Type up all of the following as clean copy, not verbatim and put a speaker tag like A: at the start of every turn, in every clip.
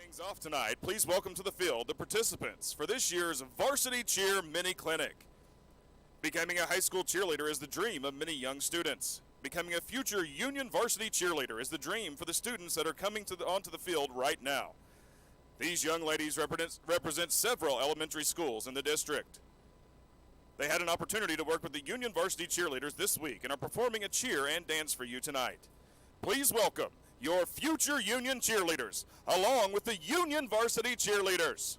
A: Things off tonight, please welcome to the field the participants for this year's Varsity Cheer Mini Clinic. Becoming a high school cheerleader is the dream of many young students. Becoming a future Union varsity cheerleader is the dream for the students that are coming onto the field right now. These young ladies represent several elementary schools in the district. They had an opportunity to work with the Union varsity cheerleaders this week and are performing a cheer and dance for you tonight. Please welcome your future Union cheerleaders, along with the Union varsity cheerleaders.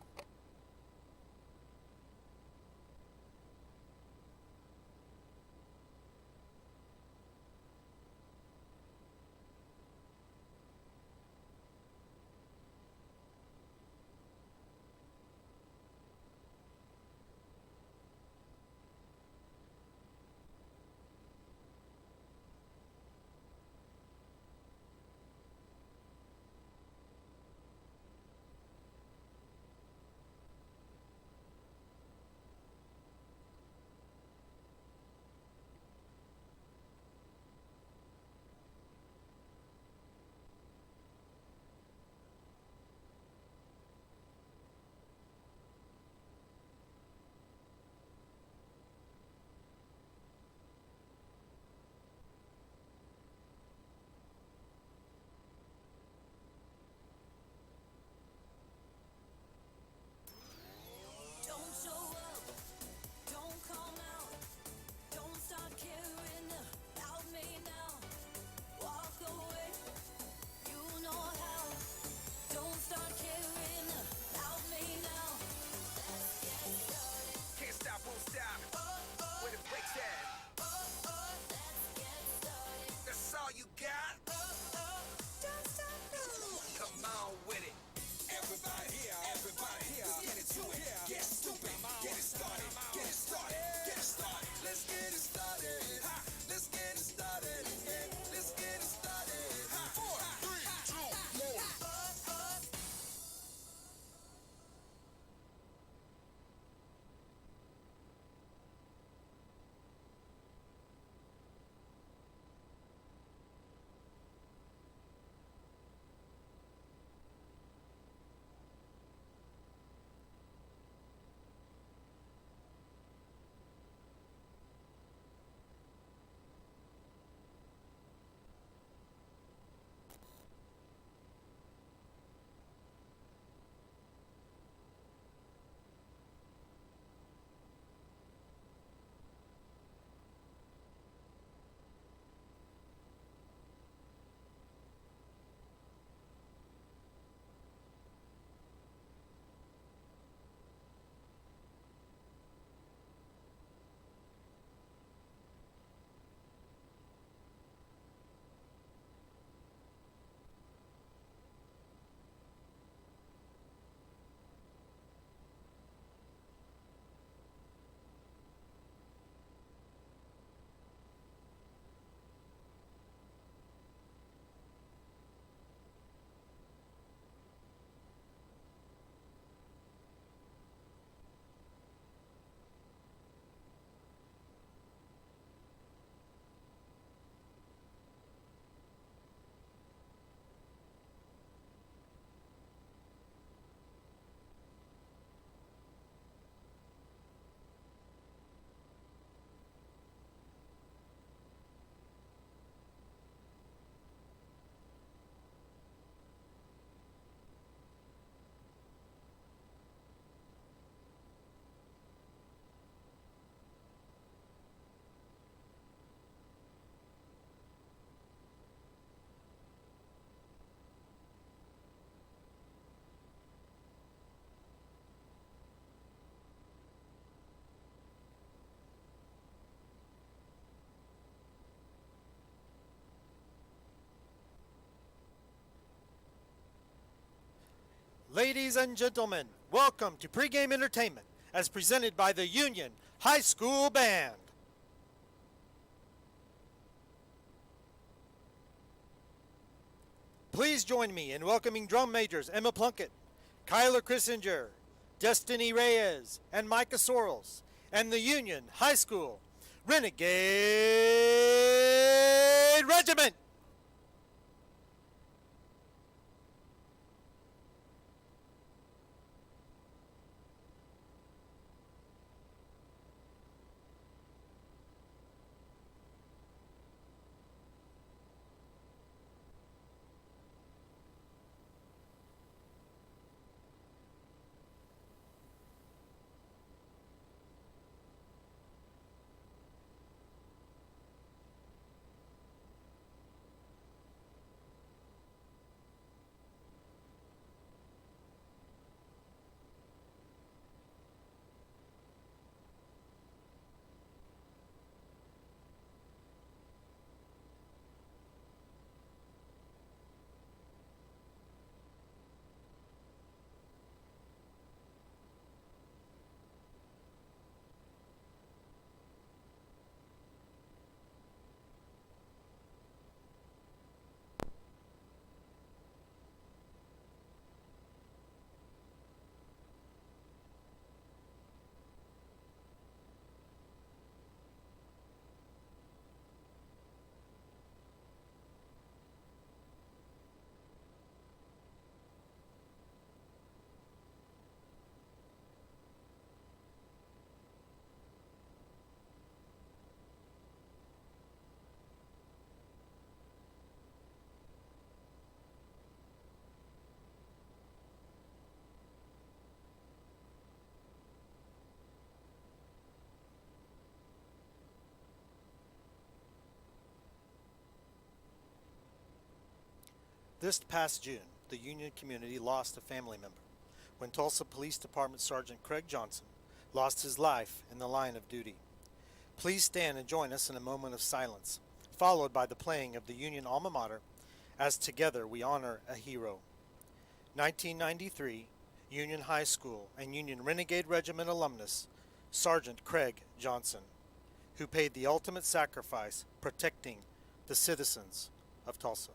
B: Ladies and gentlemen, welcome to Pregame Entertainment as presented by the Union High School Band. Please join me in welcoming drum majors Emma Plunkett, Kyler Christinger, Destiny Reyes, and Micah Sorrells, and the Union High School Renegade Regiment. This past June, the Union community lost a family member when Tulsa Police Department Sergeant Craig Johnson lost his life in the line of duty. Please stand and join us in a moment of silence, followed by the playing of the Union alma mater as together we honor a hero. 1993, Union High School and Union Renegade Regiment alumnus, Sergeant Craig Johnson, who paid the ultimate sacrifice protecting the citizens of Tulsa.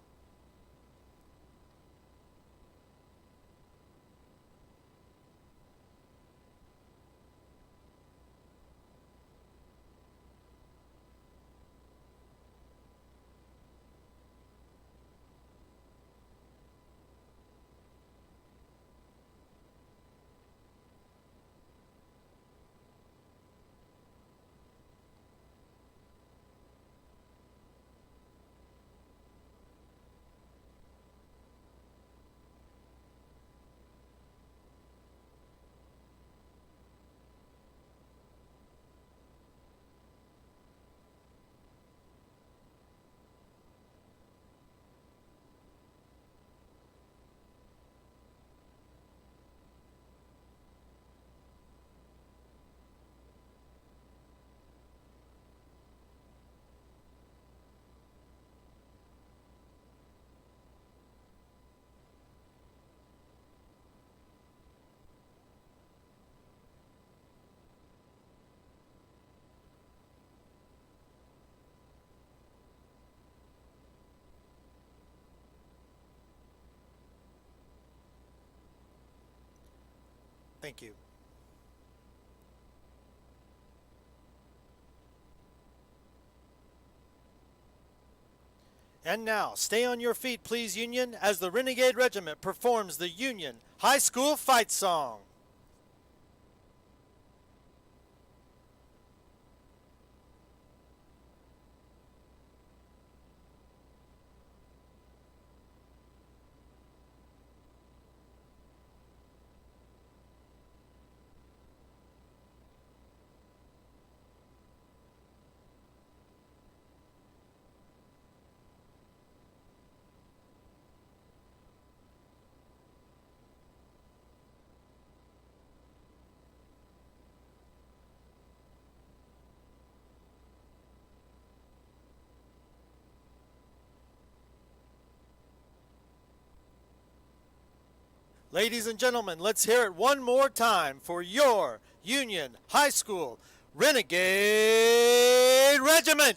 B: Thank you. And now, stay on your feet, please, Union, as the Renegade Regiment performs the Union High School Fight Song. Ladies and gentlemen, let's hear it one more time for your Union High School Renegade Regiment.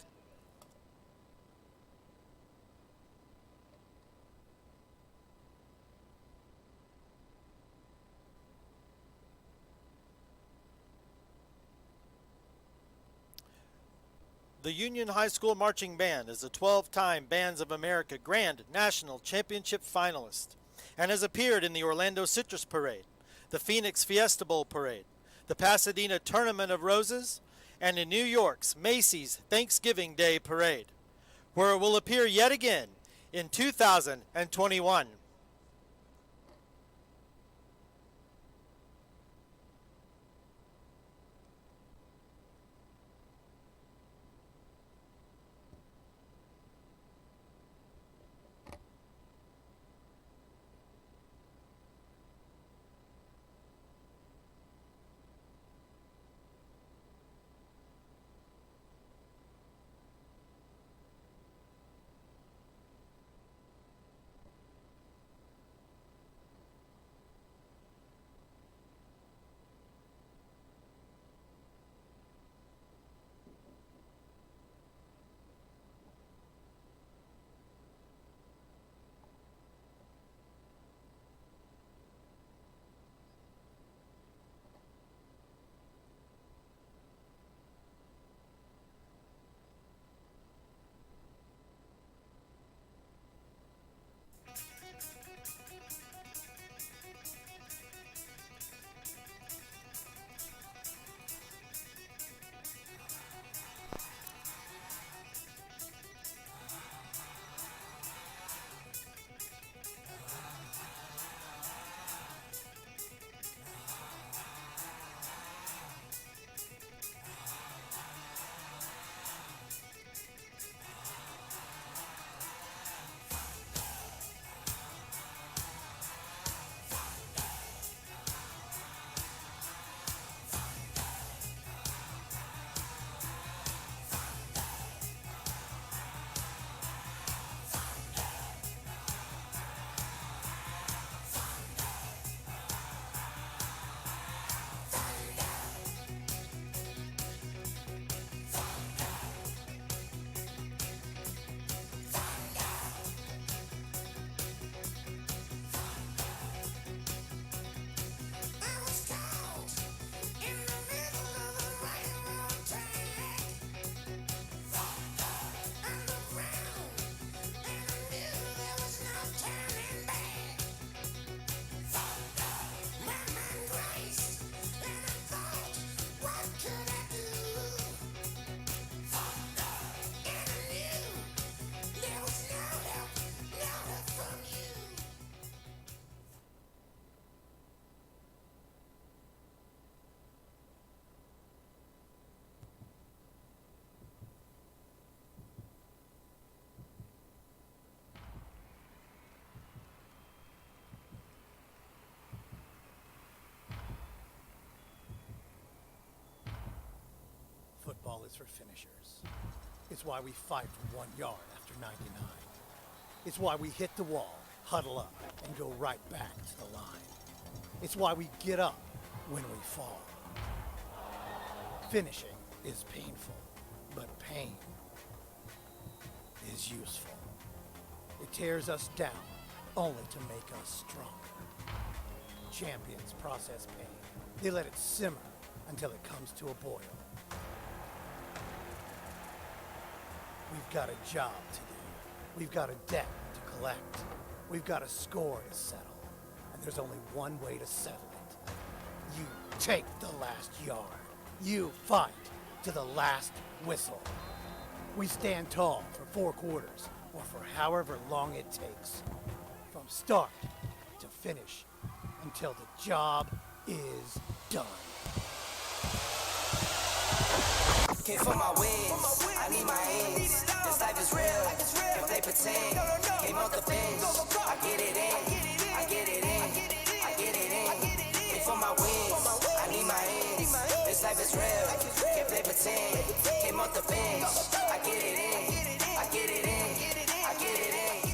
B: The Union High School Marching Band is a 12-time Bands of America Grand National Championship finalist and has appeared in the Orlando Citrus Parade, the Phoenix Fiesta Bowl Parade, the Pasadena Tournament of Roses, and in New York's Macy's Thanksgiving Day Parade, where it will appear yet again in 2021.
C: Football is for finishers. It's why we fight for 1 yard after 99. It's why we hit the wall, huddle up, and go right back to the line. It's why we get up when we fall. Finishing is painful, but pain is useful. It tears us down only to make us stronger. Champions process pain. They let it simmer until it comes to a boil. We've got a job to do. We've got a debt to collect. We've got a score to settle. And there's only one way to settle it. You take the last yard. You fight to the last whistle. We stand tall for 4 quarters or for however long it takes. From start to finish until the job is done.
D: Came for my wins, I need my ends. This life is real, if they pretend. Came off the bench, I get it in, I get it in, I get it in. Came for my wins, I need my ends. This life is real, if they pretend. Came off the bench, I get it in, I get it in, I get it in.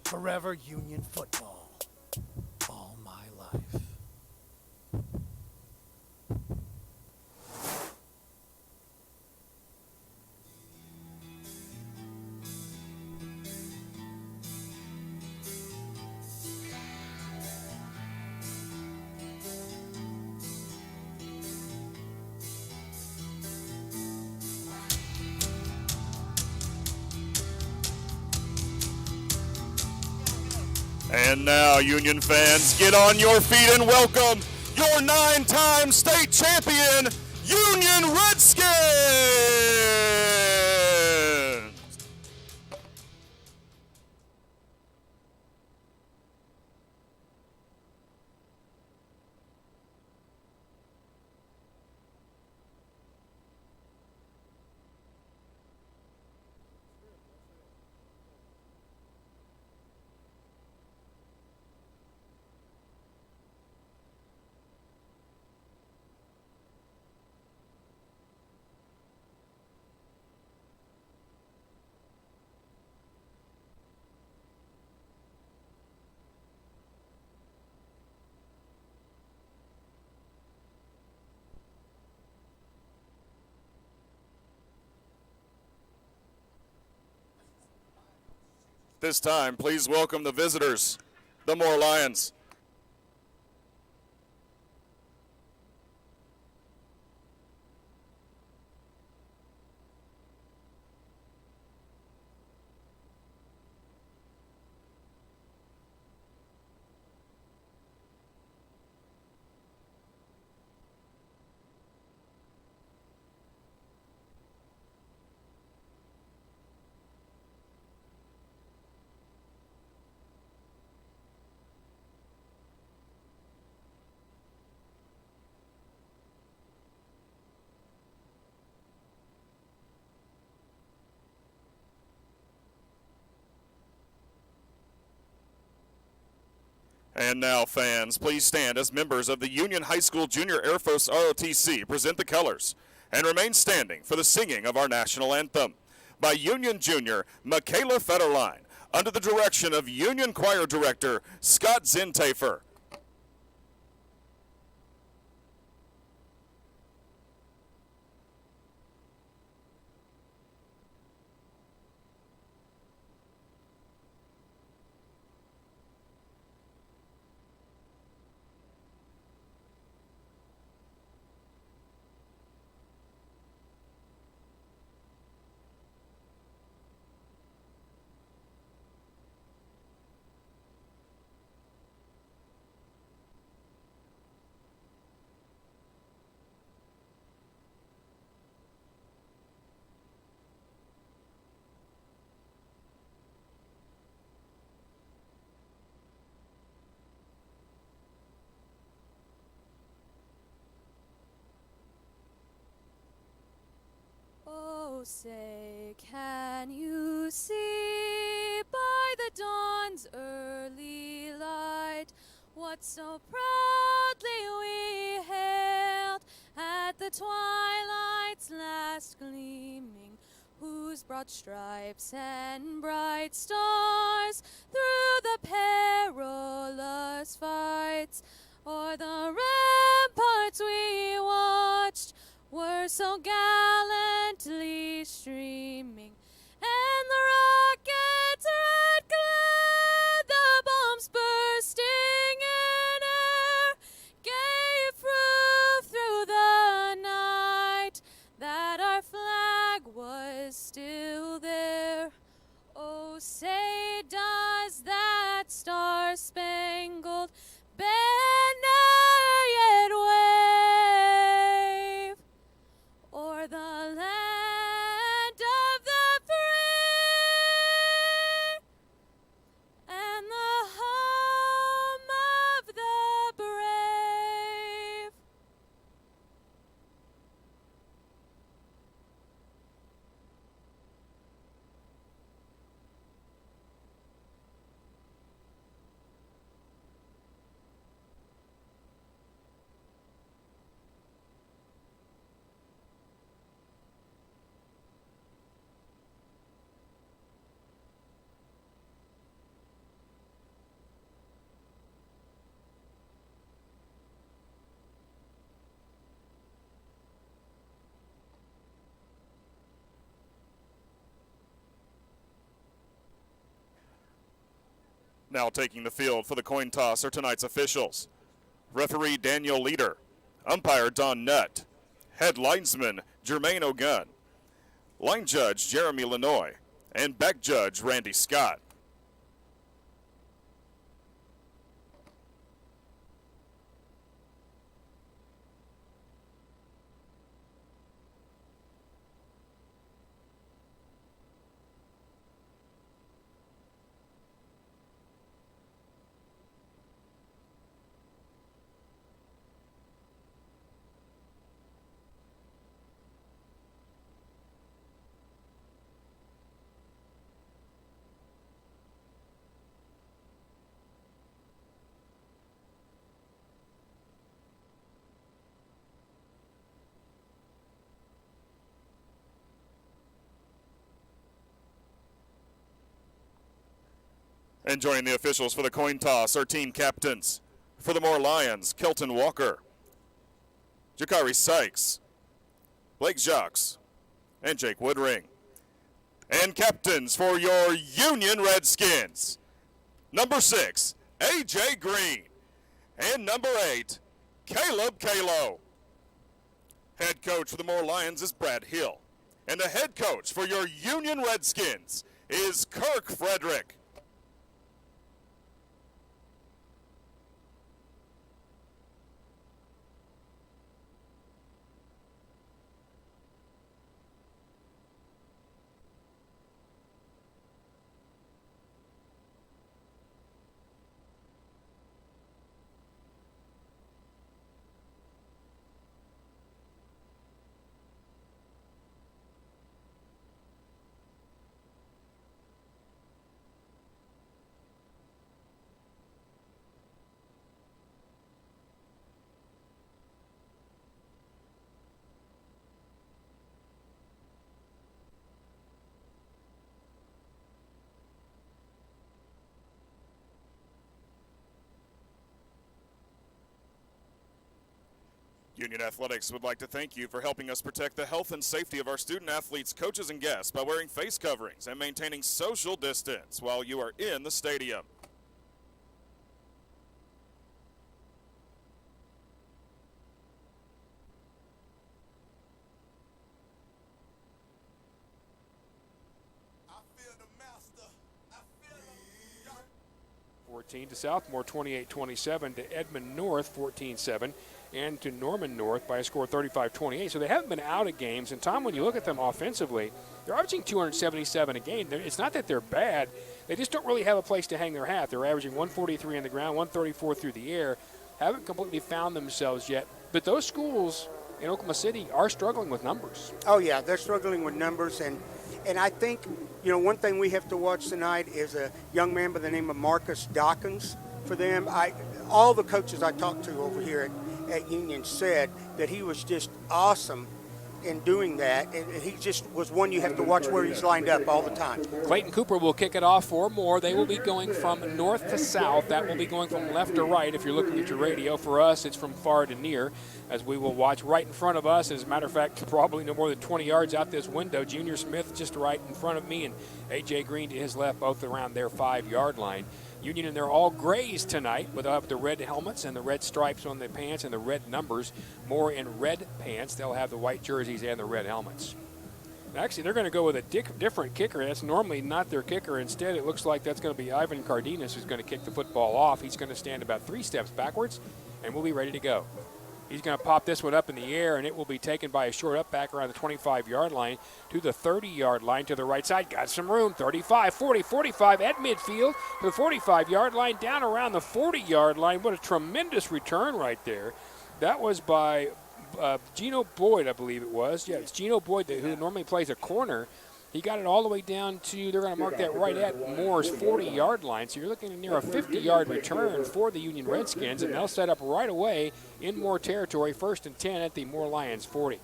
C: Forever Union football, all my life.
A: And now, Union fans, get on your feet and welcome your 9-time state champion, Union Redskins! This time, please welcome the visitors, the Moore Lions. And now, fans, please stand as members of the Union High School Junior Air Force ROTC present the colors and remain standing for the singing of our national anthem by Union Junior Michaela Federline under the direction of Union Choir Director Scott Zintafer.
E: Oh, say, can you see by the dawn's early light what so proudly we hailed at the the twilight's last gleaming, whose broad stripes and bright stars through the perilous fights o'er the ramparts we watched were so gallantly streaming, and the rockets' red glare, the bombs bursting in air, gave proof through the night that our flag was still there. Oh, say does that star-spangled banner yet wave o'er the land of the free and the home of the brave?
A: Now taking the field for the coin toss are tonight's officials. Referee Daniel Leader, umpire Don Nutt, head linesman Jermaine O'Gunn, line judge Jeremy Lanoy, and back judge Randy Scott. And joining the officials for the coin toss are team captains. For the Moore Lions, Kelton Walker, Jakari Sykes, Blake Jacques, and Jake Woodring. And captains for your Union Redskins, number 6, A.J. Green, and number 8, Caleb Kalo. Head coach for the Moore Lions is Brad Hill. And the head coach for your Union Redskins is Kirk Frederick. Union Athletics would like to thank you for helping us protect the health and safety of our student athletes, coaches, and guests by wearing face coverings and maintaining social distance while you are in the stadium.
F: I feel the master. I feel him.
G: 14 to Southmore, 28-27 to Edmond North, 14-7. And to Norman North by a score of 35-28. So they haven't been out of games. And, Tom, when you look at them offensively, they're averaging 277 a game. It's not that they're bad. They just don't really have a place to hang their hat. They're averaging 143 on the ground, 134 through the air. Haven't completely found themselves yet. But those schools in Oklahoma City are struggling with numbers.
H: Oh, yeah, they're struggling with numbers. And I think, you know, one thing we have to watch tonight is a young man by the name of Marcus Dawkins for them. All the coaches I talked to over here at Union said that he was just awesome in doing that, and he just was one you have to watch where he's lined up all the time.
G: Clayton Cooper will kick it off for Moore. They will be going from north to south. That will be going from left to right if you're looking at your radio. For us, it's from far to near, as we will watch right in front of us. As a matter of fact, probably no more than 20 yards out this window. Junior Smith just right in front of me, and A.J. Green to his left, both around their 5-yard line. Union and they're all grays tonight with the red helmets and the red stripes on the pants and the red numbers. More in red pants. They'll have the white jerseys and the red helmets. Actually, they're going to go with a different kicker. That's normally not their kicker. Instead, it looks like that's going to be Ivan Cardenas who's going to kick the football off. He's going to stand about 3 steps backwards, and we'll be ready to go. He's going to pop this one up in the air, and it will be taken by a short up back around the 25-yard line to the 30-yard line to the right side. Got some room, 35, 40, 45 at midfield to the 45-yard line, down around the 40-yard line. What a tremendous return right there. That was by Gino Boyd, I believe it was. Yeah, it's Gino Boyd who normally plays a corner. He got it all the way down to, they're going to mark that right at Moore's 40-yard line. So you're looking near a 50-yard return for the Union Redskins, and they'll set up right away in Moore territory, 1st and 10 at the Moore Lions 40.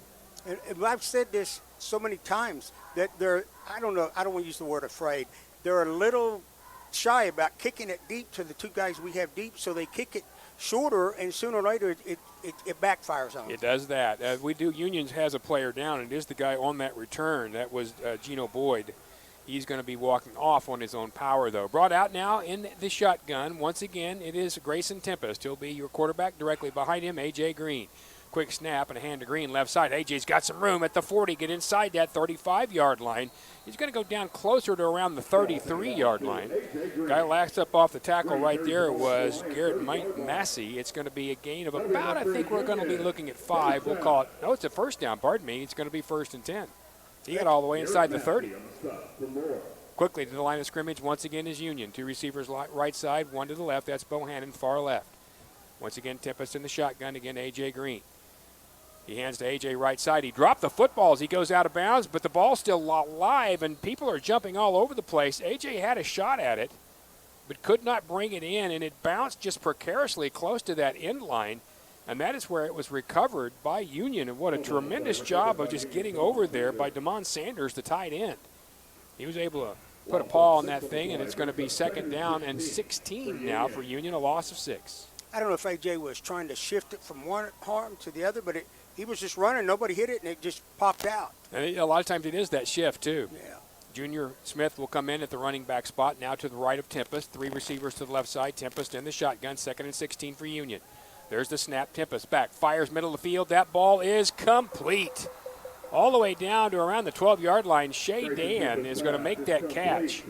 H: And I've said this so many times that they're, I don't want to use the word afraid, they're a little shy about kicking it deep to the two guys we have deep, so they kick it shorter, and sooner or later it backfires on them.
G: It does that. Union has a player down, and it is the guy on that return. That was Gino Boyd. He's going to be walking off on his own power, though. Brought out now in the shotgun. Once again, it is Grayson Tempest. He'll be your quarterback. Directly behind him, A.J. Green. Quick snap and a hand to Green, left side. A.J.'s got some room at the 40. Get inside that 35-yard line. He's going to go down closer to around the 33-yard line. Guy last up off the tackle right there was Garrett Massey. It's going to be a gain of about, I think we're going to be looking at 5. We'll call it, no, it's a first down, pardon me. It's going to be 1st and 10. He got all the way inside the 30. Quickly to the line of scrimmage once again is Union. 2 receivers right side, 1 to the left. That's Bohannon, far left. Once again, Tempest in the shotgun. Again, A.J. Green. He hands to A.J. right side. He dropped the football as he goes out of bounds, but the ball's still live, and people are jumping all over the place. A.J. had a shot at it, but could not bring it in, and it bounced just precariously close to that end line, and that is where it was recovered by Union. And what a tremendous job of just getting over there by Damon Sanders, the tight end. He was able to put a paw on that thing, and it's going to be 2nd down and 16 now for Union, a loss of 6.
H: I don't know if A.J. was trying to shift it from one arm to the other, but he was just running. Nobody hit it, and it just popped out.
G: And a lot of times it is that shift, too.
H: Yeah.
G: Junior Smith will come in at the running back spot, now to the right of Tempest. 3 receivers to the left side. Tempest in the shotgun, 2nd and 16 for Union. There's the snap. Tempest back, fires middle of the field. That ball is complete. All the way down to around the 12-yard line. Shea Dan is going to make that catch.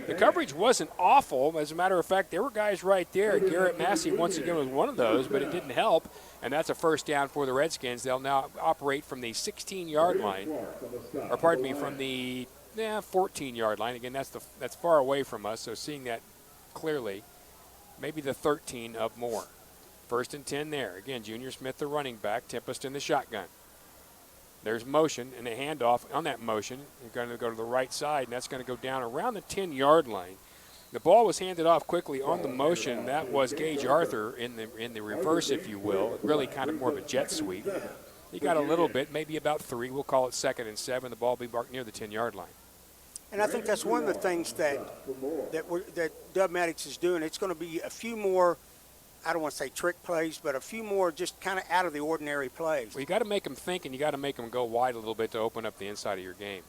G: The coverage wasn't awful. As a matter of fact, there were guys right there. Garrett Massey, once again, was one of those, but it didn't help. And that's a 1st down for the Redskins. They'll now operate from the 16-yard line, or pardon me, from the 14-yard line. Again, that's far away from us, so seeing that clearly, maybe the 13 of Moore. 1st and 10 there. Again, Junior Smith, the running back, Tempest in the shotgun. There's motion and a handoff on that motion. You're going to go to the right side, and that's going to go down around the 10-yard line. The ball was handed off quickly on the motion. That was Gage Arthur in the reverse, if you will. Really kind of more of a jet sweep. He got a little bit, maybe about 3. We'll call it 2nd and 7. The ball will be marked near the 10-yard line.
H: And I think that's one of the things that Dub Maddox is doing. It's going to be a few more, I don't want to say trick plays, but a few more just kind of out of the ordinary plays.
G: Well, you got to make them think, and you got to make them go wide a little bit to open up the inside of your game.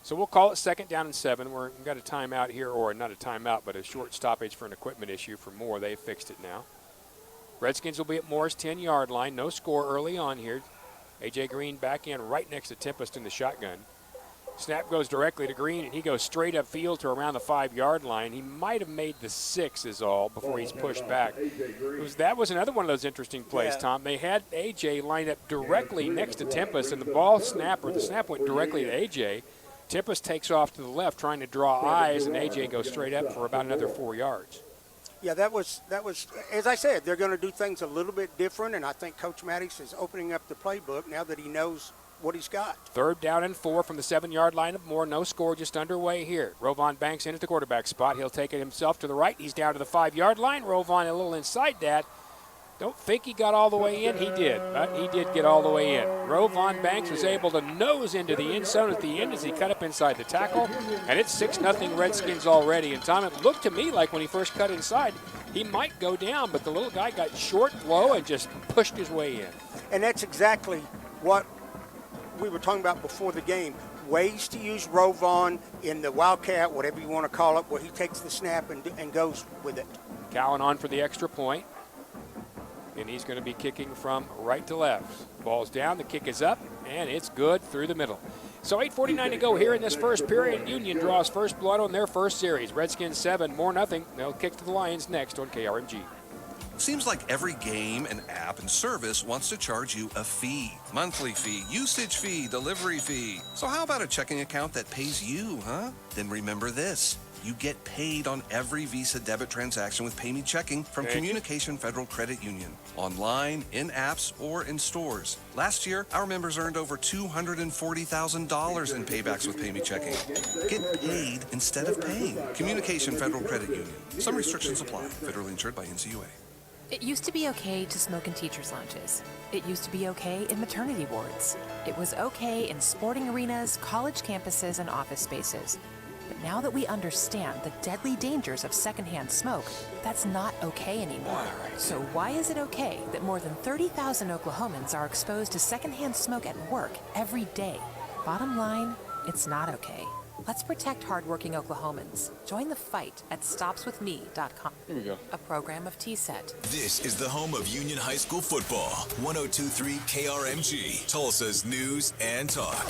G: So we'll call it 2nd down and 7. We've got a timeout here, or not a timeout, but a short stoppage for an equipment issue for Moore. They've fixed it now. Redskins will be at Moore's 10-yard line. No score early on here. A.J. Green back in right next to Tempest in the shotgun. Snap goes directly to Green, and he goes straight up field to around the 5-yard line. He might have made the 6 is all before he's pushed back. That was another one of those interesting plays, Tom. They had A.J. lined up directly next to Tempest, and the snap went directly to A.J. Tempest takes off to the left trying to draw eyes, and A.J. goes straight up for about another 4 yards.
H: Yeah, that was, as I said, they're going to do things a little bit different, and I think Coach Maddox is opening up the playbook now that he knows what he's got.
G: 3rd down and 4 from the 7-yard line of Moore. No score just underway here. Rovon Banks in at the quarterback spot. He'll take it himself to the right. He's down to the 5-yard line. Rovon a little inside that. Don't think he got all the way in. He did, but he did get all the way in. Rovon Banks was able to nose into the end zone at the end as he cut up inside the tackle, and it's 6-0 Redskins already. And Tom, it looked to me like when he first cut inside, he might go down, but the little guy got short, low, and just pushed his way in.
H: And that's exactly what we were talking about before the game. Ways to use Rovon in the Wildcat, whatever you want to call it, where he takes the snap and goes with it.
G: Cowan on for the extra point. And he's going to be kicking from right to left. Ball's down, the kick is up, and it's good through the middle. So 8:49 to go here in this first period. Union draws first blood on their first series. Redskins 7, more nothing. They'll kick to the Lions next on KRMG.
I: Seems like every game and app and service wants to charge you a fee. Monthly fee, usage fee, delivery fee. So how about a checking account that pays you, huh? Then remember this. You get paid on every Visa debit transaction with PayMe Checking from Communication Federal Credit Union. Online, in apps, or in stores. Last year, our members earned over $240,000 in paybacks with PayMe Checking. Get paid instead of paying. Communication Federal Credit Union. Some restrictions apply. Federally insured by NCUA.
J: It used to be okay to smoke in teachers' lounges. It used to be okay in maternity wards. It was okay in sporting arenas, college campuses, and office spaces. But now that we understand the deadly dangers of secondhand smoke, that's not okay anymore. So why is it okay that more than 30,000 Oklahomans are exposed to secondhand smoke at work every day? Bottom line, it's not okay. Let's protect hardworking Oklahomans. Join the fight at stopswithme.com.
G: Here we go.
J: A program of TSET.
K: This is the home of Union High School football. 102.3 KRMG, Tulsa's news and talk.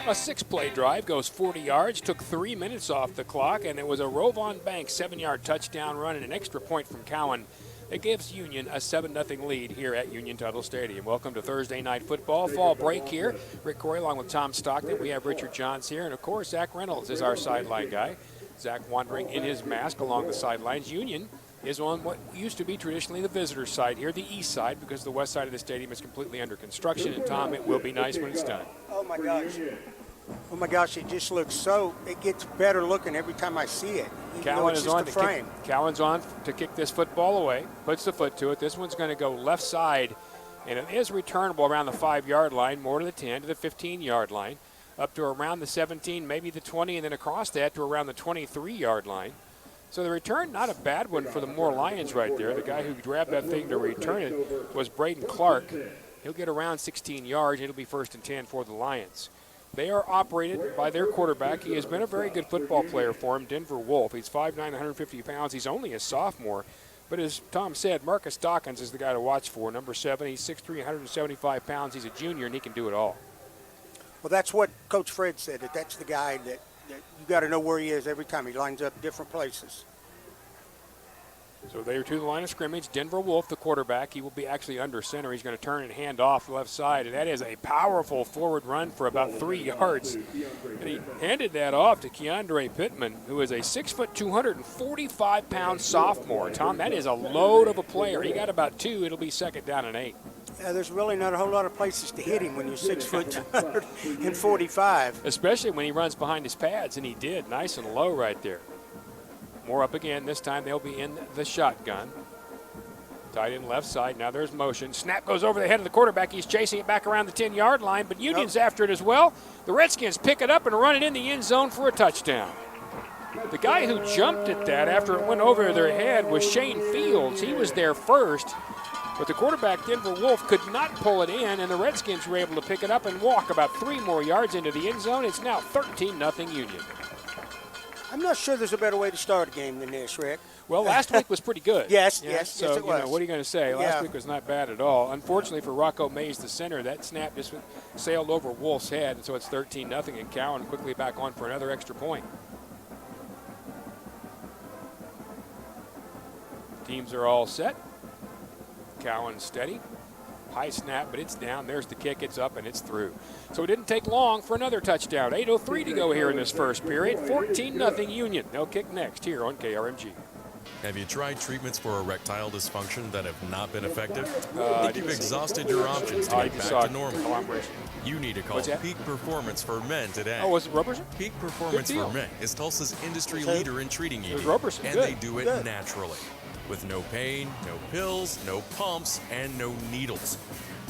G: A 6-play drive goes 40 yards, took 3 minutes off the clock, and it was a Rovon Banks 7-yard touchdown run and an extra point from Cowan. It gives Union a 7-0 lead here at Union Tuttle Stadium. Welcome to Thursday Night Football. Fall break here. Rick Corey along with Tom Stockton. We have Richard Johns here, and of course Zach Reynolds is our sideline guy. Zach wandering in his mask along the sidelines. Union is on what used to be traditionally the visitor side here, the east side, because the west side of the stadium is completely under construction. And Tom, it will be nice when it's done.
H: Oh my gosh. Oh my gosh, it just looks so, it gets better looking every time I see it.
G: Cowan is on to kick. Cowan's on to kick this football away, puts the foot to it. This one's going to go left side, and it is returnable around the 5-yard line, more to the 10, to the 15-yard line, up to around the 17, maybe the 20, and then across that to around the 23-yard line. So the return, not a bad one for the Moore Lions right there. The guy who grabbed that thing to return it was Braden Clark. He'll get around 16 yards. It'll be 1st and 10 for the Lions. They are operated by their quarterback. He has been a very good football player for him, Denver Wolf. He's 5'9", 150 pounds. He's only a sophomore. But as Tom said, Marcus Dawkins is the guy to watch for, number 7. He's 6'3", 175 pounds. He's a junior, and he can do it all.
H: Well, that's what Coach Fred said, that's the guy that you got to know where he is every time. He lines up different places.
G: So they are to the line of scrimmage. Denver Wolf, the quarterback, he will be actually under center. He's going to turn and hand off the left side, and that is a powerful forward run for about 3 yards. And he handed that off to Keandre Pittman, who is a 6', 245-pound sophomore. Tom, that is a load of a player. He got about 2. It'll be 2nd down and 8.
H: There's really not a whole lot of places to hit him when you're 6', 245.
G: Especially when he runs behind his pads, and he did. Nice and low right there. More up again. This time they'll be in the shotgun. Tight end left side. Now there's motion. Snap goes over the head of the quarterback. He's chasing it back around the 10-yard line, but Union's after it as well. The Redskins pick it up and run it in the end zone for a touchdown. The guy who jumped at that after it went over their head was Shane Fields. He was there first, but the quarterback, Denver Wolf, could not pull it in, and the Redskins were able to pick it up and walk about 3 more yards into the end zone. It's now 13-0 Union.
H: I'm not sure there's a better way to start a game than this, Rick.
G: Well, last week was pretty good.
H: Yes,
G: so,
H: yes, it
G: was.
H: was.
G: What are you going to say? Last week was not bad at all. Unfortunately for Rocco Mays, the center, that snap just sailed over Wolf's head, and so it's 13-0, and Cowan quickly back on for another extra point. Teams are all set. Cowan steady. High snap, but it's down. There's the kick. It's up, and it's through. So it didn't take long for another touchdown. 8:03 to go here in this first period. 14-0 Union. They'll kick next here on KRMG.
L: Have you tried treatments for erectile dysfunction that have not been effective?
G: If
L: you've exhausted your options to get back to normal, you need to call Peak Performance for Men today.
G: Oh, was it Roberson?
L: Peak Performance for Men is Tulsa's industry leader in treating ED,
G: Roberson.
L: and
G: Good.
L: they do it naturally. with no pain, no pills, no pumps, and no needles.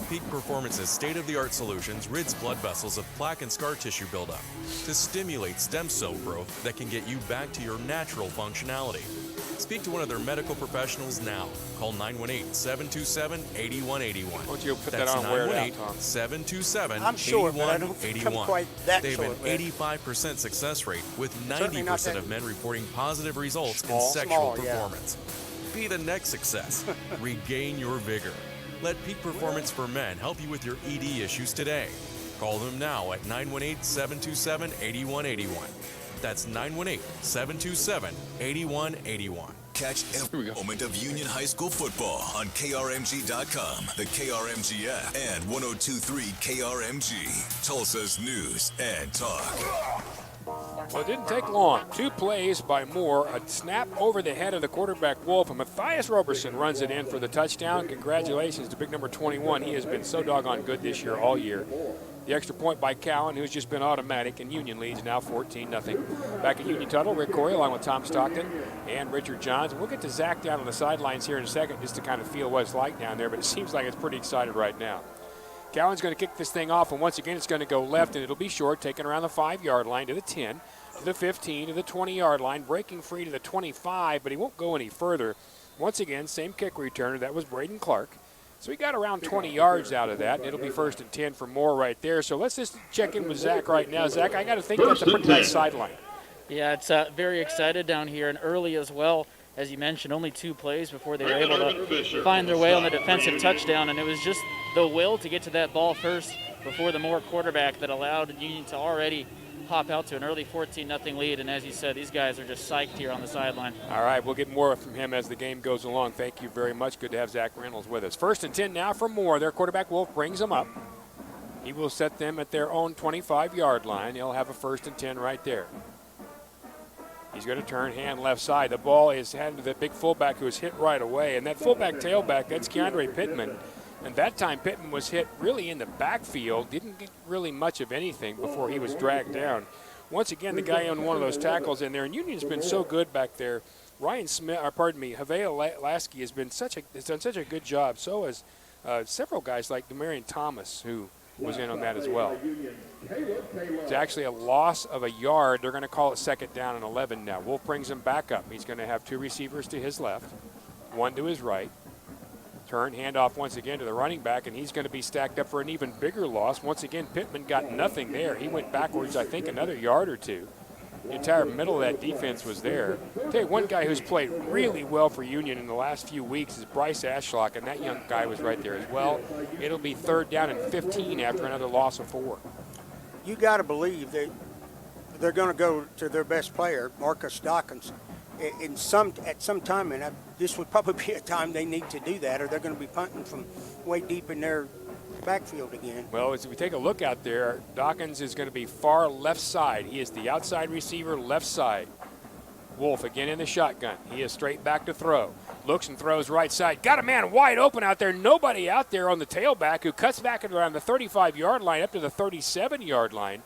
L: Peak Performance's state-of-the-art solutions rids blood vessels of plaque and scar tissue buildup to stimulate stem cell growth that can get you back to your natural functionality. Speak to one of their medical professionals now. Call 918-727-8181.
G: Why don't you put
L: That's
G: that on where it out, Tom?
L: 918-727-8181.
H: I'm sure, but I don't think I'm quite that
L: They have
H: short,
L: an
H: man.
L: 85% success rate with
H: Certainly not
L: 90%
H: that-
L: of men reporting positive results in
H: Small,
L: sexual
H: yeah.
L: performance. Be the next success. Regain your vigor. Let Peak Performance for Men help you with your ED issues today. Call them now at 918-727-8181. That's 918-727-8181.
K: Catch every moment of Union High School football on KRMG.com, the KRMG app, and 102.3 KRMG, Tulsa's news and talk.
G: Well, it didn't take long. 2 plays by Moore. A snap over the head of the quarterback, Wolf, and Matthias Roberson runs it in for the touchdown. Congratulations to big number 21. He has been so doggone good this year, all year. The extra point by Cowan, who's just been automatic, and Union leads now 14-0. Back at Union Tuttle, Rick Coy along with Tom Stockton and Richard Johns. We'll get to Zach down on the sidelines here in a second just to kind of feel what it's like down there, but it seems like it's pretty excited right now. Cowan's going to kick this thing off, and once again it's going to go left, and it'll be short, taken around the 5-yard line to the 10, to the 15, to the 20-yard line, breaking free to the 25, but he won't go any further. Once again, same kick returner. That was Braden Clark. So he got around 20 yards out of that, and it'll be 1st and 10 for Moore right there. So let's just check in with Zach right now. Zach, I got to think that's a pretty nice sideline.
M: Yeah, it's very excited down here and early as well. As you mentioned, only 2 plays before they were able to find their way on the defensive touchdown, and it was just the will to get to that ball first before the Moore quarterback that allowed Union to already hop out to an early 14-0 lead. And as you said, these guys are just psyched here on the sideline.
G: All right, we'll get more from him as the game goes along. Thank you very much. Good to have Zach Reynolds with us. 1st and 10 now for Moore. Their quarterback, Wolf, brings them up. He will set them at their own 25-yard line. He'll have a 1st and 10 right there. He's going to turn hand left side. The ball is handed to the big fullback who was hit right away. And that fullback tailback, that's Keandre Pittman. And that time Pittman was hit really in the backfield. Didn't get really much of anything before he was dragged down. Once again, the guy on one of those tackles in there. And Union's been so good back there. Ryan Smith, Havea Lasky has done such a good job. So has several guys like Demarion Thomas, who was in on that as well. It's actually a loss of a yard. They're going to call it 2nd down and 11 now. Wolf brings him back up. He's going to have 2 receivers to his left, 1 to his right. Turn, handoff once again to the running back, and he's going to be stacked up for an even bigger loss. Once again, Pittman got nothing there. He went backwards, I think, another yard or 2. The entire middle of that defense was there. I'll tell you, one guy who's played really well for Union in the last few weeks is Bryce Ashlock, and that young guy was right there as well. It'll be 3rd down and 15 after another loss of 4.
H: You got to believe that they're going to go to their best player, Marcus Dawkins, at some time, and this would probably be a time they need to do that, or they're going to be punting from way deep in their backfield again.
G: Well, as we take a look out there, Dawkins is going to be far left side. He is the outside receiver, left side. Wolf again in the shotgun. He is straight back to throw. Looks and throws right side. Got a man wide open out there. Nobody out there on the tailback, who cuts back at around the 35-yard line up to the 37-yard line.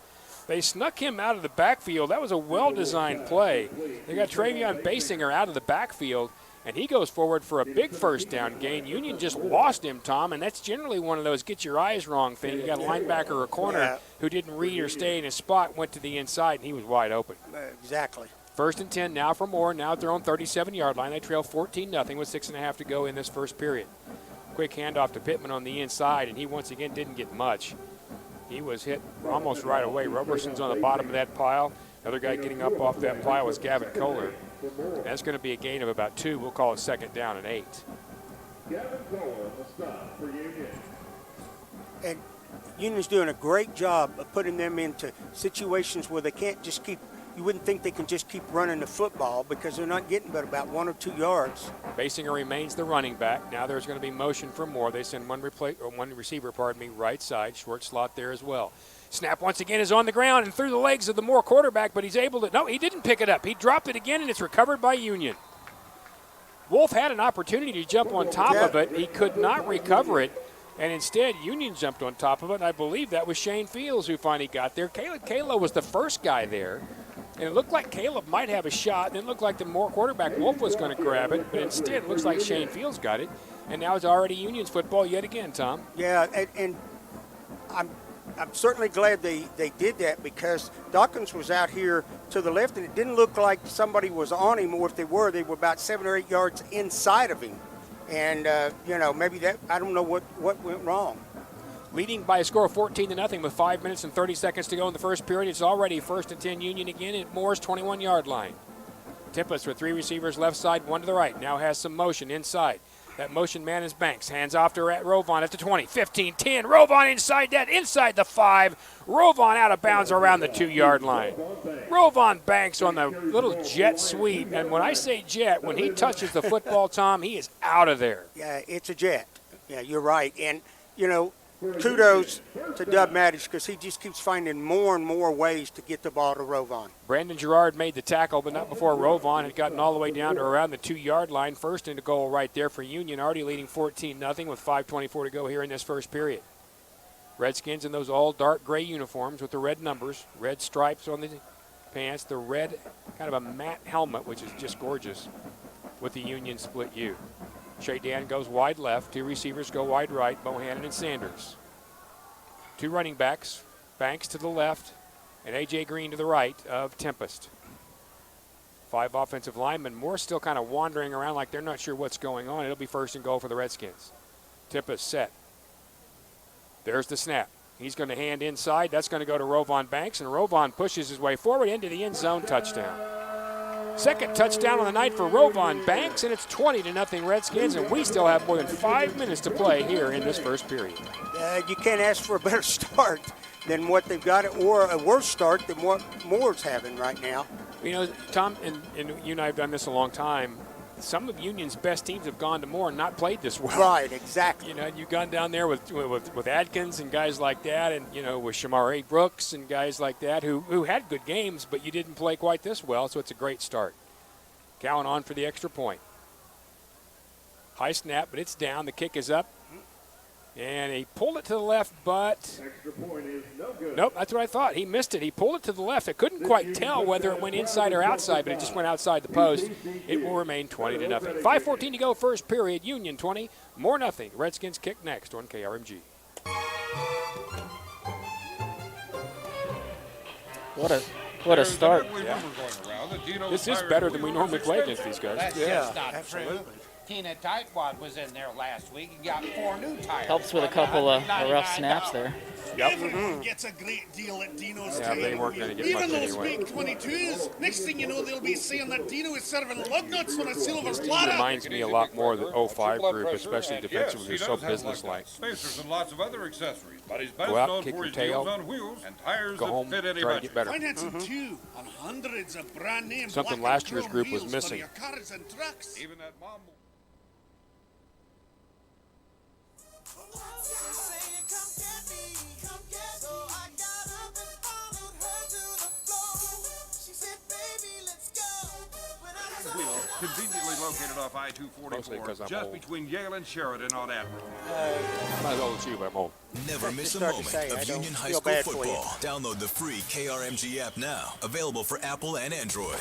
G: They snuck him out of the backfield. That was a well-designed play. They got Travion Basinger out of the backfield, and he goes forward for a big 1st down gain. Union just lost him, Tom, and that's generally one of those get your eyes wrong thing. You got a linebacker or a corner who didn't read or stay in his spot, went to the inside, and he was wide open.
H: Exactly.
G: 1st and 10 now for Moore. Now at their own 37-yard line. They trail 14-0 with 6.5 to go in this first period. Quick handoff to Pittman on the inside, and he once again didn't get much. He was hit almost right away. Roberson's on the bottom of that pile. Other guy getting up off that pile was Gavin Kohler. That's going to be a gain of about 2. We'll call it 2nd down and 8.
N: Gavin Kohler will stop for Union.
H: And Union's doing a great job of putting them into situations where they can't just keep. You wouldn't think they can just keep running the football because they're not getting but about 1 or 2 yards.
G: Basinger remains the running back. Now there's going to be motion for Moore. They send one receiver, right side, short slot there as well. Snap once again is on the ground and through the legs of the Moore quarterback, but he's able to. No, he didn't pick it up. He dropped it again, and it's recovered by Union. Wolf had an opportunity to jump on top of it. He could not recover it, and instead Union jumped on top of it, and I believe that was Shane Fields who finally got there. Kayla was the first guy there. And it looked like Caleb might have a shot. And it looked like the Moore quarterback, Wolf, was going to grab it. But instead, it looks like Shane Fields got it. And now it's already Union's football yet again, Tom.
H: Yeah, and I'm certainly glad they did that, because Dawkins was out here to the left, and it didn't look like somebody was on him, or if they were about 7 or 8 yards inside of him. And, maybe that, I don't know what went wrong.
G: Leading by a score of 14-0 with 5 minutes and 30 seconds to go in the first period. It's already 1st and 10 Union again at Moore's 21-yard line. Tempest with 3 receivers left side, 1 to the right. Now has some motion inside. That motion man is Banks. Hands off to Rovon at the 20, 15, 10. Rovon inside the 5. Rovon out of bounds around the 2-yard line. Rovon Banks on the little jet sweep. And when I say jet, when he touches the football, Tom, he is out of there.
H: Yeah, it's a jet. Yeah, you're right. And, kudos to Dub Maddich, because he just keeps finding more and more ways to get the ball to Rovon.
G: Brandon Gerard made the tackle, but not before Rovon had gotten all the way down to around the 2-yard line. First and a goal right there for Union, already leading 14-0 with 5:24 to go here in this first period. Redskins in those all dark gray uniforms with the red numbers, red stripes on the pants, the red kind of a matte helmet, which is just gorgeous, with the Union split U. Shadan goes wide left. 2 receivers go wide right, Bohannon and Sanders. 2 running backs, Banks to the left, and A.J. Green to the right of Tempest. 5 offensive linemen. Moore still kind of wandering around like they're not sure what's going on. It'll be 1st and goal for the Redskins. Tempest set. There's the snap. He's going to hand inside. That's going to go to Rovon Banks, and Rovon pushes his way forward into the end zone. Touchdown. Second touchdown on the night for Rovon Banks, and it's 20-0 Redskins, and we still have more than 5 minutes to play here in this first period.
H: You can't ask for a better start than what they've got, or a worse start than what Moore's having right now.
G: Tom, and you and I have done this a long time. Some of Union's best teams have gone to Moore and not played this well.
H: Right, exactly.
G: You've gone down there with Adkins and guys like that, and, with Shamari Brooks and guys like that who had good games, but you didn't play quite this well, so it's a great start. Cowan on for the extra point. High snap, but it's down. The kick is up. And he pulled it to the left, but
N: Extra point is no good.
G: Nope, that's what I thought. He missed it. He pulled it to the left. I couldn't quite tell whether it went inside or outside, but it just went outside the post. It will remain 20-0. 5:14 to go, first period. Union 20, Moore nothing. Redskins kick next on KRMG.
M: What a start.
G: Yeah. This is better than we normally play against these guys.
O: That's just not true. Tina Tightwad was in there last week and got 4 new tires.
M: Helps with a couple of rough snaps there.
G: Yep.
P: Everyone gets a great deal at Dino's
G: Yeah, they weren't going to get much
P: Even those
G: anyway.
P: big 22s. Next thing you know, they'll be saying that Dino is serving lug nuts on a silver
G: This team
P: platter.
G: reminds me a lot more of the 05 group, especially defensively. They're so businesslike.
N: Spacers and lots of other accessories, but he's best
G: Go out,
N: known
G: kick
N: for
G: your
N: his
G: tail,
N: deals on wheels and tires
G: go
N: that
G: home,
N: fit any
G: try to
N: budget.
G: get better.
P: Financing too on hundreds of brand name
G: Something
P: black
G: last
P: and
G: year's
P: chrome
G: group was
P: wheels for
G: missing.
P: your cars and trucks.
N: Even that mom. Conveniently located off
G: Mostly 'cause
N: I-244,
G: I'm
N: just
G: old.
N: between Yale and Sheridan on Admiral.
G: I'm not as old as you, but I'm old.
K: Never miss a
H: start to
K: moment
H: say, I
K: of
H: don't
K: Union High
H: feel
K: School
H: bad for you.
K: football. Download the free KRMG app now. Available for Apple and Android.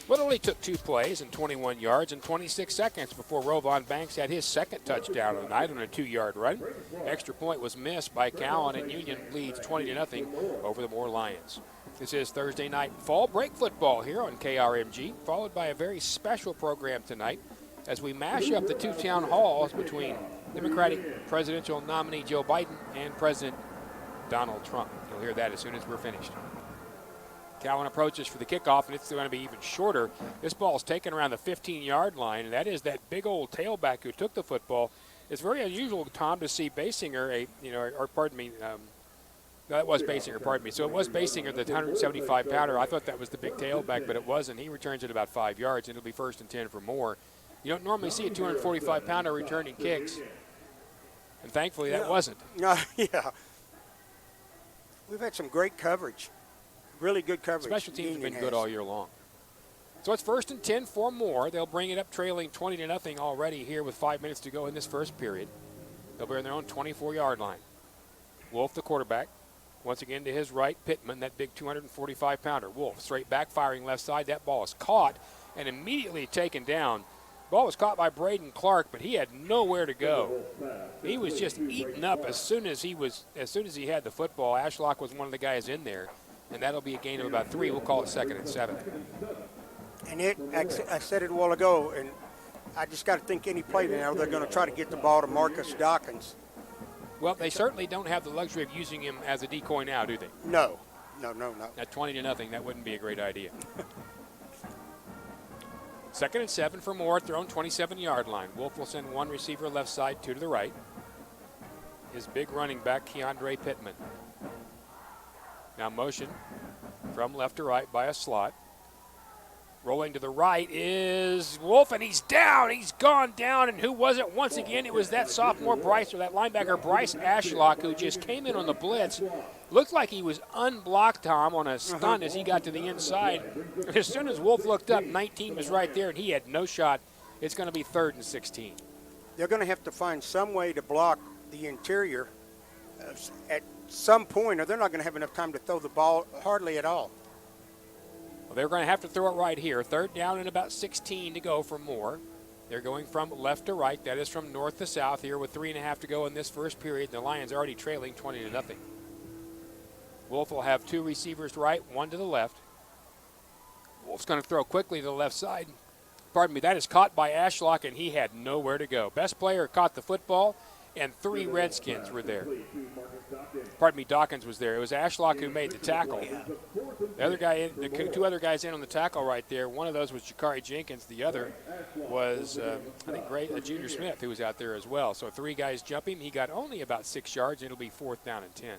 G: Literally took 2 plays and 21 yards and 26 seconds before Rovon Banks had his second touchdown of the night on a 2-yard run. Extra point was missed by Cowan, and Union leads 20-0 over the Moore Lions. This is Thursday night fall break football here on KRMG, followed by a very special program tonight as we mash up the 2 town halls between Democratic presidential nominee Joe Biden and President Donald Trump. You'll hear that as soon as we're finished. Cowan approaches for the kickoff, and it's going to be even shorter. This ball is taken around the 15-yard line, and that is that big old tailback who took the football. It's very unusual, Tom, to see Basinger, that was Basinger, pardon me. So it was Basinger, the 175-pounder. I thought that was the big tailback, but it wasn't. He returns it about 5 yards, and it'll be 1st and 10 for Moore. You don't normally see a 245-pounder returning kicks, and thankfully that wasn't.
H: No, yeah. We've had some great coverage. Really good coverage.
G: Special teams have
H: Union
G: been good
H: has.
G: all year long. So it's 1st and 10 for Moore. They'll bring it up trailing 20-0 already here with 5 minutes to go in this first period. They'll be on their own 24-yard line. Wolf, the quarterback. Once again to his right, Pittman, that big 245-pounder. Wolf straight back, firing left side. That ball is caught and immediately taken down. Ball was caught by Braden Clark, but he had nowhere to go. He was just eaten up as soon as he had the football. Ashlock was one of the guys in there, and that'll be a gain of about 3. We'll call it 2nd and 7.
H: And I said it a while ago, and I just got to think any play now they're going to try to get the ball to Marcus Dawkins.
G: Well, they certainly don't have the luxury of using him as a decoy now, do they?
H: No.
G: At 20-0, that wouldn't be a great idea. 2nd and 7 for Moore, thrown 27-yard line. Wolf will send one receiver left side, 2 to the right. His big running back, Keandre Pittman. Now motion from left to right by a slot. Rolling to the right is Wolf, and he's down. He's gone down, and who was it? Once again, it was that sophomore Bryce, or that linebacker Bryce Ashlock, who just came in on the blitz. Looked like he was unblocked, Tom, on a stunt as he got to the inside. As soon as Wolf looked up, 19 was right there, and he had no shot. It's going to be 3rd and 16.
H: They're going to have to find some way to block the interior at some point, or they're not going to have enough time to throw the ball hardly at all.
G: Well, they're going to have to throw it right here. 3rd down and about 16 to go for Moore. They're going from left to right. That is from north to south here with 3.5 to go in this first period. The Lions are already trailing 20-0. Wolf will have 2 receivers right, 1 to the left. Wolf's going to throw quickly to the left side. Pardon me, that is caught by Ashlock, and he had nowhere to go. Best player caught the football, and 3 Redskins were there. Pardon me, Dawkins was there. It was Ashlock who made the tackle. The other guy, the 2 other guys in on the tackle right there. One of those was Jakari Jenkins. The other was, I think, Junior Smith, who was out there as well. So 3 guys jumping. He got only about 6 yards, and it'll be 4th down and 10.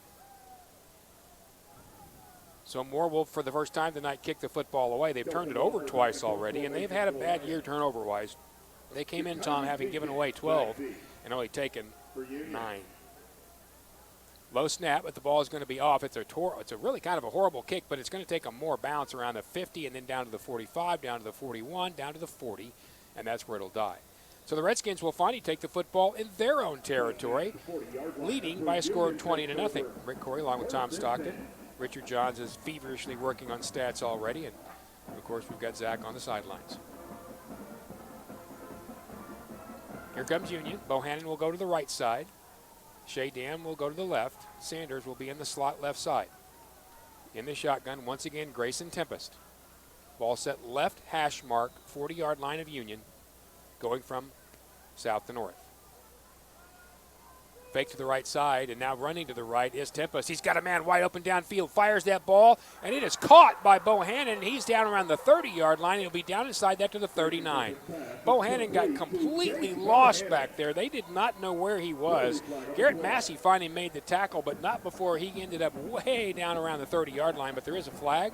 G: So Moore will, for the first time tonight, kick the football away. They've turned it over twice already, and they've had a bad year turnover-wise. They came in, Tom, having given away 12 and only taken 9. Low snap, but the ball is going to be off. It's a really kind of a horrible kick, but it's going to take a more bounce around the 50 and then down to the 45, down to the 41, down to the 40, and that's where it'll die. So the Redskins will finally take the football in their own territory, leading by a score of 20-0. Rick Corey along with Tom Stockton. Richard Johns is feverishly working on stats already, and of course we've got Zach on the sidelines. Here comes Union. Bohannon will go to the right side. Shea Dam will go to the left. Sanders will be in the slot left side. In the shotgun, once again, Grayson Tempest. Ball set left hash mark, 40-yard line of Union, going from south to north. Fake to the right side, and now running to the right is Tempest. He's got a man wide open downfield, fires that ball, and it is caught by Bohannon, and he's down around the 30-yard line. He'll be down inside that to the 39. Bohannon got completely lost back there. They did not know where he was. Garrett Massey finally made the tackle, but not before he ended up way down around the 30-yard line, but there is a flag.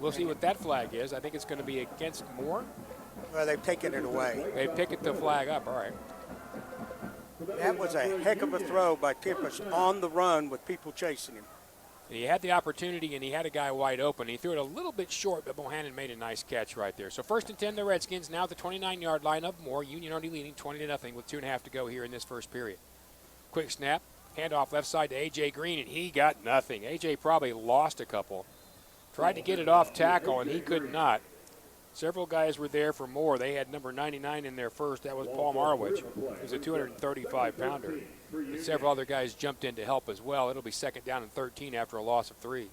G: We'll see what that flag is. I think it's going to be against Moore.
H: Well, they've taken it away.
G: They picked the flag up, all right.
H: That was a heck of a throw by Tempest on the run with people chasing him.
G: And he had the opportunity, and he had a guy wide open. He threw it a little bit short, but Bohannon made a nice catch right there. So 1st and 10, the Redskins now at the 29-yard line of Moore. Union already leading 20-0 with 2.5 to go here in this first period. Quick snap, handoff left side to A.J. Green, and he got nothing. A.J. probably lost a couple. Tried to get it off tackle, and he could not. Several guys were there for Moore. They had number 99 in there first. That was Paul Marwich. He was a 235-pounder. But several other guys jumped in to help as well. It'll be 2nd down and 13 after a loss of 3.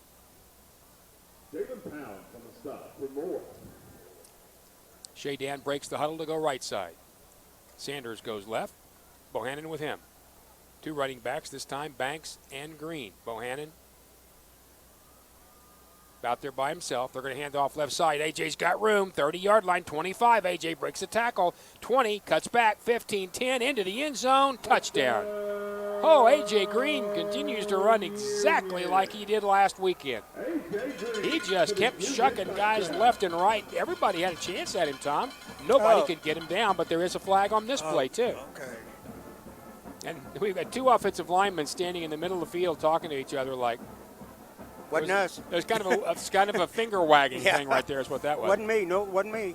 N: David Pound on the stop for Moore.
G: Shea Dan breaks the huddle to go right side. Sanders goes left. Bohannon with him. 2 running backs, this time Banks and Green. Bohannon out there by himself. They're going to hand off left side. A.J.'s got room. 30-yard line, 25. A.J. breaks the tackle. 20, cuts back, 15, 10, into the end zone. Touchdown. Oh, A.J. Green continues to run exactly like he did last weekend. He just kept shucking guys left and right. Everybody had a chance at him, Tom. Nobody could get him down, but there is a flag on this play, too.
H: Okay.
G: And we've got 2 offensive linemen standing in the middle of the field talking to each other like,
H: Wasn't us.
G: There's kind of a finger wagging thing right there is what that was.
H: Wasn't me. No, it wasn't me.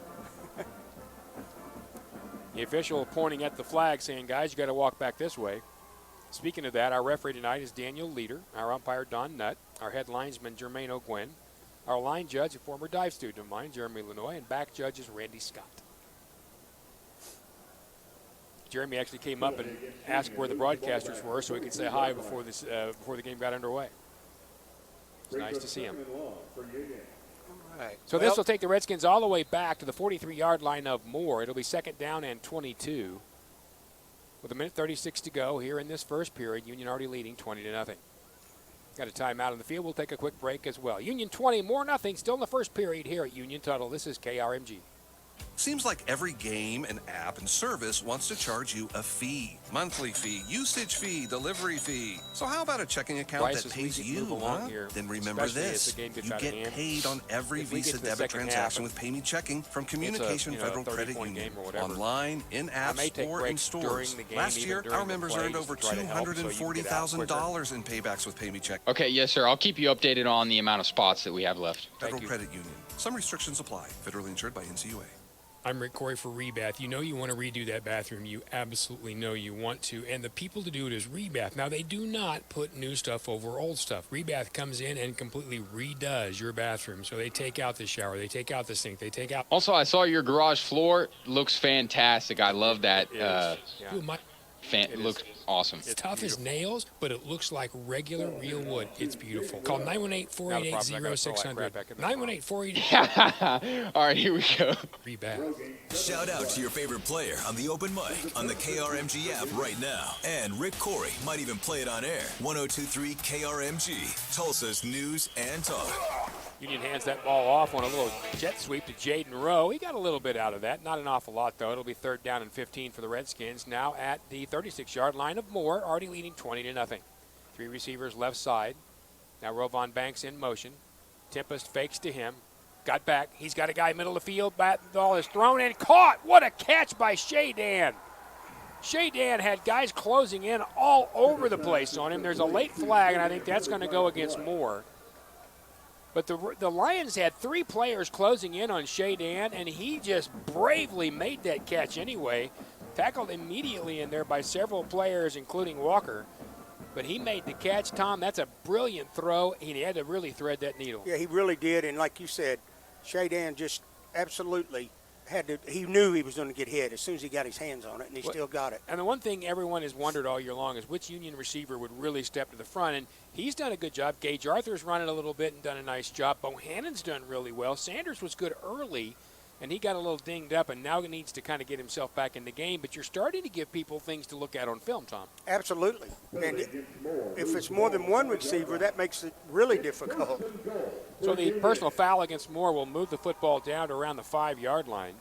G: The official pointing at the flag saying, guys, you got to walk back this way. Speaking of that, our referee tonight is Daniel Leader, our umpire Don Nutt, our head linesman Jermaine O'Gwen, our line judge, a former dive student of mine, Jeremy Lenoy, and back judge is Randy Scott. Jeremy actually came up and asked where the broadcasters were so he could say hi before the game got underway. It's nice to see him.
H: Right.
G: So this will take the Redskins all the way back to the 43-yard line of Moore. It'll be 2nd down and 22. With a minute 36 to go here in this first period, Union already leading 20-0. Got a timeout on the field. We'll take a quick break as well. Union 20, Moore nothing. Still in the first period here at Union Tuttle. This is KRMG.
I: Seems like every game and app and service wants to charge you a fee. Monthly fee, usage fee, delivery fee. So how about a checking account
G: Bryce,
I: that
G: as we
I: pays you,
G: move along here,
I: Then remember
G: especially as
I: this.
G: the game gets
I: You
G: out of
I: get
G: hand,
I: paid on every
G: if we get
I: Visa
G: to the
I: debit
G: second
I: transaction
G: half,
I: with Pay Me Checking from Communication Federal Credit
G: 30-point
I: Union.
G: game or whatever.
I: Online, in
G: I may
I: apps,
G: take
I: or in
G: breaks
I: stores.
G: during the game,
I: Last
G: even
I: year,
G: during
I: our
G: the
I: members
G: plays
I: earned over
G: to try to help so you can get out quicker.
I: $240,000 in paybacks with Pay Me Check.
Q: Okay, yes, sir. I'll keep you updated on the amount of spots that we have left.
I: Federal Credit Union. Some restrictions apply. Federally insured by NCUA.
R: I'm Rick Corey for Rebath. You know you want to redo that bathroom. You absolutely know you want to. And the people to do it is Rebath. Now, they do not put new stuff over old stuff. Rebath comes in and completely redoes your bathroom. So they take out the shower, they take out the sink, they take out...
Q: Also, I saw your garage floor. Looks fantastic. I love that. Looks awesome.
R: It's tough as nails, but it looks like regular, real wood. It's beautiful. Call 918-488-0600. 918-488...
Q: All right, here we go.
R: Rebath.
K: Shout out to your favorite player on the open mic on the KRMG app right now. And Rick Corey might even play it on air. 102.3 KRMG, Tulsa's news and talk.
G: Union hands that ball off on a little jet sweep to Jaden Rowe. He got a little bit out of that. Not an awful lot, though. It'll be 3rd down and 15 for the Redskins. Now at the 36-yard line of Moore, already leading 20-0. 3 receivers left side. Now Rovon Banks in motion. Tempest fakes to him. Got back. He's got a guy middle of the field. The ball is thrown and caught. What a catch by Shea Dan. Shea Dan had guys closing in all over the place on him. There's a late flag, and I think that's going to go against Moore. But the Lions had 3 players closing in on Shea Dan, and he just bravely made that catch anyway. Tackled immediately in there by several players, including Walker. But he made the catch, Tom. That's a brilliant throw. He had to really thread that needle.
H: Yeah, he really did. And like you said, Shea Dan just absolutely had to. He knew he was going to get hit as soon as he got his hands on it, and he still got it.
G: And the one thing everyone has wondered all year long is which Union receiver would really step to the front. And he's done a good job. Gage Arthur's run it a little bit and done a nice job. Bohannon's done really well. Sanders was good early, and he got a little dinged up and now needs to kind of get himself back in the game. But you're starting to give people things to look at on film, Tom.
H: Absolutely. And if it's more than one receiver, that makes it really difficult.
G: So the personal foul against Moore will move the football down to around the 5-yard line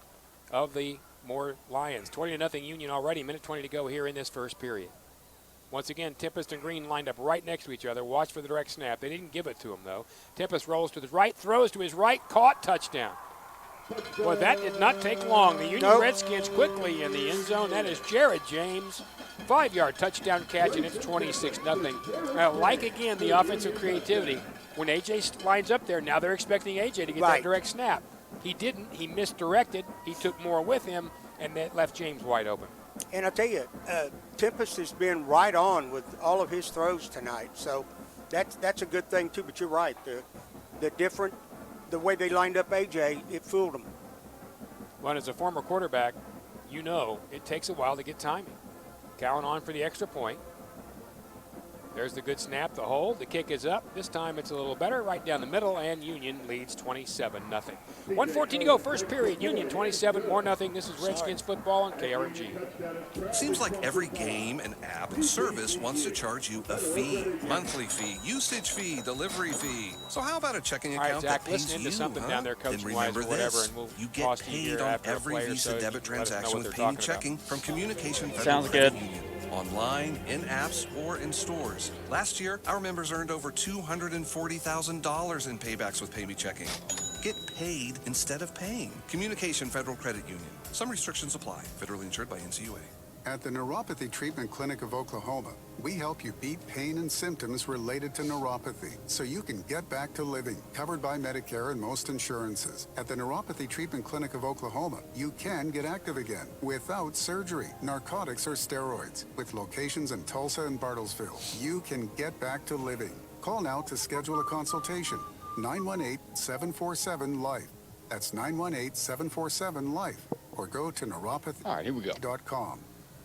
G: of the Moore Lions. 20-0 Union already. Minute 20 to go here in this first period. Once again, Tempest and Green lined up right next to each other. Watch for the direct snap. They didn't give it to him, though. Tempest rolls to the right, throws to his right, caught, touchdown. Boy, that did not take long. The Union Redskins quickly in the end zone. That is Jared James. 5-yard touchdown catch, and it's 26-0. Like, again, the offensive creativity. When A.J. lines up there, now they're expecting A.J. to get that direct snap. He didn't. He misdirected. He took Moore with him, and that left James wide open.
H: And I tell you, Tempest has been right on with all of his throws tonight. So that's a good thing, too. But you're right. The way they lined up A.J., it fooled them.
G: Well, as a former quarterback, you know it takes a while to get timing. Cowan on for the extra point. There's the good snap, the hold. The kick is up. This time it's a little better, right down the middle, and Union leads 27-0. 1:14 to go, first period. Union 27, Moore nothing. This is Redskins football on KRMG.
I: Seems like every game and app and service wants to charge you a fee. Monthly fee, usage fee, delivery fee. So how about a checking account
G: Zach,
I: that pays
G: listen
I: you,
G: into something down there,
I: Then
G: coaching-wise
I: remember
G: or whatever,
I: this.
G: and we'll
I: You get
G: toss you
I: paid
G: here
I: on
G: after a
I: every
G: play or
I: Visa
G: so.
I: debit
G: You can let us know
I: transaction
G: what
I: with
G: they're
I: Pay Me
G: talking about.
I: Checking from Communication Federal
M: Sounds
I: Credit
M: good.
I: Union. Online, in apps, or in stores. Last year, our members earned over $240,000 in paybacks with Pay Me Checking. Get paid instead of paying. Communication Federal Credit Union. Some restrictions apply. Federally insured by NCUA.
S: At the Neuropathy Treatment Clinic of Oklahoma, we help you beat pain and symptoms related to neuropathy so you can get back to living, covered by Medicare and most insurances. At the Neuropathy Treatment Clinic of Oklahoma, you can get active again without surgery, narcotics, or steroids. With locations in Tulsa and Bartlesville, you can get back to living. Call now to schedule a consultation. 918-747-LIFE. That's 918-747-LIFE. Or go to neuropathy.com.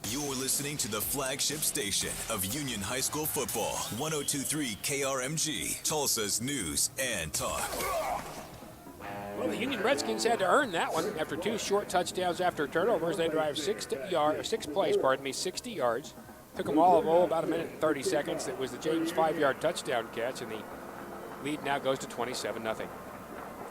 K: You're listening to the flagship station of Union High School football, 102.3 KRMG, Tulsa's news and talk.
G: Well, the Union Redskins had to earn that one after 2 short touchdowns after turnovers. They drive 6 plays, 60 yards. Took them all of about a minute and 30 seconds. It was the James 5-yard touchdown catch, and the lead now goes to 27-0.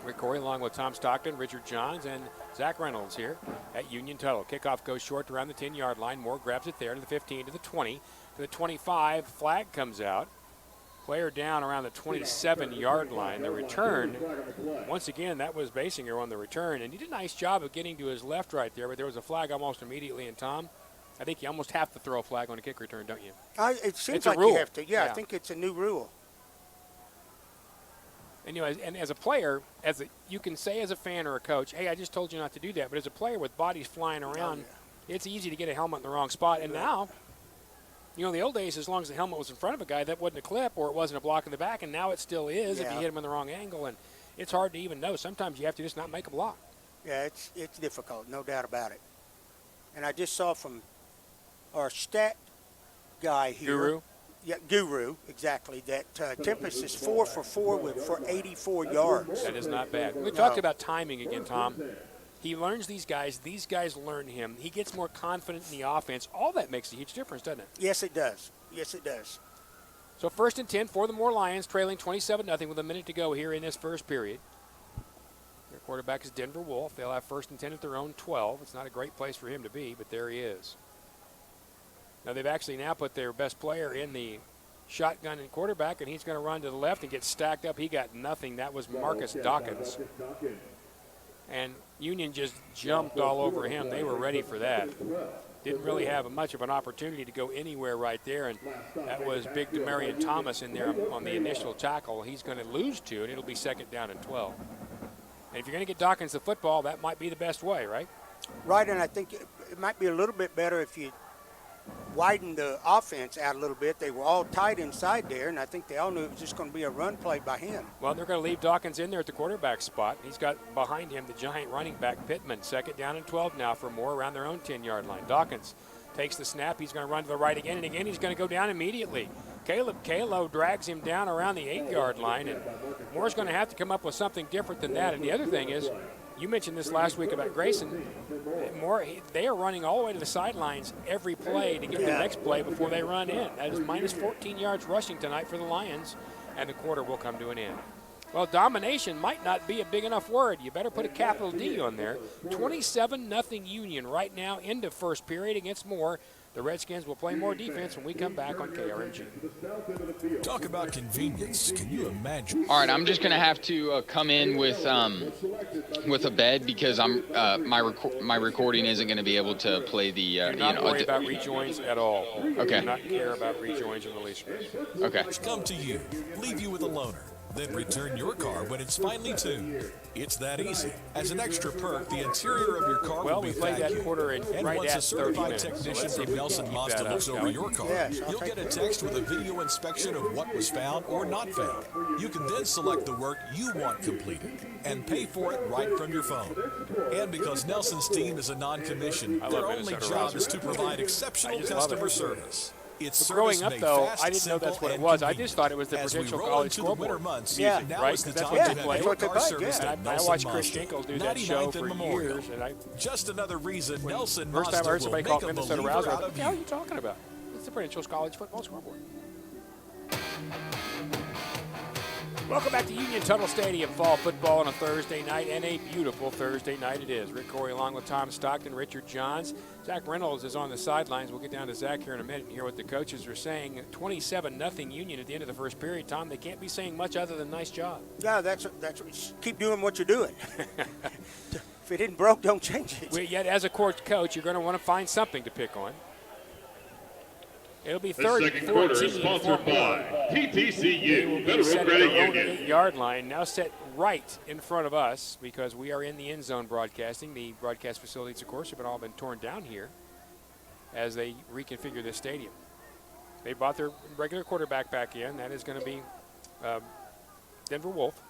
G: Rick Corey along with Tom Stockton, Richard Johns, and Zach Reynolds here at Union Tuttle. Kickoff goes short around the 10-yard line. Moore grabs it there to the 15, to the 20, to the 25. Flag comes out. Player down around the 27-yard line. The return, once again, that was Basinger on the return, and he did a nice job of getting to his left right there, but there was a flag almost immediately. And Tom, I think you almost have to throw a flag on a kick return, don't you?
H: It seems
G: it's
H: like
G: a rule.
H: You have to. Yeah, I think it's a new rule.
G: And, and as a player, you can say as a fan or a coach, hey, I just told you not to do that. But as a player with bodies flying around, it's easy to get a helmet in the wrong spot. And now, in the old days, as long as the helmet was in front of a guy, that wasn't a clip or it wasn't a block in the back. And now it still is if you hit him in the wrong angle. And it's hard to even know. Sometimes you have to just not make a block.
H: Yeah, it's difficult, no doubt about it. And I just saw from our stat guy here.
G: Guru?
H: Yeah, Guru, exactly. That Tempest is 4 for 4 for 84 yards.
G: That is not bad. We talked about timing again, Tom. He learns these guys learn him. He gets more confident in the offense. All that makes a huge difference, doesn't it?
H: Yes, it does. Yes, it does.
G: So 1st and 10 for the Moore Lions, trailing 27-0 with a minute to go here in this first period. Their quarterback is Denver Wolf. They'll have 1st and 10 at their own 12. It's not a great place for him to be, but there he is. Now they've actually now put their best player in the shotgun and quarterback, and he's going to run to the left and get stacked up. He got nothing. That was Marcus Dawkins. And Union just jumped all over him. They were ready for that. Didn't really have much of an opportunity to go anywhere right there, and that was big Demarion Thomas in there on the initial tackle. He's going to lose 2, and it'll be 2nd down and 12. And if you're going to get Dawkins the football, that might be the best way, right?
H: Right, and I think it might be a little bit better if you widen the offense out a little bit. They were all tight inside there, and I think they all knew it was just going to be a run play by him.
G: Well, they're going to leave Dawkins in there at the quarterback spot. He's got behind him the giant running back Pittman. 2nd down and 12 now for Moore around their own 10-yard line. Dawkins takes the snap. He's going to run to the right again, and again he's going to go down immediately. Caleb Kalo drags him down around the 8-yard line, and Moore's going to have to come up with something different than that. And the other thing is, you mentioned this last week about Grayson. They are running all the way to the sidelines every play to get the next play before they run in. That is minus 14 yards rushing tonight for the Lions, and the quarter will come to an end. Well, domination might not be a big enough word. You better put a capital D on there. 27-0 Union right now into first period against Moore. The Redskins will play more defense when we come back on KRMG.
K: Talk about convenience. Can you imagine?
Q: All right, I'm just gonna have to come in with a bed because I'm my recording isn't gonna be able to play the.
G: You're not worried about rejoins at all.
Q: Okay.
G: Do not care about rejoins and release.
Q: Okay.
K: Come to you, leave you with a loaner, then return your car when it's finally tuned. It's that easy. As an extra perk, the interior of your car will be
G: played that quarter in
K: and
G: right
K: once
G: at
K: a certified
G: 30 minutes.
K: technician from Nelson Mazda looks over your car, you'll get a text with a video inspection of what was found or not found. You can then select the work you want completed and pay for it right from your phone. And because Nelson's team is a non-commissioned, their only job is to provide exceptional customer service. It's
G: growing up, though, I didn't know that's what it was. I just thought it was the Prudential College scoreboard.
K: Yeah,
G: right? Because that's what they play. I watched Chris Schenkel do that show for years. And
K: just another reason Nelson
G: first time I heard
K: Mazda
G: somebody
K: will
G: call
K: make a
G: Minnesota
K: believer
G: Rouser,
K: out
G: what
K: of
G: the hell are you talking about? It's the Prudential College football scoreboard. Welcome back to Union Tunnel Stadium, fall football on a Thursday night, and a beautiful Thursday night it is. Rick Corey along with Tom Stockton, Richard Johns. Zach Reynolds is on the sidelines. We'll get down to Zach here in a minute and hear what the coaches are saying. 27-0 Union at the end of the first period. Tom, they can't be saying much other than nice job.
H: Yeah, that's keep doing what you're doing. If it isn't broke, don't change it.
G: Yet as a coach, you're going to want to find something to pick on. It'll be
N: The
G: third
N: second
G: and
N: quarter
G: 14
N: is sponsored
G: for Moore.
N: by
G: They will
N: TTCU,
G: be
N: Federal
G: set at
N: Credit
G: their own
N: Union.
G: 8-yard line, now set right in front of us because we are in the end zone broadcasting. The broadcast facilities, of course, have all been torn down here as they reconfigure this stadium. They brought their regular quarterback back in. That is going to be Denver Wolf.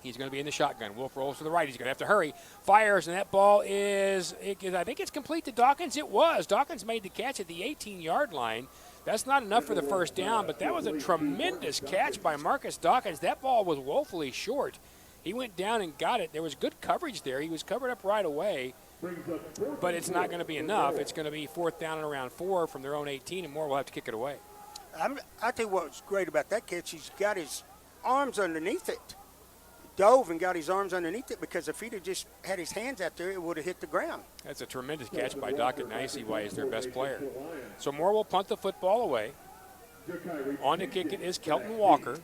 G: He's going to be in the shotgun. Wolf rolls to the right. He's going to have to hurry. Fires, and that ball is, I think it's complete to Dawkins. It was. Dawkins made the catch at the 18-yard line. That's not enough for the first down, but that was a tremendous catch by Marcus Dawkins. That ball was woefully short. He went down and got it. There was good coverage there. He was covered up right away, but it's not going to be enough. It's going to be fourth down and around 4 from their own 18, and Moore will have to kick it away.
H: I tell you what's great about that catch. He's got his arms underneath it. Dove and got his arms underneath it, because if he'd have just had his hands out there, it would have hit the ground.
G: That's a tremendous catch by Dockett. Now you see why he's their best player. So Moore will punt the football away. On to kick it is Kelton Walker.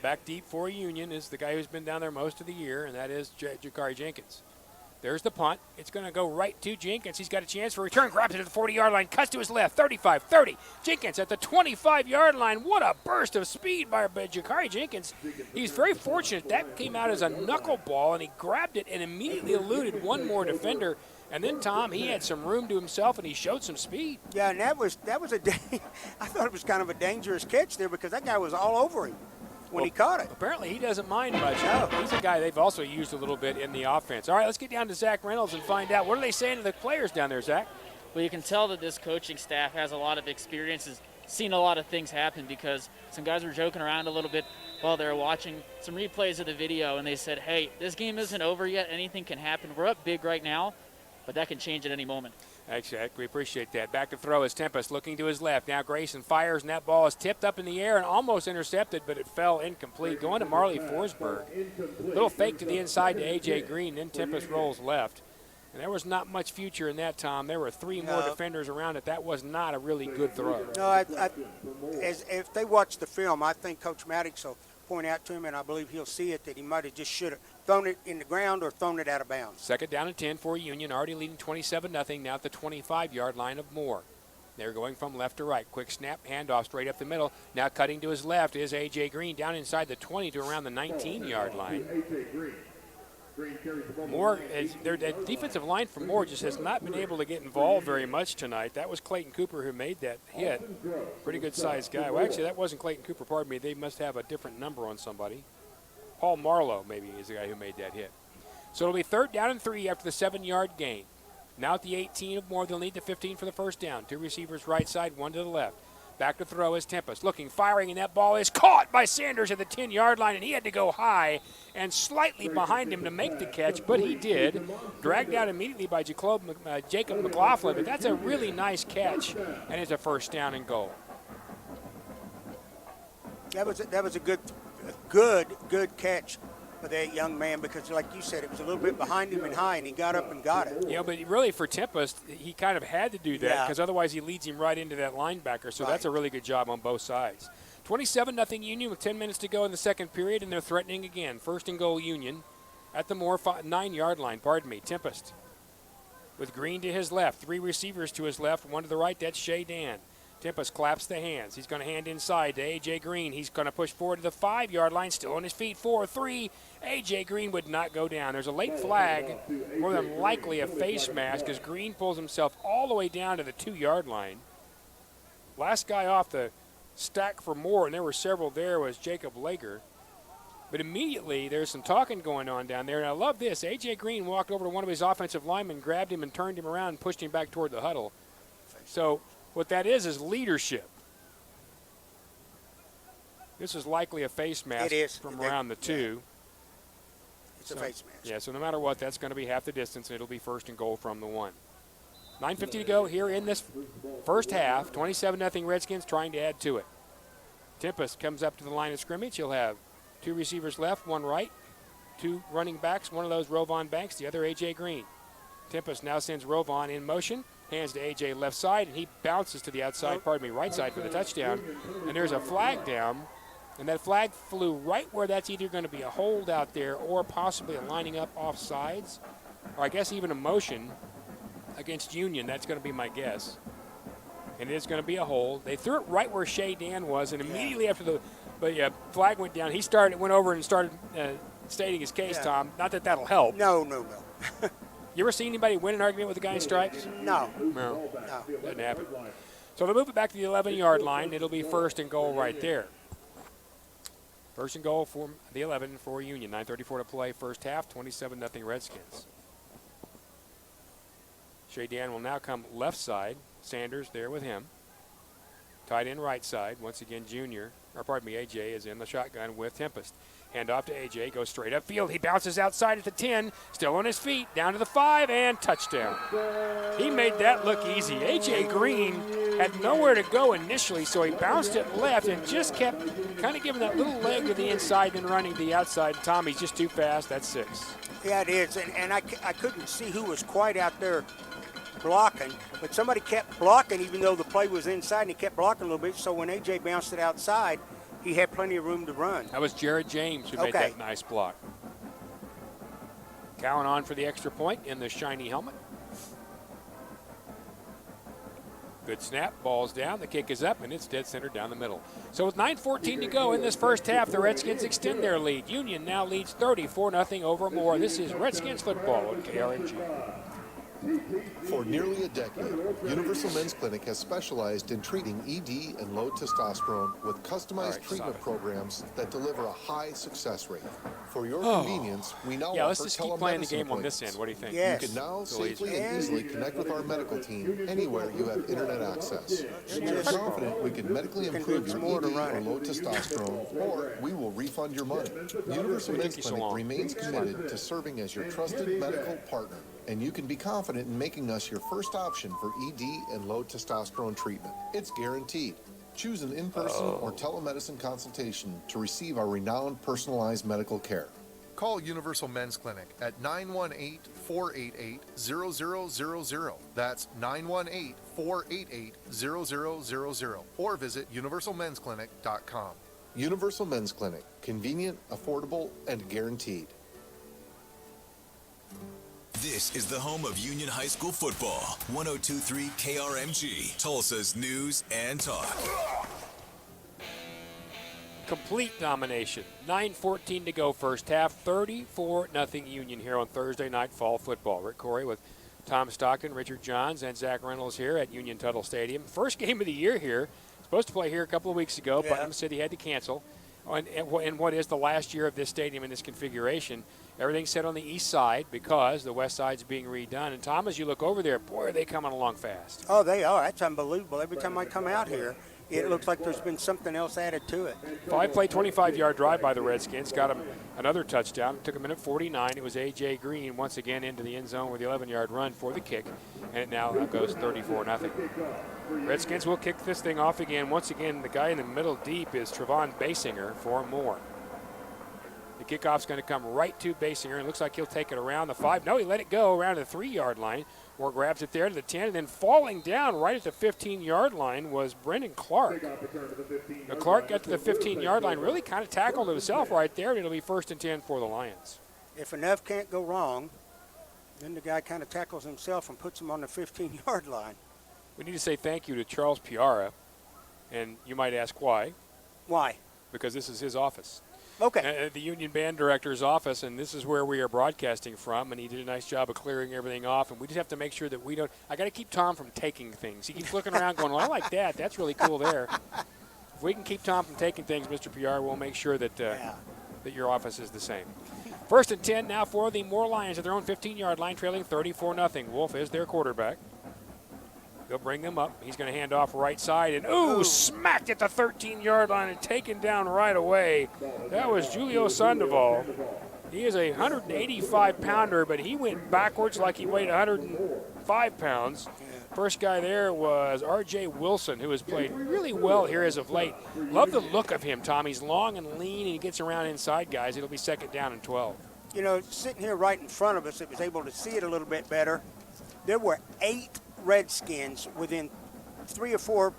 G: Back deep for Union is the guy who's been down there most of the year, and that is Jakari Jenkins. There's the punt. It's going to go right to Jenkins. He's got a chance for a return. Grabs it at the 40-yard line. Cuts to his left. 35, 30. Jenkins at the 25-yard line. What a burst of speed by Jakari Jenkins. He's very fortunate. That came out as a knuckleball, and he grabbed it and immediately eluded one more defender. And then, Tom, he had some room to himself, and he showed some speed.
H: Yeah, and that was I thought it was kind of a dangerous catch there, because that guy was all over him when he caught it.
G: Apparently he doesn't mind much.
H: No.
G: He's a guy they've also used a little bit in the offense. All right, let's get down to Zach Reynolds and find out. What are they saying to the players down there, Zach?
M: Well, you can tell that this coaching staff has a lot of experience, has seen a lot of things happen, because some guys were joking around a little bit while they were watching some replays of the video, and they said, hey, this game isn't over yet. Anything can happen. We're up big right now, but that can change at any moment.
G: Actually, we appreciate that. Back to throw is Tempest looking to his left. Now Grayson fires, and that ball is tipped up in the air and almost intercepted, but it fell incomplete. Going to Marley Forsberg. Little fake to the inside to A.J. Green, then Tempest rolls left. And there was not much future in that, Tom. There were 3 more defenders around it. That was not a really good throw.
H: No, if they watch the film, I think Coach Maddox will point out to him, and I believe he'll see it, that he might have just should have thrown it in the ground or thrown it out of bounds.
G: Second down and 10 for Union, already leading 27-0, now at the 25-yard line of Moore. They're going from left to right. Quick snap, handoff straight up the middle. Now cutting to his left is A.J. Green down inside the 20 to around the 19-yard line. Moore, their defensive line for Moore just has not been able to get involved very much tonight. That was Clayton Cooper who made that hit. Pretty good-sized guy. Well, actually, that wasn't Clayton Cooper, pardon me. They must have a different number on somebody. Paul Marlowe, maybe, is the guy who made that hit. So it'll be third down and 3 after the 7-yard gain. Now at the 18 of Moore, they'll need the 15 for the first down. 2 receivers right side, 1 to the left. Back to throw is Tempest. Looking, firing, and that ball is caught by Sanders at the 10-yard line, and he had to go high and slightly behind him to make the catch, but he did. Dragged out immediately by Jacob McLaughlin, but that's a really nice catch, and it's a first down and goal.
H: That was a good catch for that young man, because like you said, it was a little bit behind him and high, and he got up and got it.
G: Yeah, but really for Tempest, he kind of had to do that, because otherwise he leads him right into that linebacker, so that's a really good job on both sides. 27-0 Union with 10 minutes to go in the second period, and they're threatening again. First and goal Union at the Moore 9-yard line, Tempest with Green to his left, 3 receivers to his left, 1 to the right, that's Shea Dan. Tempest claps the hands. He's going to hand inside to A.J. Green. He's going to push forward to the 5-yard line, still on his feet, 4-3. A.J. Green would not go down. There's a late flag, more than likely a face mask, as Green pulls himself all the way down to the 2-yard line. Last guy off the stack for Moore, and there were several there, was Jacob Lager. But immediately there's some talking going on down there, and I love this. A.J. Green walked over to one of his offensive linemen, grabbed him and turned him around and pushed him back toward the huddle. So what that is leadership. This is likely a face mask from around the 2.
H: It's a face mask.
G: Yeah, so no matter what, that's going to be half the distance, and it'll be first and goal from the 1. 9:50 to go here in this first half. 27-0 Redskins trying to add to it. Tempest comes up to the line of scrimmage. He'll have 2 receivers left, 1 right, 2 running backs, one of those Rovon Banks, the other A.J. Green. Tempest now sends Rovon in motion. Hands to A.J. left side, and he bounces to the outside, right side for the touchdown. And there's a flag down, and that flag flew right where that's either going to be a hold out there or possibly a lining up off sides, or I guess even a motion against Union. That's going to be my guess. and it's going to be a hold. They threw it right where Shea Dan was, and immediately after the flag went down, went over and started stating his case, Tom. Not that that'll help.
H: No.
G: You ever see anybody win an argument with a guy in stripes?
H: No.
G: Doesn't happen. So they'll move it back to the 11-yard line. It'll be 1st and goal right there. 1st and goal for the 11 for Union. 9:34 to play, first half, 27-0 Redskins. Shea Dan will now come left side. Sanders there with him. Tight end right side. Once again, AJ is in the shotgun with Tempest. Hand off to AJ, goes straight upfield. He bounces outside at the 10, still on his feet, down to the 5, and touchdown. He made that look easy. AJ Green had nowhere to go initially, so he bounced it left and just kept kind of giving that little leg to the inside and running to the outside. Tommy's just too fast. That's 6.
H: Yeah, it is, and I couldn't see who was quite out there blocking, but somebody kept blocking even though the play was inside, and he kept blocking a little bit, so when AJ bounced it outside, he had plenty of room to run.
G: That was Jared James who made that nice block. Cowan on for the extra point in the shiny helmet. Good snap, ball's down, the kick is up, and it's dead center down the middle. So with 9:14 to go in this first half, the Redskins extend their lead. Union now leads 34-0 over Moore. This is Redskins football on KRMG.
T: For nearly a decade, Universal Men's Clinic has specialized in treating ED and low testosterone with customized treatment programs that deliver a high success rate. For your convenience, we now offer
G: let's just keep playing the game on this end. What do you think?
T: You can now safely and easily connect with our medical team anywhere you have internet access. We're confident we can medically improve your ED or low testosterone, or we will refund your money. Universal Men's Clinic remains committed to serving as your trusted medical partner, and you can be confident in making us your first option for ED and low testosterone treatment. It's guaranteed. Choose an in-person or telemedicine consultation to receive our renowned personalized medical care.
U: Call Universal Men's Clinic at 918-488-0000. That's 918-488-0000. Or visit universalmensclinic.com.
T: Universal Men's Clinic. Convenient, affordable, and guaranteed.
V: This is the home of Union High School football. 102.3 KRMG, Tulsa's news and talk.
G: Complete domination. 9:14 to go first half. 34-0 Union here on Thursday night fall football. Rick Corey with Tom Stockton, Richard Johns, and Zach Reynolds here at Union Tuttle Stadium. First game of the year here. Supposed to play here a couple of weeks ago. Putnam City had to cancel. In what is the last year of this stadium in this configuration. Everything's set on the east side because the west side's being redone. And, Tom, as you look over there, boy, are they coming along fast.
H: Oh, they are. That's unbelievable. Every time I come out here, it looks like there's been something else added to it.
G: 5-play, 25-yard drive by the Redskins. Got them another touchdown. It took a minute 49. It was A.J. Green once again into the end zone with the 11-yard run for the kick. And it now goes 34-0. Redskins will kick this thing off again. Once again, the guy in the middle deep is Trevon Basinger for Moore. The kickoff's going to come right to Basinger. It looks like he'll take it around the 5. No, he let it go around the 3-yard line. Moore grabs it there to the 10, and then falling down right at the 15-yard line was Brendan Clark. Now, Clark got to the 15-yard line, really kind of tackled himself right there, and it'll be 1st and 10 for the Lions.
H: If enough can't go wrong, then the guy kind of tackles himself and puts him on the 15-yard line.
G: We need to say thank you to Charles Piara, and you might ask why.
H: Why?
G: Because this is his office.
H: Okay.
G: The Union Band Director's office, and this is where we are broadcasting from, and he did a nice job of clearing everything off, and we just have to make sure that we don't – I got to keep Tom from taking things. He keeps looking around going, well, I like that. That's really cool there. If we can keep Tom from taking things, Mr. PR, we'll make sure that that your office is the same. 1st and 10 now for the Moore Lions at their own 15-yard line, trailing 34-0. Wolf is their quarterback. They'll bring them up. He's going to hand off right side, and smacked at the 13-yard line and taken down right away. That was Julio Sandoval. He is a 185-pounder, but he went backwards like he weighed 105 pounds. First guy there was R.J. Wilson, who has played really well here as of late. Love the look of him, Tom. He's long and lean, and he gets around inside guys. It'll be 2nd down and 12.
H: You know, sitting here right in front of us, it was able to see it a little bit better. There were 8 Redskins within 3 or 4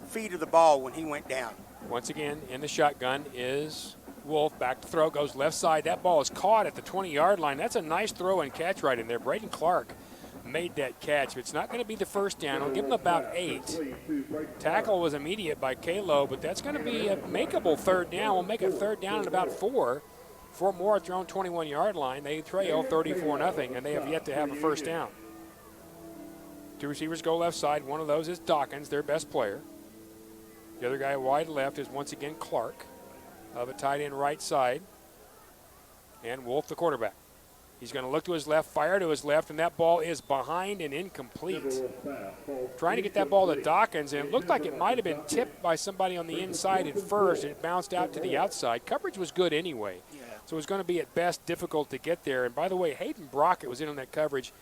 H: feet of the ball when he went down.
G: Once again, in the shotgun is Wolf. Back to throw, goes left side. That ball is caught at the 20-yard line. That's a nice throw and catch right in there. Braden Clark made that catch, but it's not going to be the first down. I'll give him about 8. Tackle was immediate by Kalo, but that's going to be a makeable third down. We'll make it third down at about 4. 4 more at their own 21-yard line. They trail 34-0, and they have yet to have a first down. 2 receivers go left side. One of those is Dawkins, their best player. The other guy wide left is once again Clark, of a tight end right side. And Wolf, the quarterback. He's going to look to his left, fire to his left, and that ball is behind and incomplete. Trying to get that ball to Dawkins, and it looked like it might have been tipped by somebody on the inside at first, and it bounced out to the outside. Coverage was good anyway, so it was going to be at best difficult to get there. And by the way, Hayden Brockett was in on that coverage.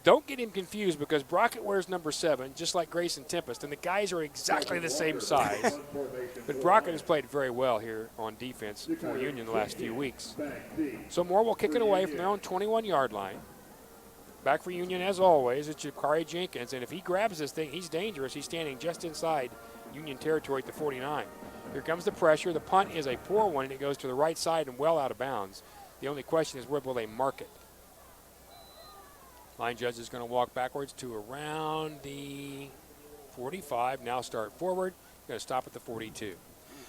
G: Don't get him confused because Brockett wears number 7, just like Grayson Tempest, and the guys are exactly the same size. But Brockett has played very well here on defense for Union the last few weeks. So Moore will kick it away from their own 21-yard line. Back for Union, as always, it's Jakari Jenkins, and if he grabs this thing, he's dangerous. He's standing just inside Union territory at the 49. Here comes the pressure. The punt is a poor one, and it goes to the right side and well out of bounds. The only question is, where will they mark it? Line judge is going to walk backwards to around the 45. Now start forward. Going to stop at the 42.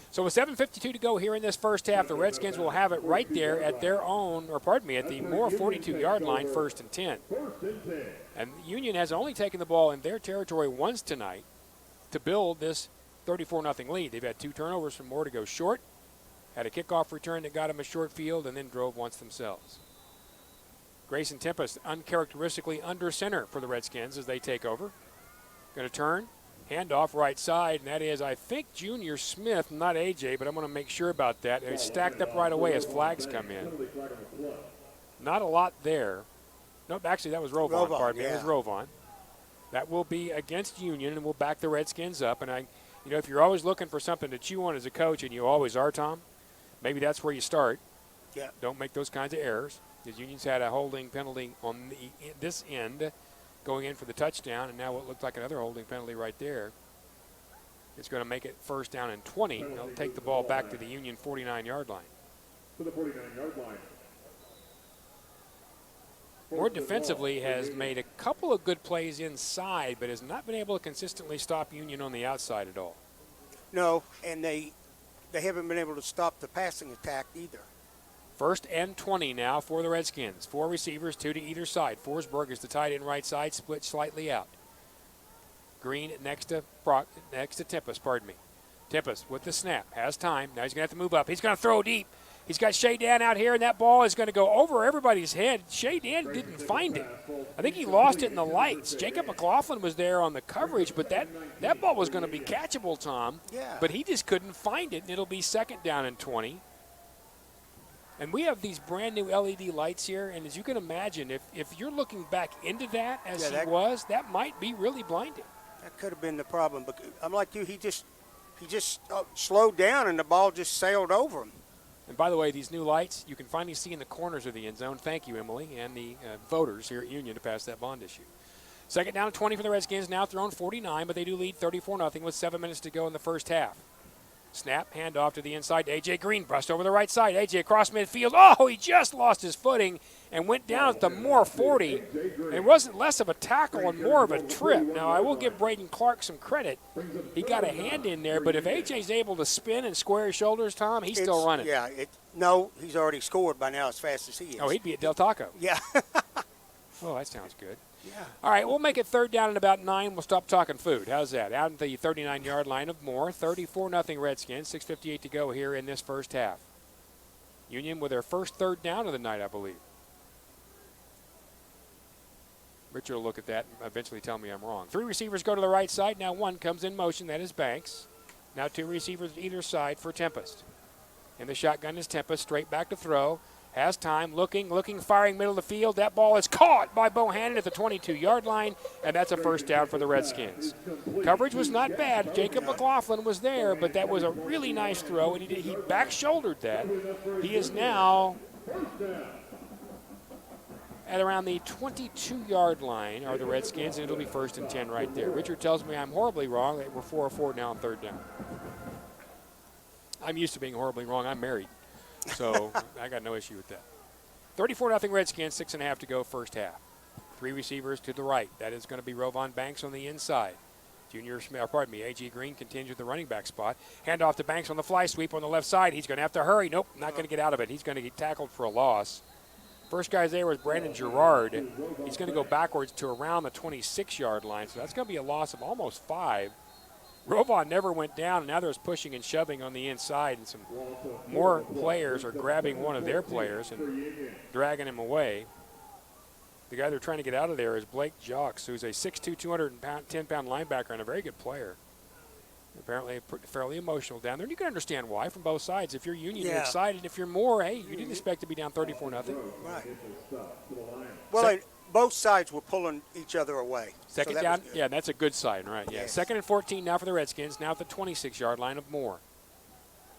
G: So with 7:52 to go here in this first half, the Redskins will have it right there at their own, or pardon me, at the Moore 42-yard line, 1st and 10. And Union has only taken the ball in their territory once tonight to build this 34-0 lead. They've had 2 turnovers from Moore to go short, had a kickoff return that got them a short field, and then drove once themselves. Grayson Tempest uncharacteristically under center for the Redskins as they take over. Going to turn, handoff right side, and that is, I think, Junior Smith, not AJ, but I'm going to make sure about that. It's stacked up right away as flags come in. Not a lot there. Nope, actually, that was Rovon, pardon me. It was Rovon. That will be against Union, and we'll back the Redskins up. And, if you're always looking for something to chew on as a coach, and you always are, Tom, maybe that's where you start.
H: Yeah.
G: Don't make those kinds of errors. The Union's had a holding penalty on this end going in for the touchdown, and now what looked like another holding penalty right there. It's going to make it 1st down and 20. They'll take the ball back to the Union 49-yard line.
N: To the 49-yard line.
G: Moore defensively has made a couple of good plays inside, but has not been able to consistently stop Union on the outside at all.
H: No, and they haven't been able to stop the passing attack either.
G: 1st and 20 now for the Redskins. 4 receivers, 2 to either side. Forsberg is the tight end right side, split slightly out. Green next to Tempest, pardon me. Tempest with the snap, has time. Now he's going to have to move up. He's going to throw deep. He's got Shea Dan out here, and that ball is going to go over everybody's head. Shea Dan didn't find it. I think he lost it in the lights. Jacob McLaughlin was there on the coverage, but that ball was going to be catchable, Tom.
H: Yeah.
G: But he just couldn't find it, and it'll be 2nd down and 20. And we have these brand new LED lights here, and as you can imagine, if you're looking back into that as he was, that might be really blinding.
H: That could have been the problem. But I'm like you, he just slowed down, and the ball just sailed over him.
G: And by the way, these new lights, you can finally see in the corners of the end zone. Thank you, Emily, and the voters here at Union to pass that bond issue. 2nd down and 20 for the Redskins, now thrown 49, but they do lead 34-0 with 7 minutes to go in the first half. Snap, handoff to the inside to A.J. Green. Brushed over the right side. A.J. across midfield. Oh, he just lost his footing and went down at the Moore 40. And it wasn't less of a tackle and more of a trip. Now, I will give Braden Clark some credit. He got a hand in there, but if A.J.'s able to spin and square his shoulders, Tom, he's still running.
H: Yeah, no, he's already scored by now as fast as he is.
G: Oh, he'd be at Del Taco.
H: Yeah.
G: Oh, that sounds good.
H: Yeah.
G: All right, we'll make it 3rd down and about 9. We'll stop talking food. How's that? Out at the 39-yard line of Moore. 34-0 Redskins. 6:58 to go here in this first half. Union with their first 3rd down of the night, I believe. Richard will look at that and eventually tell me I'm wrong. 3 receivers go to the right side. Now 1 comes in motion. That is Banks. Now 2 receivers either side for Tempest. In the shotgun is Tempest. Straight back to throw. Has time, looking, firing middle of the field. That ball is caught by Bohannon at the 22-yard line, and that's a 1st down for the Redskins. Coverage was not bad. Jacob McLaughlin was there, but that was a really nice throw, and he back-shouldered that. He is now at around the 22-yard line are the Redskins, and it'll be 1st and 10 right there. Richard tells me I'm horribly wrong. We're 4-4 now on 3rd down. I'm used to being horribly wrong. I'm married. So I got no issue with that. 34-0 Redskins, 6.5 to go, first half. 3 receivers to the right. That is going to be Rovon Banks on the inside. A.J. Green continues with the running back spot. Hand off to Banks on the fly sweep on the left side. He's going to have to hurry. Nope, not going to get out of it. He's going to get tackled for a loss. First guy there was Brandon Gerard. He's going to go backwards to around the 26-yard line, so that's going to be a loss of almost 5. Rovon never went down, and now there's pushing and shoving on the inside, and some more players are grabbing one of their players and dragging him away. The guy they're trying to get out of there is Blake Jocks, who's a 6'2", 210-pound linebacker and a very good player. Apparently fairly emotional down there. And you can understand why from both sides. If you're Union, you're excited. If you're Moore, hey, you didn't expect to be down 34-0.
H: Right. Well, both sides were pulling each other away.
G: Second
H: so
G: down, yeah, that's a good sign, right? Yeah.
H: Yes.
G: 2nd and 14 now for the Redskins, now at the 26-yard line of Moore.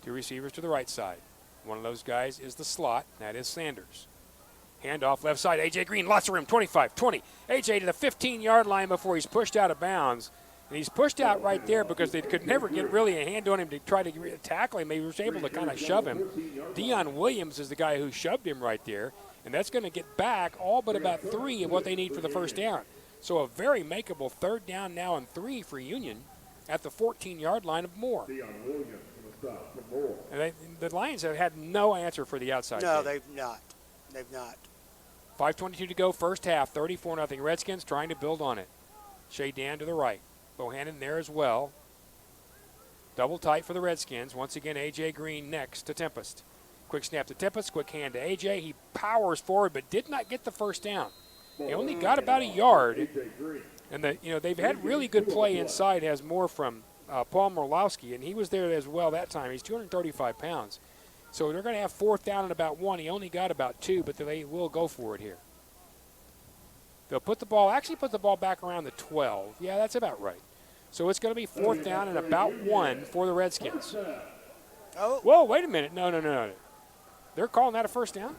G: 2 receivers to the right side. One of those guys is the slot. That is Sanders. Handoff left side. A.J. Green, lots of room, 25, 20. A.J. to the 15-yard line before he's pushed out of bounds. And he's pushed out right there because they could never get really a hand on him to try to tackle him. He was able to kind of shove him. Deion Williams is the guy who shoved him right there. And that's going to get back all but about 3 of what they need for the first down. So a very makeable 3rd down now and 3 for Union at the 14-yard line of Moore. And the Lions have had no answer for the outside.
H: No,
G: game.
H: they've not. They've not.
G: 5:22 to go, first half, 34-0. Redskins trying to build on it. Shea Dan to the right. Bohannon there as well. Double tight for the Redskins. Once again, A.J. Green next to Tempest. Quick snap to Tempest, quick hand to A.J. He powers forward but did not get the first down. He only got about a yard. And they've had really good play inside, has more from Paul Morlowski, and he was there as well that time. He's 235 pounds. So they're going to have 4th down and about 1. He only got about 2, but they will go for it here. They'll put the ball back around the 12. Yeah, that's about right. So it's going to be 4th down and about 1 for the Redskins.
H: Oh.
G: Whoa, wait a minute. No. They're calling that a first down?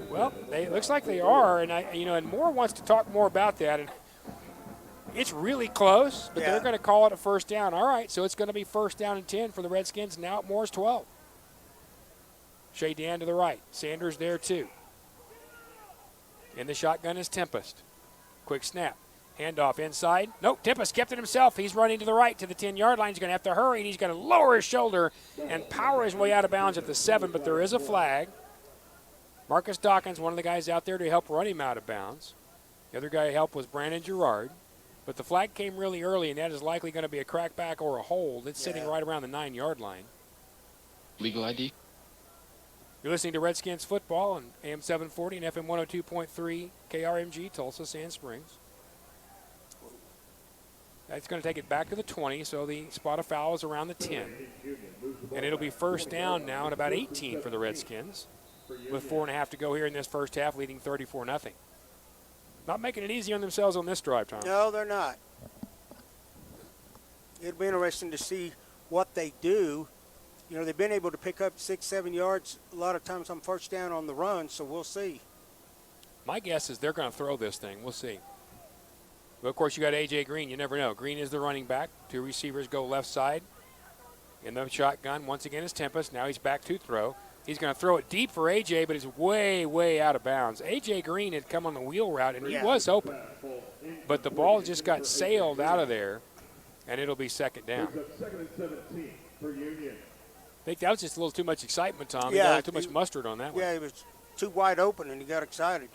G: Well, it looks like they are, and Moore wants to talk more about that. And it's really close, but they're going to call it a first down. All right, so it's going to be 1st down and 10 for the Redskins. Now at Moore's 12. Shea Dan to the right. Sanders there too. In the shotgun is Tempest. Quick snap. Handoff inside. Nope, Tempest kept it himself. He's running to the right to the 10-yard line. He's going to have to hurry, and he's going to lower his shoulder and power his way out of bounds at the 7, but there is a flag. Marcus Dawkins, one of the guys out there to help run him out of bounds. The other guy to help was Brandon Gerard. But the flag came really early, and that is likely going to be a crackback or a hold. It's sitting right around the 9-yard line.
Q: Legal ID.
G: You're listening to Redskins football on AM 740 and FM 102.3 KRMG, Tulsa, Sand Springs. That's going to take it back to the 20, so the spot of foul is around the 10. And it'll be 1st down now and about 18 for the Redskins, with 4.5 to go here in this first half, leading 34-0. Not making it easy on themselves on this drive, Tom.
H: No, they're not. It'll be interesting to see what they do. They've been able to pick up 6-7 yards a lot of times on 1st down on the run, so we'll see.
G: My guess is they're going to throw this thing. We'll see. But, of course, you got A.J. Green. You never know. Green is the running back. 2 receivers go left side. In the shotgun, once again, is Tempest. Now he's back to throw. He's going to throw it deep for A.J., but it's way, way out of bounds. A.J. Green had come on the wheel route, and he was open. But the ball just got sailed out of there, and it'll be 2nd down.
N: 2nd and 17 for Union.
G: I think that was just a little too much excitement, Tom.
H: Yeah,
G: he got too much mustard on that one.
H: Yeah, he was too wide open, and he got excited.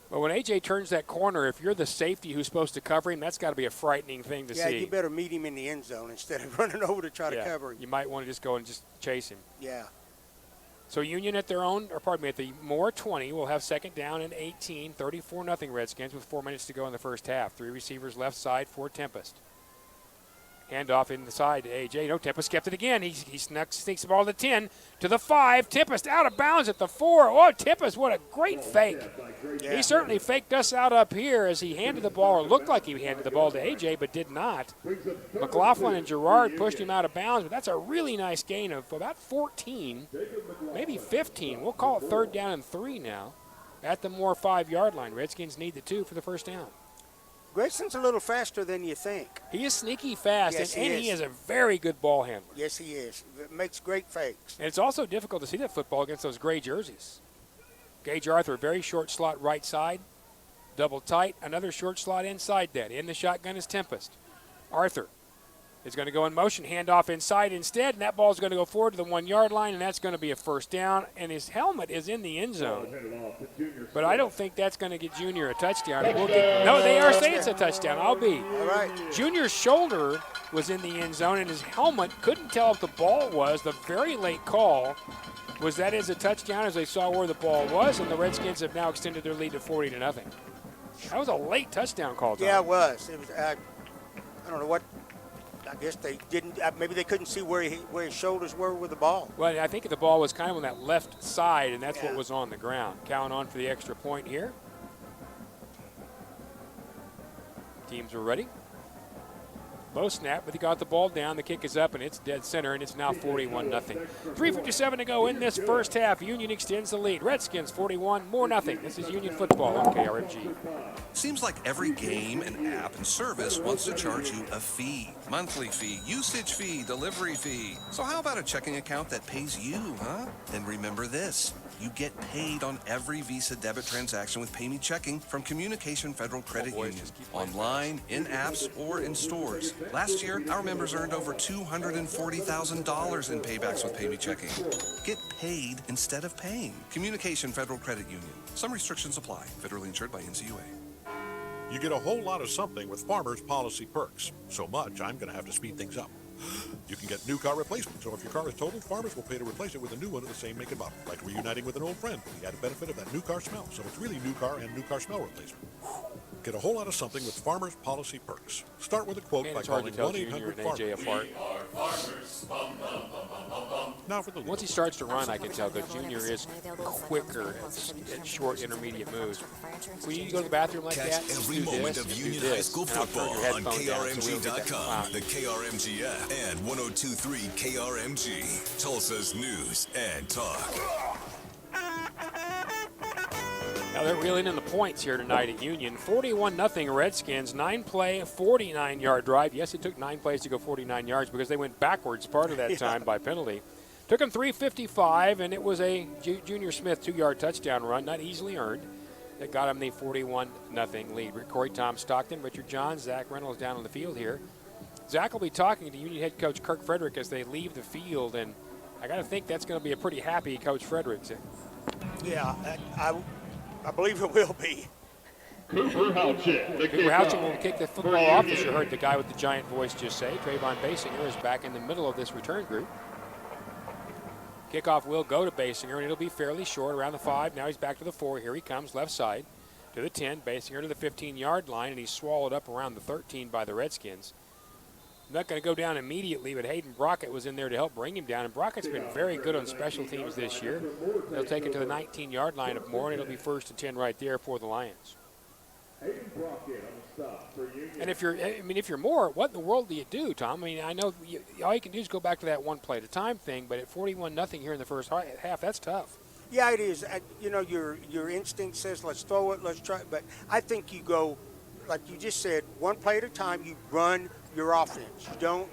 G: Well, when A.J. turns that corner, if you're the safety who's supposed to cover him, that's got to be a frightening thing to see.
H: Yeah, you better meet him in the end zone instead of running over to try to cover him.
G: You might want to just go and just chase him.
H: Yeah.
G: So Union at the Moore 20 will have 2nd down and 18, 34-0 Redskins with 4 minutes to go in the first half. 3 receivers left side for Tempest. Handoff inside to A.J. No, Tempest kept it again. He sneaks the ball to the 10, to the 5. Tempest out of bounds at the 4. Oh, Tempest, what a great fake. Yeah. He certainly faked us out up here as he handed the ball, or looked like he handed the ball to A.J., but did not. McLaughlin and Gerard pushed him out of bounds, but that's a really nice gain of about 14, maybe 15. We'll call it 3rd down and 3 now at the Moore 5-yard line. Redskins need the 2 for the first down.
H: Grayson's a little faster than you think.
G: He is sneaky fast,
H: yes,
G: and he is a very good ball handler.
H: Yes, he is. Makes great fakes.
G: And it's also difficult to see that football against those gray jerseys. Gage Arthur, very short slot right side. Double tight, another short slot inside that. In the shotgun is Tempest. Arthur is going to go in motion, handoff inside instead, and that ball is going to go forward to the 1 yard line, and that's going to be a first down. And his helmet is in the end zone. But I don't think that's going to get Junior a touchdown. No, they are saying it's a touchdown. All right. Junior's shoulder was in the end zone, and his helmet couldn't tell if the ball was. The very late call was that is a touchdown as they saw where the ball was, and the Redskins have now extended their lead to 40-0. That was a late touchdown call, Tom.
H: Yeah, it was. It was. I don't know what. I guess they didn't. Maybe they couldn't see where his shoulders were with the ball.
G: Well, I think the ball was kind of on that left side, and that's what was on the ground. Cowan on for the extra point here. Teams are ready. Low snap, but he got the ball down. The kick is up, and it's dead center, and it's now 41-0. 3:57 to go in this first half. Union extends the lead. Redskins 41, more nothing. This is Union football on KRMG.
I: Seems like every game and app and service wants to charge you a fee. Monthly fee, usage fee, delivery fee. So how about a checking account that pays you, huh? Then remember this. You get paid on every Visa debit transaction with Pay Me Checking from Communication Federal Credit Union. Online, in apps, or in stores. Last year, our members earned over $240,000 in paybacks with Pay Me Checking. Get paid instead of paying. Communication Federal Credit Union. Some restrictions apply. Federally insured by NCUA.
B: You get a whole lot of something with Farmers Policy Perks. So much, I'm going to have to speed things up. You can get new car replacement, so if your car is totaled, Farmers will pay to replace it with a new one of the same make and model, like reuniting with an old friend with the added benefit of that new car smell. So it's really new car and new car smell replacement. Get a whole lot of something with Farmers Policy Perks. Start with a quote by calling 1-800-FARMERS. Now for the
G: Once he starts to run, I can tell that Junior is quicker at short, intermediate moves. When you go to the bathroom like that,
V: every moment of Union High School football on KRMG.com, the KRMG app, and 102.3 KRMG, Tulsa's news and talk.
G: Now they're reeling in the points here tonight at Union. 41-0 Redskins, 9-play, 49-yard drive. Yes, it took 9 plays to go 49 yards because they went backwards part of that time by penalty. Took them 3:55, and it was a Junior Smith 2-yard touchdown run, not easily earned, that got him the 41-0 lead. Corey Tom Stockton, Richard Johns, Zach Reynolds down on the field here. Zach will be talking to Union head coach Kirk Frederick as they leave the field, and I got to think that's going to be a pretty happy Coach Frederick.
H: Yeah, I believe it will be.
N: Cooper Houchin
G: will kick the football off, as you heard the guy with the giant voice just say. Trayvon Basinger is back in the middle of this return group. Kickoff will go to Basinger, and it'll be fairly short, around the 5. Now he's back to the 4. Here he comes, left side to the 10. Basinger to the 15-yard line, and he's swallowed up around the 13 by the Redskins. Not going to go down immediately, but Hayden Brockett was in there to help bring him down, and Brockett's been very good on special teams this year. They'll take it to the 19-yard line of Moore, and it'll be 1st and 10 right there for the Lions. And if you're Moore, what in the world do you do, Tom? I mean, I know all you can do is go back to that one play at a time thing, but at 41-0 here in the first half, that's tough.
H: Yeah, it is. Your instinct says let's throw it, let's try it, but I think you go, like you just said, one play at a time. You run your offense. You don't,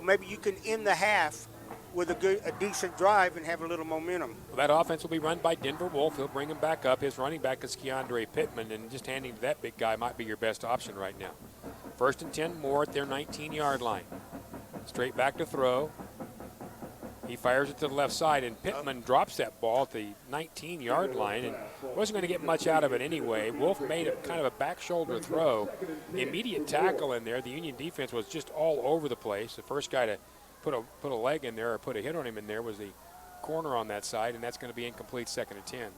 H: maybe you can end the half with a decent drive and have a little momentum.
G: Well, that offense will be run by Denver Wolf. He'll bring him back up. His running back is Keandre Pittman, and just handing to that big guy might be your best option right now. 1st and 10 more at their 19-yard line. Straight back to throw. He fires it to the left side, and Pittman drops that ball at the 19-yard line and wasn't going to get much out of it anyway. Wolf made a kind of a back shoulder throw. Immediate tackle in there. The Union defense was just all over the place. The first guy to put a leg in there or put a hit on him in there was the corner on that side, and that's going to be incomplete, 2nd and 10.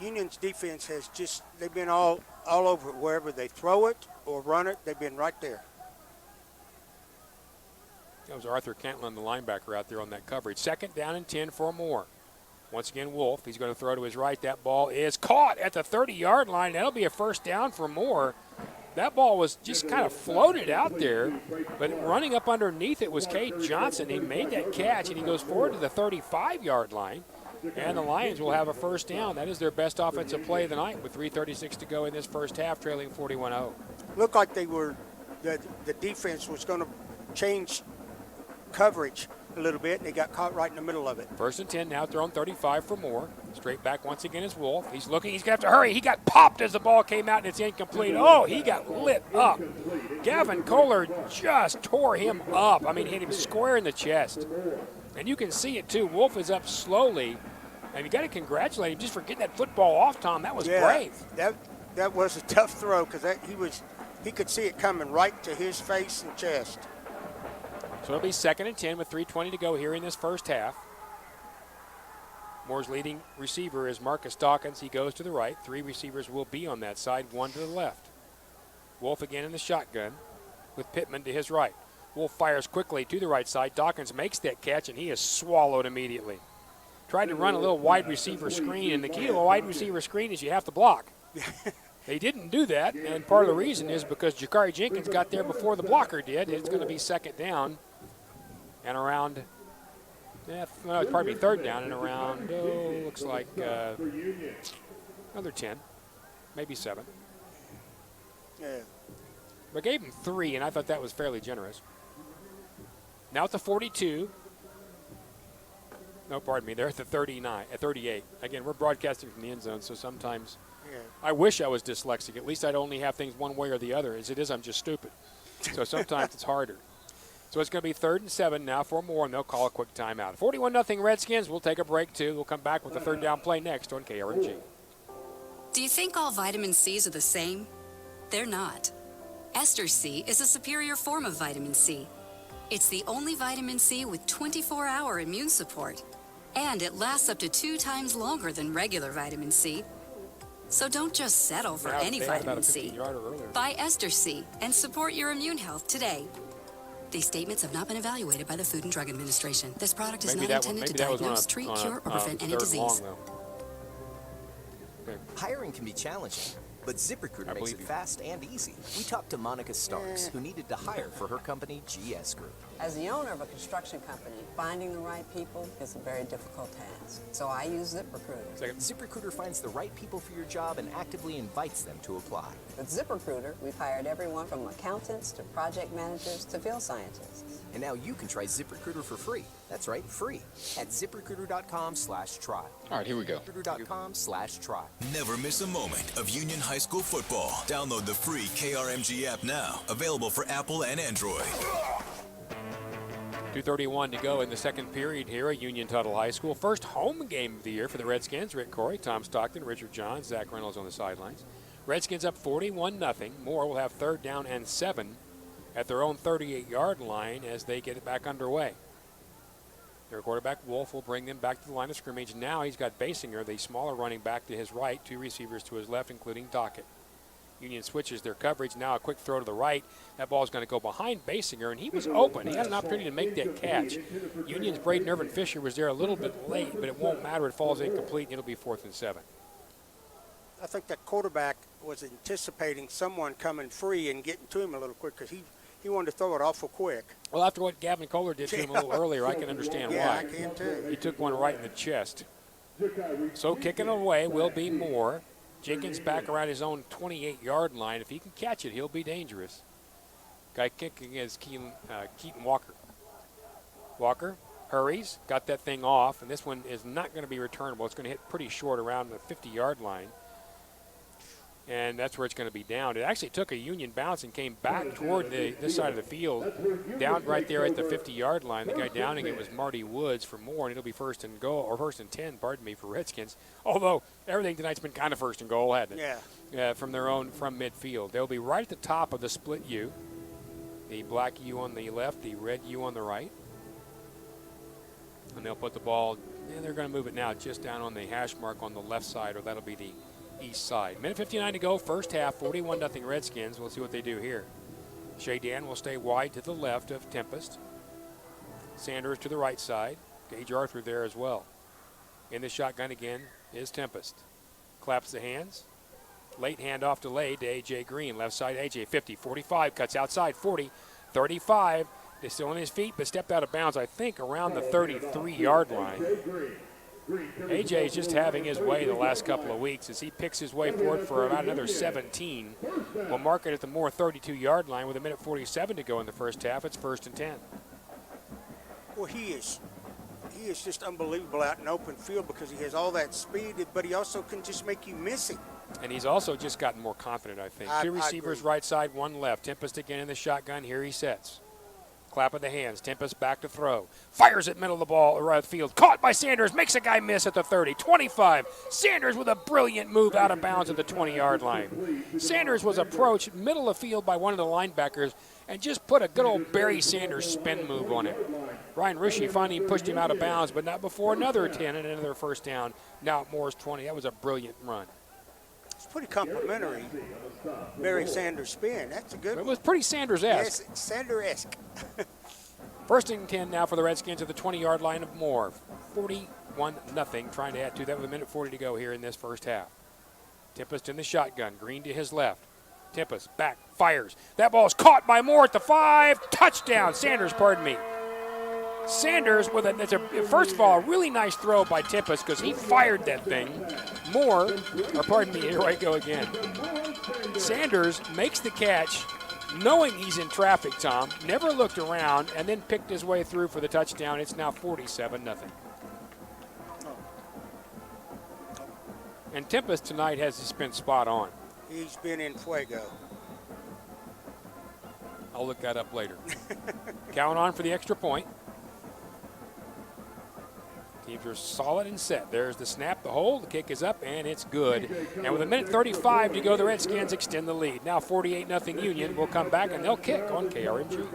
H: Union's defense has they've been all over it. Wherever they throw it or run it, they've been right there.
G: That was Arthur Cantlin, the linebacker, out there on that coverage. 2nd down and 10 for Moore. Once again, Wolf. He's going to throw to his right. That ball is caught at the 30-yard line. That'll be a 1st down for Moore. That ball was just kind of floated out there, but running up underneath it was Cade Johnson. He made that catch, and he goes forward to the 35-yard line. And the Lions will have a 1st down. That is their best offensive play of the night with 3:36 to go in this first half, trailing 41-0.
H: Looked like the defense was going to change coverage a little bit, and they got caught right in the middle of it.
G: 1st and 10 now, thrown 35 for more. Straight back once again is Wolf. He's looking. He's going to have to hurry. He got popped as the ball came out, and it's incomplete. Oh, he got lit up. Gavin Kohler just tore him up. I mean, hit him square in the chest. And you can see it, too. Wolf is up slowly. And you got to congratulate him just for getting that football off, Tom. That was brave.
H: That was a tough throw because he could see it coming right to his face and chest.
G: So it'll be 2nd and 10 with 3:20 to go here in this first half. Moore's leading receiver is Marcus Dawkins. He goes to the right. 3 receivers will be on that side, 1 to the left. Wolf again in the shotgun with Pittman to his right. Wolf fires quickly to the right side. Dawkins makes that catch, and he is swallowed immediately. Tried to run a little wide receiver screen, and the key to a wide receiver screen is you have to block. They didn't do that, and part of the reason is because Jakari Jenkins got there before the blocker did. It's going to be 2nd down and around, it's probably 3rd down and around, looks like another 10, maybe 7.
H: Yeah.
G: We gave him 3, and I thought that was fairly generous. Now at the 42. No, pardon me. They're at the 39, at 38. Again, we're broadcasting from the end zone, so sometimes I wish I was dyslexic. At least I'd only have things one way or the other. As it is, I'm just stupid. So sometimes it's harder. So it's going to be 3rd and 7 now for Moore, and they'll call a quick timeout. 41-0 Redskins. We'll take a break, too. We'll come back with a 3rd down play next on KRMG.
C: Do you think all vitamin C's are the same? They're not. Ester C is a superior form of vitamin C. It's the only vitamin C with 24-hour immune support. And it lasts up to 2 times longer than regular vitamin C. So don't just settle for any vitamin C. Buy Ester C and support your immune health today. These statements have not been evaluated by the Food and Drug Administration. This product is not intended to diagnose, treat, cure, or prevent any disease.
D: Hiring can be challenging, but ZipRecruiter makes it fast and easy. We talked to Monica Starks, who needed to hire for her company, GS Group.
W: As the owner of a construction company, finding the right people is a very difficult task. So I use ZipRecruiter.
D: ZipRecruiter finds the right people for your job and actively invites them to apply.
W: With ZipRecruiter, we've hired everyone from accountants to project managers to field scientists.
D: And now you can try ZipRecruiter for free. That's right, free. At ZipRecruiter.com/trial.
Q: All right, here we go.
D: ZipRecruiter.com/trial.
V: Never miss a moment of Union High School football. Download the free KRMG app now. Available for Apple and Android.
G: 2:31 to go in the second period here at Union Tuttle High School. First home game of the year for the Redskins. Rick Corey, Tom Stockton, Richard Johns, Zach Reynolds on the sidelines. Redskins up 41-0. Moore will have 3rd down and 7 at their own 38-yard line as they get it back underway. Their quarterback, Wolf, will bring them back to the line of scrimmage. Now he's got Basinger, the smaller running back, to his right, 2 receivers to his left, including Dockett. Union switches their coverage. Now a quick throw to the right. That ball is going to go behind Basinger, and he was open. He had an opportunity to make that catch. Union's Braden Irvin Fisher was there a little bit late, but it won't matter. It falls incomplete, and it'll be 4th and 7.
H: I think that quarterback was anticipating someone coming free and getting to him a little quick because he wanted to throw it awful quick.
G: Well, after what Gavin Kohler did to him a little earlier, I can understand why.
H: Yeah, I can too.
G: He took one right in the chest. So kicking away will be Moore. Jenkins back around his own 28-yard line. If he can catch it, he'll be dangerous. Guy kicking is Keaton Walker. Walker hurries, got that thing off, and this one is not going to be returnable. It's going to hit pretty short around the 50-yard line. And that's where it's going to be down. It actually took a Union bounce and came back toward this side of the field, down right there at the 50-yard line. The guy downing it was Marty Woods for Moore, and it'll be 1st and goal, or 1st and 10, pardon me, for Redskins. Although everything tonight's been kind of 1st and goal, hasn't it?
H: Yeah.
G: From midfield. They'll be right at the top of the split U. The black U on the left, the red U on the right. And they'll put the ball, they're going to move it now just down on the hash mark on the left side, or that'll be the east side. Minute 59 to go, first half, 41-0 Redskins. We'll see what they do here. Shea Dan will stay wide to the left of Tempest. Sanders to the right side. Gage Arthur there as well. In the shotgun again is Tempest. Claps the hands. Late handoff delayed to A.J. Green. Left side, A.J. 50, 45, cuts outside, 40, 35. They're still on his feet, but stepped out of bounds, I think, around the 33-yard line. A.J. is just having his way the last couple of weeks as he picks his way forward for about another 17. We'll mark it at the Moore 32-yard line with 1:47 to go in the first half. It's 1st and 10.
H: Well, he is just unbelievable out in open field because he has all that speed, but he also can just make you miss him.
G: And he's also just gotten more confident, I think. Two receivers right side, one left. Tempest again in the shotgun. Here he sets. Clap of the hands. Tempest back to throw. Fires it middle of the ball, right field. Caught by Sanders. Makes a guy miss at the 30. 25. Sanders with a brilliant move out of bounds at the 20-yard line. Sanders was approached middle of field by one of the linebackers and just put a good old Barry Sanders spin move on it. Ryan Rushy finally pushed him out of bounds, but not before another 10 and another first down. Now at Moore's 20. That was a brilliant run.
H: It's pretty complimentary. Barry Sanders spin. That's a good one.
G: It was pretty Sanders-esque.
H: Yes, Sanders-esque.
G: First and 10 now for the Redskins at the 20-yard line of Moore. 41-0, trying to add to that with 1:40 to go here in this first half. Tempest in the shotgun. Green to his left. Tempest back, fires. That ball is caught by Moore at the 5. Touchdown. Sanders, pardon me. Sanders with first of all, a really nice throw by Tempest because he fired that thing. Moore, or pardon me, here I go again. Sanders makes the catch knowing he's in traffic, Tom, never looked around, and then picked his way through for the touchdown. It's now 47-0. And Tempest tonight has just been spot on.
H: He's been in fuego.
G: I'll look that up later. Count on for the extra point. Teams are solid and set. There's the snap, the hold, the kick is up, and it's good. And with 1:35 to go, the Redskins extend the lead. Now 48-0 Union will come back, and they'll kick on KRMG.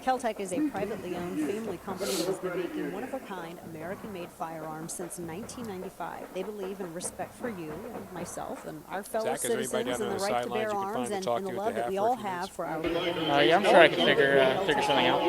A: Keltec is a privately owned family company that has been making one-of-a-kind American-made firearms since 1995. They believe in respect for you and myself and our fellow citizens and the right to bear arms and in the love that we all have for our
M: yeah, I'm sure I can figure something out.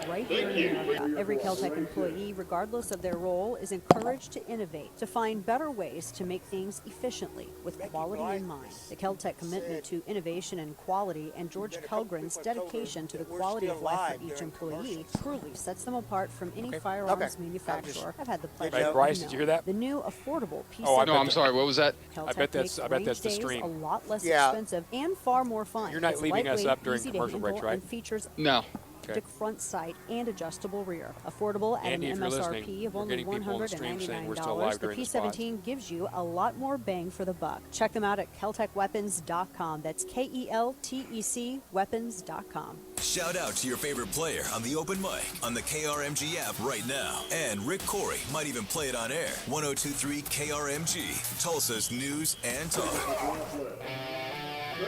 A: Right here in America. Every Keltec employee, regardless of their role, is encouraged to innovate, to find better ways to make things efficiently with quality in mind. The Keltec commitment to innovation and quality and George Kellgren's dedication to the quality of life for each employee truly sets them apart from any firearms manufacturer. I've had the pleasure
G: Hey, Bryce, did you hear that?
A: The new affordable piece
Q: of no, I'm sorry, what was that?
G: I bet that's the stream.
A: A lot less expensive and far more fun.
G: You're not
A: It's
G: leaving us
A: lightweight,
G: up during
A: easy to
G: commercial breaks,
A: handle,
G: right?
A: And features
Q: No.
A: Okay. Front sight and adjustable rear. Affordable at
G: Andy,
A: an MSRP of only $199. The P17 gives you a lot more bang for the buck. Check them out at KeltecWeapons.com. That's KELTEC weapons.com.
V: Shout out to your favorite player on the open mic on the KRMG app right now. And Rick Corey might even play it on air. 102.3 KRMG, Tulsa's news and talk.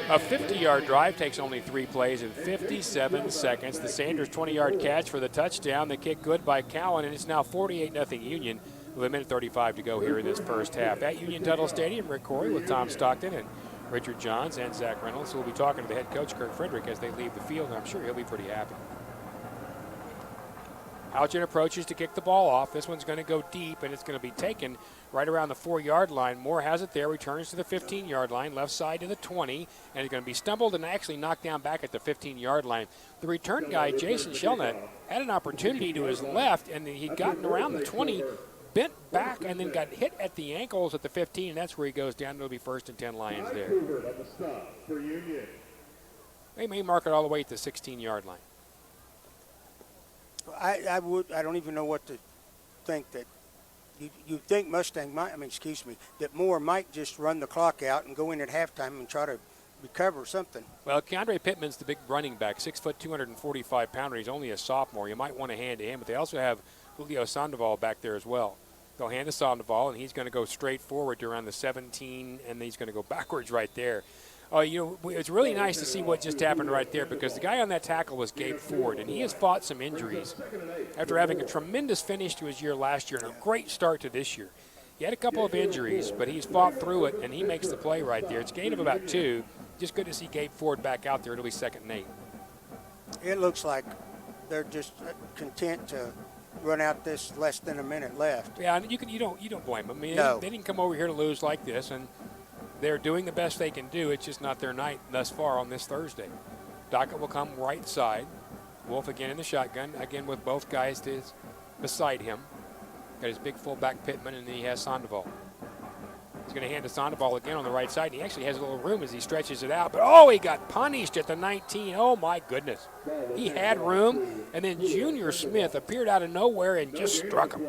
G: A 50-yard drive takes only 3 plays in 57 seconds. The Sanders 20-yard catch for the touchdown. The kick good by Cowan, and it's now 48-0 Union with 1:35 to go here in this first half. At Union Tuttle Stadium, Rick Corey with Tom Stockton and Richard Johns and Zach Reynolds. We'll be talking to the head coach, Kirk Frederick, as they leave the field, and I'm sure he'll be pretty happy. Algin approaches to kick the ball off. This one's going to go deep, and it's going to be taken right around the 4-yard line. Moore has it there, returns to the 15-yard line, left side to the 20, and he's going to be stumbled and actually knocked down back at the 15-yard line. The return guy, Jason Shelnut, had an opportunity to his left, and he'd gotten around the 20, bent back, and then got hit at the ankles at the 15, and that's where he goes down. It'll be 1st and 10 Lions there. They may mark it all the way at the 16-yard line.
H: I don't even know what to think. That you think Mustang might, that Moore might just run the clock out and go in at halftime and try to recover something.
G: Well, Keandre Pittman's the big running back, 6 foot, 245-pounder. He's only a sophomore. You might want to hand to him, but they also have Julio Sandoval back there as well. They'll hand to Sandoval, and he's going to go straight forward to around the 17, and he's going to go backwards right there. It's really nice to see what just happened right there because the guy on that tackle was Gabe Ford, and he has fought some injuries after having a tremendous finish to his year last year and a great start to this year. He had a couple of injuries, but he's fought through it, and he makes the play right there. It's a gain of about 2. Just good to see Gabe Ford back out there. It'll be 2nd and 8.
H: It looks like they're just content to run out this less than a minute left.
G: Yeah, you don't blame them.
H: No.
G: They didn't come over here to lose like this, and they're doing the best they can do. It's just not their night thus far on this Thursday. Dockett will come right side. Wolf again in the shotgun, again with both guys beside him. Got his big fullback Pittman, and then he has Sandoval. He's going to hand the Sandoval again on the right side. He actually has a little room as he stretches it out. But, oh, he got punished at the 19. Oh, my goodness. He had room, and then Junior Smith appeared out of nowhere and just struck him.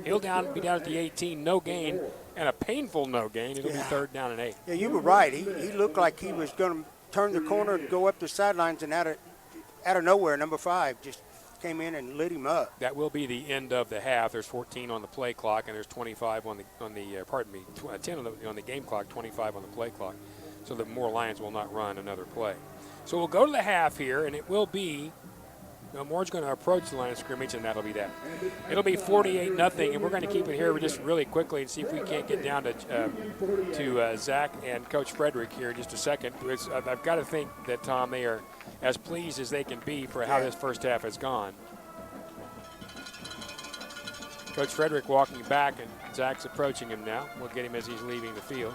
G: He'll be down at the 18, no gain, and a painful no gain. It'll be 3rd down and 8.
H: Yeah, you were right. He looked like he was going to turn the corner and go up the sidelines, and out of nowhere, number 5 just came in and lit him up.
G: That will be the end of the half. There's 14 on the play clock, and there's 25 on the 10 on the game clock, 25 on the play clock. So the Moore Lions will not run another play. So we'll go to the half here, and it will be. Moore's going to approach the line of scrimmage, and that'll be that. It'll be 48-0, and we're going to keep it here just really quickly and see if we can't get down to Zach and Coach Frederick here in just a second. I've got to think that, Tom, they are as pleased as they can be for how this first half has gone. Coach Frederick walking back, and Zach's approaching him now. We'll get him as he's leaving the field.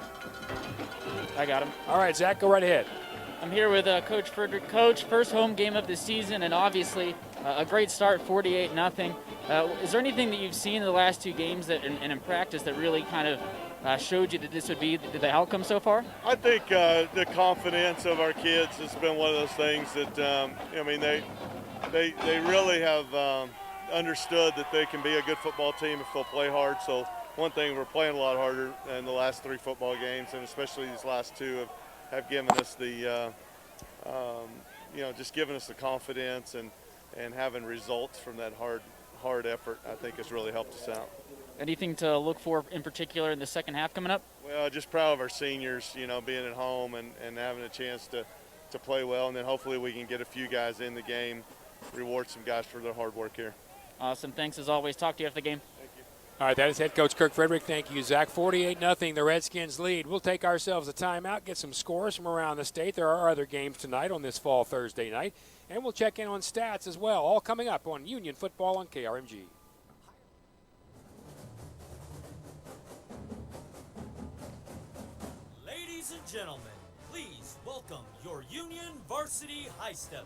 M: I got him.
G: All right, Zach, go right ahead.
M: I'm here with Coach Frederick. Coach, first home game of the season, and obviously a great start, 48-0. Is there anything that you've seen in the last 2 games that, and in practice that really kind of showed you that this would be the outcome so far?
E: I think the confidence of our kids has been one of those things that, they really have understood that they can be a good football team if they'll play hard. So one thing, we're playing a lot harder in the last 3 football games, and especially these last 2 have given us the, just giving us the confidence and having results from that hard effort, I think has really helped us out.
M: Anything to look for in particular in the second half coming up?
E: Well, just proud of our seniors, being at home and having a chance to play well, and then hopefully we can get a few guys in the game, reward some guys for their hard work here.
M: Awesome. Thanks as always. Talk to you after the game.
G: All right, that is head coach Kirk Frederick. Thank you, Zach. 48-0, the Redskins lead. We'll take ourselves a timeout, get some scores from around the state. There are other games tonight on this fall Thursday night, and we'll check in on stats as well, all coming up on Union Football on KRMG.
F: Ladies and gentlemen, please welcome your Union Varsity High Steppers.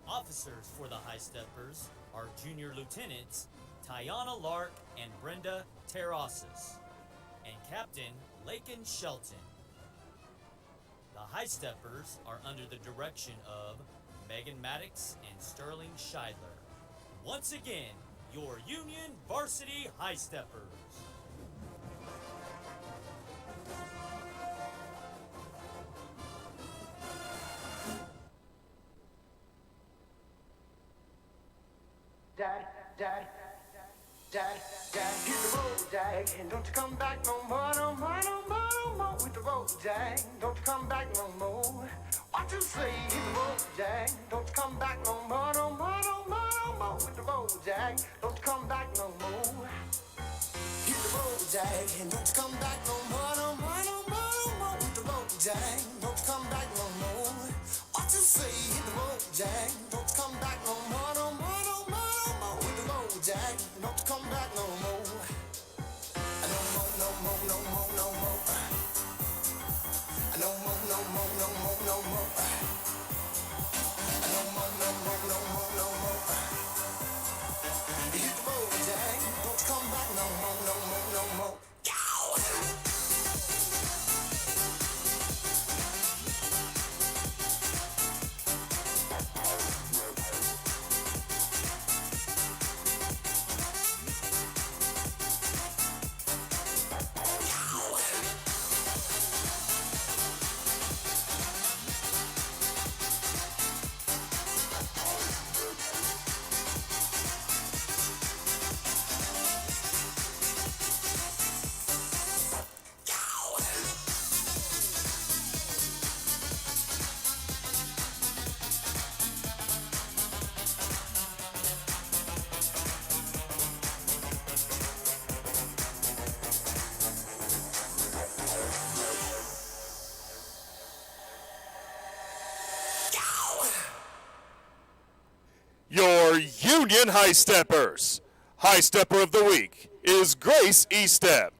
F: Officers for the High Steppers are Junior Lieutenants Tiana Lark and Brenda Terrasis, and Captain Lakin Shelton. The High Steppers are under the direction of Megan Maddox and Sterling Scheidler. Once again, your Union Varsity High Steppers.
J: Dad, hit the road, Dad, and don't you come back no more, no more, no more, no more with the road, Dad. Don't you come back no more. What you say, hit the road, Dad. Don't you come back no more, no more, no more, no more with the road, Dad. Don't you come back no more. Hit the road, Dad, and don't you come back no more, no more, no more, no more with the road, Dad. Don't you come back no more. What you say, hit the road, Dad. Don't you come back no more, no more, no more, no more with the road, Dad. Don't you come back no more. No more, no more, no more. No more, no more, no more, no more. No more, no more, no more, no more. Hit the road, Jack. Don't you come back no more, no more, no more.
X: Your Union High Steppers. High Stepper of the Week is Grace Estep.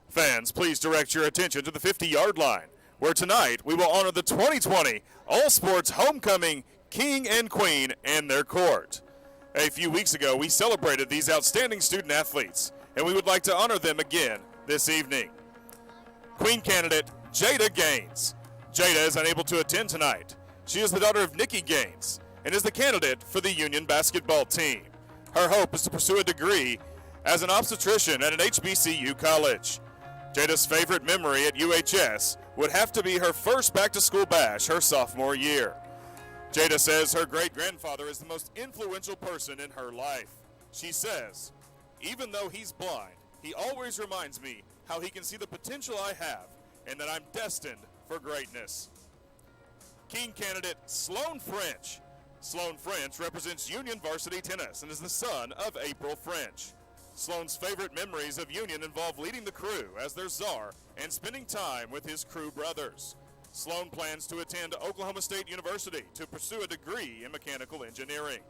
X: Fans, please direct your attention to the 50-yard line, where tonight we will honor the 2020 All Sports Homecoming King and Queen and their court. A few weeks ago, we celebrated these outstanding student athletes, and we would like to honor them again this evening. Queen candidate Jada Gaines. Jada is unable to attend tonight. She is the daughter of Nikki Gaines and is the candidate for the Union basketball team. Her hope is to pursue a degree as an obstetrician at an HBCU college. Jada's favorite memory at UHS would have to be her first back-to-school bash her sophomore year. Jada says her great-grandfather is the most influential person in her life. She says, "Even though he's blind, he always reminds me how he can see the potential I have and that I'm destined for greatness." King candidate Sloan French. Sloan French represents Union varsity tennis and is the son of April French. Sloan's favorite memories of Union involve leading the crew as their czar and spending time with his crew brothers. Sloan plans to attend Oklahoma State University to pursue a degree in mechanical engineering.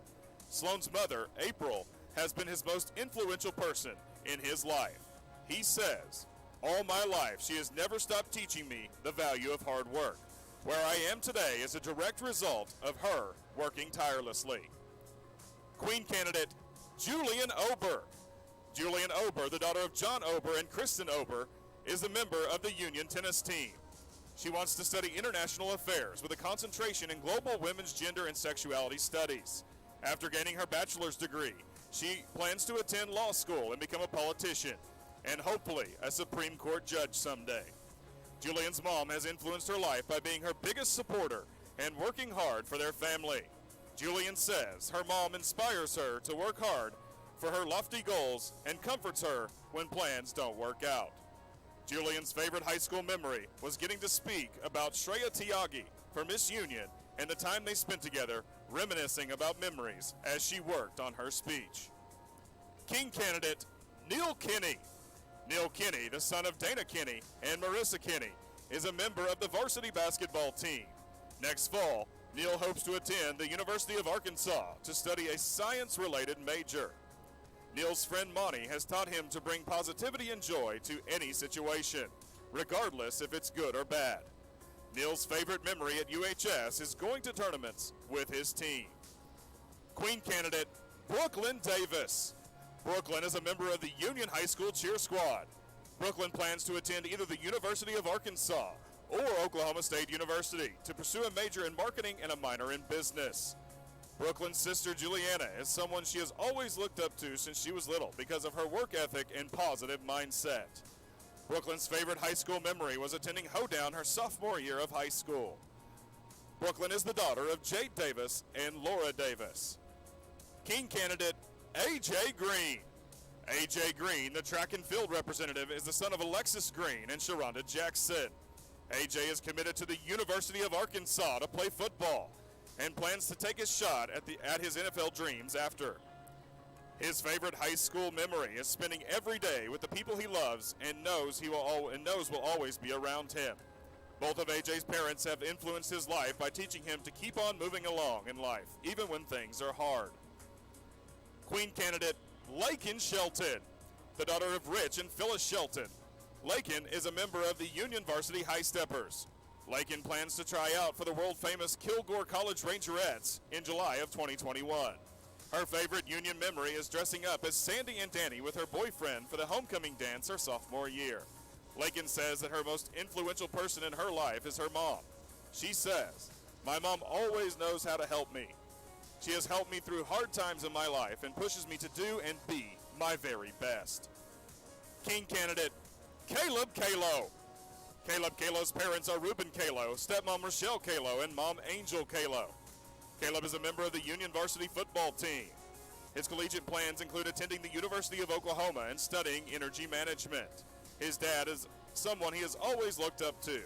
X: Sloan's mother, April, has been his most influential person in his life. He says, "All my life she has never stopped teaching me the value of hard work. Where I am today is a direct result of her working tirelessly." Queen candidate Julian Ober. Julian Ober, the daughter of John Ober and Kristen Ober, is a member of the Union tennis team. She wants to study international affairs with a concentration in global women's gender and sexuality studies. After gaining her bachelor's degree, she plans to attend law school and become a politician, and hopefully a Supreme Court judge someday. Julian's mom has influenced her life by being her biggest supporter and working hard for their family. Julian says her mom inspires her to work hard for her lofty goals and comforts her when plans don't work out. Julian's favorite high school memory was getting to speak about Shreya Tiagi for Miss Union and the time they spent together reminiscing about memories as she worked on her speech. King candidate Neil Kinney. Neil Kinney, the son of Dana Kinney and Marissa Kinney, is a member of the varsity basketball team. Next fall, Neil hopes to attend the University of Arkansas to study a science-related major. Neil's friend Monty has taught him to bring positivity and joy to any situation, regardless if it's good or bad. Neil's favorite memory at UHS is going to tournaments with his team. Queen candidate Brooklyn Davis. Brooklyn is a member of the Union High School cheer squad. Brooklyn plans to attend either the University of Arkansas or Oklahoma State University to pursue a major in marketing and a minor in business. Brooklyn's sister Juliana is someone she has always looked up to since she was little because of her work ethic and positive mindset. Brooklyn's favorite high school memory was attending Hoedown her sophomore year of high school. Brooklyn is the daughter of Jade Davis and Laura Davis. King candidate A.J. Green. A.J. Green, the track and field representative, is the son of Alexis Green and Sharonda Jackson. A.J. is committed to the University of Arkansas to play football and plans to take his shot at his NFL dreams after. His favorite high school memory is spending every day with the people he loves and knows will always be around him. Both of AJ's parents have influenced his life by teaching him to keep on moving along in life, even when things are hard. Queen candidate Lakin Shelton, the daughter of Rich and Phyllis Shelton. Lakin is a member of the Union Varsity High Steppers. Lakin plans to try out for the world-famous Kilgore College Rangerettes in July of 2021. Her favorite Union memory is dressing up as Sandy and Danny with her boyfriend for the homecoming dance her sophomore year. Lakin says that her most influential person in her life is her mom. She says, "My mom always knows how to help me. She has helped me through hard times in my life and pushes me to do and be my very best." King candidate Caleb Kalo. Caleb Kalo's parents are Reuben Kalo, stepmom Rochelle Kalo, and mom Angel Kalo. Caleb is a member of the Union varsity football team. His collegiate plans include attending the University of Oklahoma and studying energy management. His dad is someone he has always looked up to.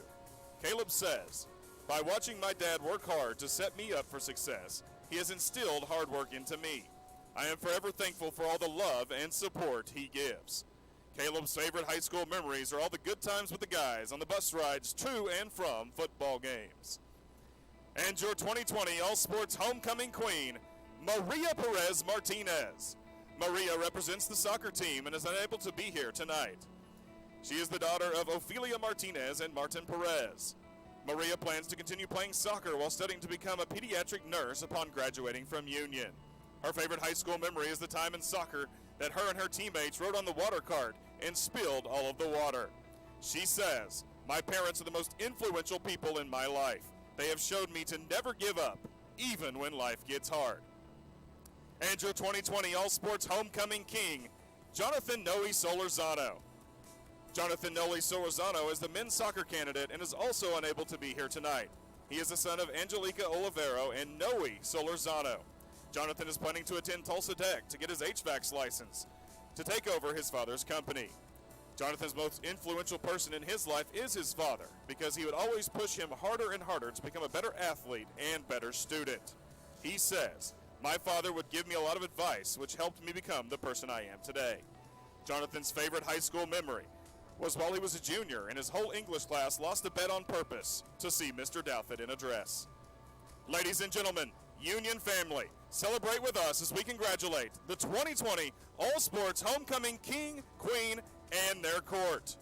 X: Caleb says, "By watching my dad work hard to set me up for success, he has instilled hard work into me. I am forever thankful for all the love and support he gives." Caleb's favorite high school memories are all the good times with the guys on the bus rides to and from football games. And your 2020 All Sports Homecoming Queen, Maria Perez Martinez. Maria represents the soccer team and is unable to be here tonight. She is the daughter of Ofelia Martinez and Martin Perez. Maria plans to continue playing soccer while studying to become a pediatric nurse upon graduating from Union. Her favorite high school memory is the time in soccer that her and her teammates rode on the water cart and spilled all of the water. She says, "My parents are the most influential people in my life. They have showed me to never give up, even when life gets hard." And your 2020 All Sports Homecoming King, Jonathan Noe Solorzano. Jonathan Noe Solorzano is the men's soccer candidate and is also unable to be here tonight. He is the son of Angelica Olivero and Noe Solorzano. Jonathan is planning to attend Tulsa Tech to get his HVAC's license to take over his father's company. Jonathan's most influential person in his life is his father, because he would always push him harder and harder to become a better athlete and better student. He says, "My father would give me a lot of advice, which helped me become the person I am today." Jonathan's favorite high school memory was while he was a junior and his whole English class lost a bet on purpose to see Mr. Douthit in a dress. Ladies and gentlemen, Union family, celebrate with us as we congratulate the 2020 All Sports Homecoming King, Queen, and their court.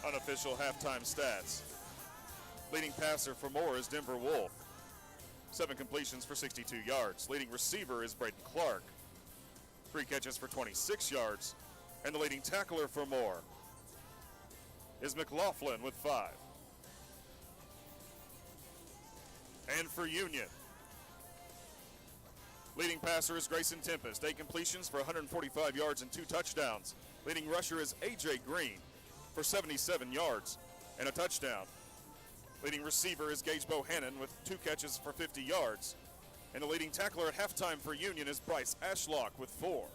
X: Unofficial halftime stats. Leading passer for Moore is Denver Wolf. 7 completions for 62 yards. Leading receiver is Braden Clark. 3 catches for 26 yards. And the leading tackler for Moore is McLaughlin with 5. And for Union, leading passer is Grayson Tempest. 8 completions for 145 yards and 2 touchdowns. Leading rusher is A.J. Green for 77 yards and a touchdown. Leading receiver is Gage Bohannon with 2 catches for 50 yards. And the leading tackler at halftime for Union is Bryce Ashlock with 4.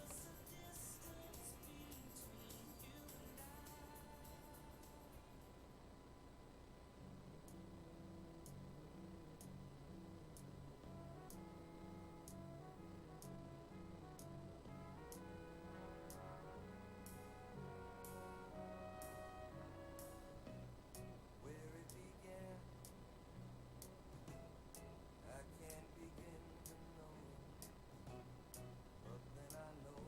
J: I can't begin to know, but then I know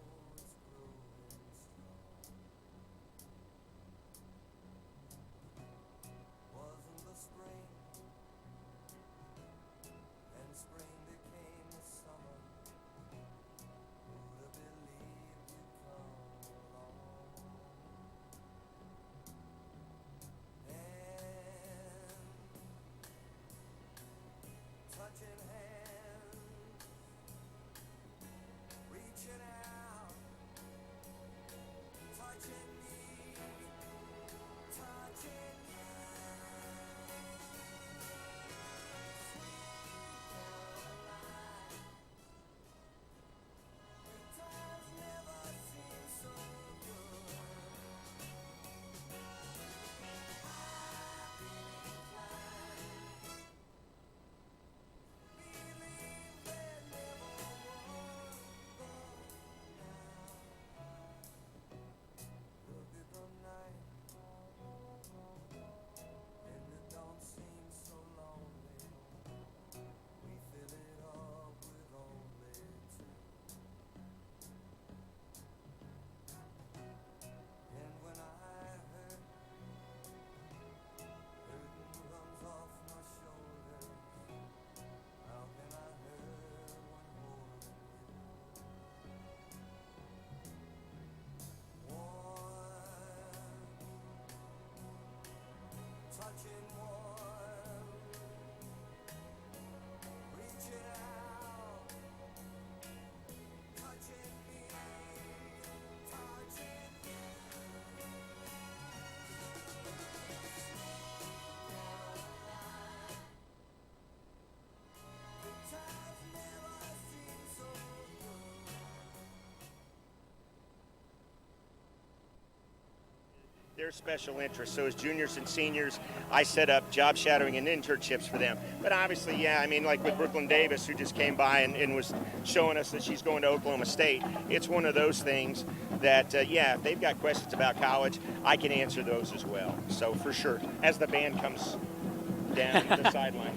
L: their special interests. So as juniors and seniors, I set up job shadowing and internships for them. But obviously, yeah, I mean, like with Brooklyn Davis, who just came by and was showing us that she's going to Oklahoma State, it's one of those things that, yeah, if they've got questions about college, I can answer those as well. So for sure, as the band comes down the sideline.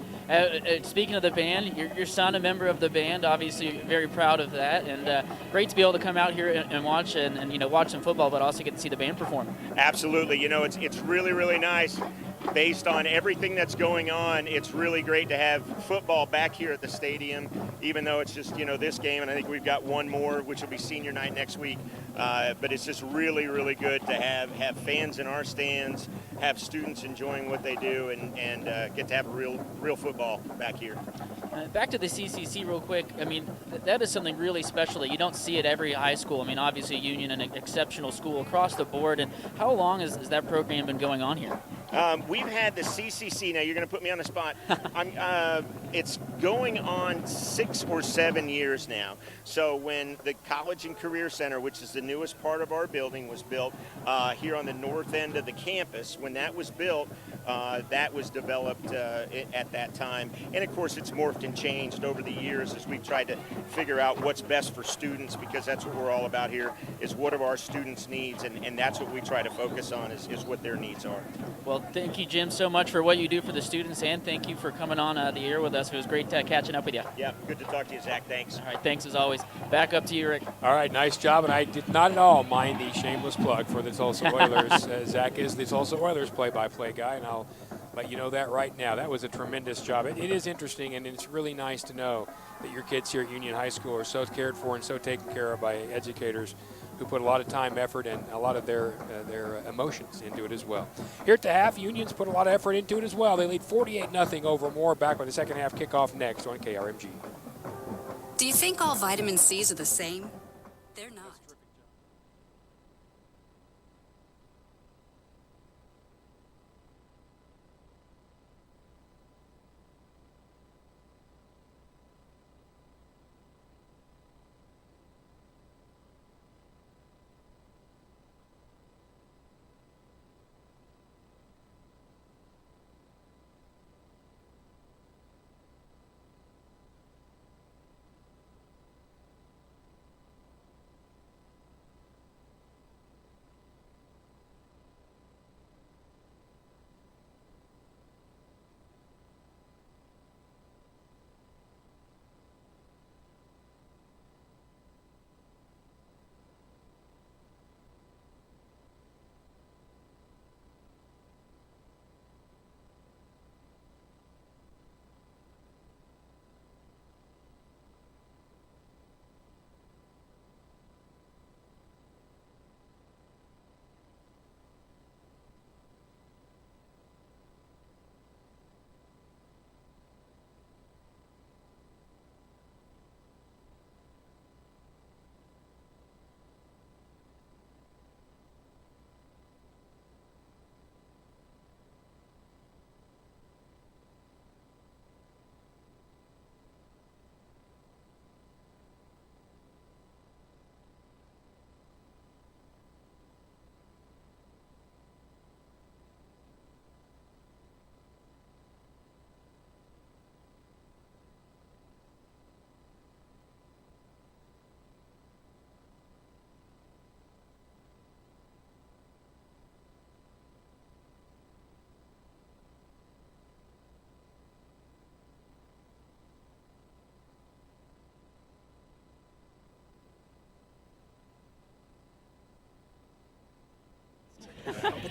M: Speaking of the band, your son, a member of the band, obviously very proud of that, and great to be able to come out here and watch and you know, watch some football, but also get to see the band perform.
L: Absolutely. You know, it's really, really nice. Based on everything that's going on, it's really great to have football back here at the stadium, even though it's just, you know, this game, and I think we've got one more, which will be senior night next week. But it's just really, really good to have fans in our stands, have students enjoying what they do, and get to have real football back here.
M: Back to the CCC real quick. I mean, that is something really special that you don't see at every high school. I mean, obviously Union, an exceptional school across the board. And how long has that program been going on here?
L: We've had the CCC. Now you're going to put me on the spot. It's going on 6 or 7 years now. So when the College and Career Center, which is the newest part of our building, was built here on the north end of the campus, when that was built, that was developed at that time. And of course, it's morphed and changed over the years as we've tried to figure out what's best for students, because that's what we're all about here, is what are our students' needs, and that's what we try to focus on, is what their needs are.
M: Well, thank you, Jim, so much for what you do for the students, and thank you for coming on the air with us. It was great catching up with you.
L: Yeah, good to talk to you, Zach. Thanks.
M: All right, thanks as always. Back up to you, Rick.
G: All right, nice job, and I did not at all mind the shameless plug for the Tulsa Oilers. Zach is the Tulsa Oilers play-by-play guy, and I'll let you know that right now. That was a tremendous job. It is interesting, and it's really nice to know that your kids here at Union High School are so cared for and so taken care of by educators who put a lot of time, effort, and a lot of their emotions into it as well. Here at the half, Union's put a lot of effort into it as well. They lead 48-0 over Moore. Back with the second half kickoff next on KRMG.
C: Do you think all vitamin C's are the same? They're not.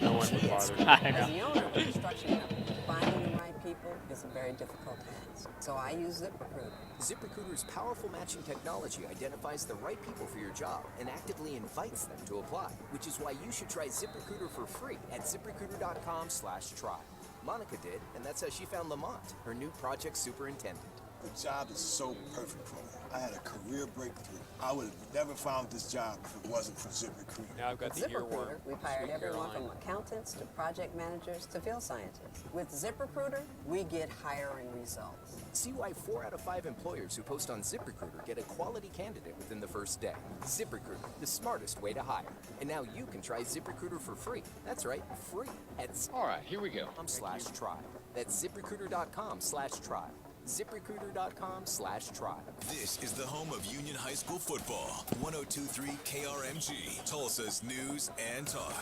G: No one would bother.
W: As the owner of a construction company, finding the right people is a very difficult task. So I use ZipRecruiter.
D: ZipRecruiter's powerful matching technology identifies the right people for your job and actively invites them to apply, which is why you should try ZipRecruiter for free at ZipRecruiter.com/try. Monica did, and that's how she found Lamont, her new project superintendent.
O: The job is so perfect for me. I had a career breakthrough. I would have never found this job if it wasn't for ZipRecruiter.
G: Now I've got the
W: ZipRecruiter, we've hired
G: Sweet
W: everyone
G: Caroline.
W: from accountants to project managers to field scientists. With ZipRecruiter, we get hiring results.
D: See why 4 out of 5 employers who post on ZipRecruiter get a quality candidate within the first day. ZipRecruiter, the smartest way to hire. And now you can try ZipRecruiter for free. That's right, free at
Q: All right, here we go.
D: ZipRecruiter.com/trial. That's ZipRecruiter.com/trial. ZipRecruiter.com/trial.
V: This is the home of Union High School football. 102.3 KRMG, Tulsa's news and talk.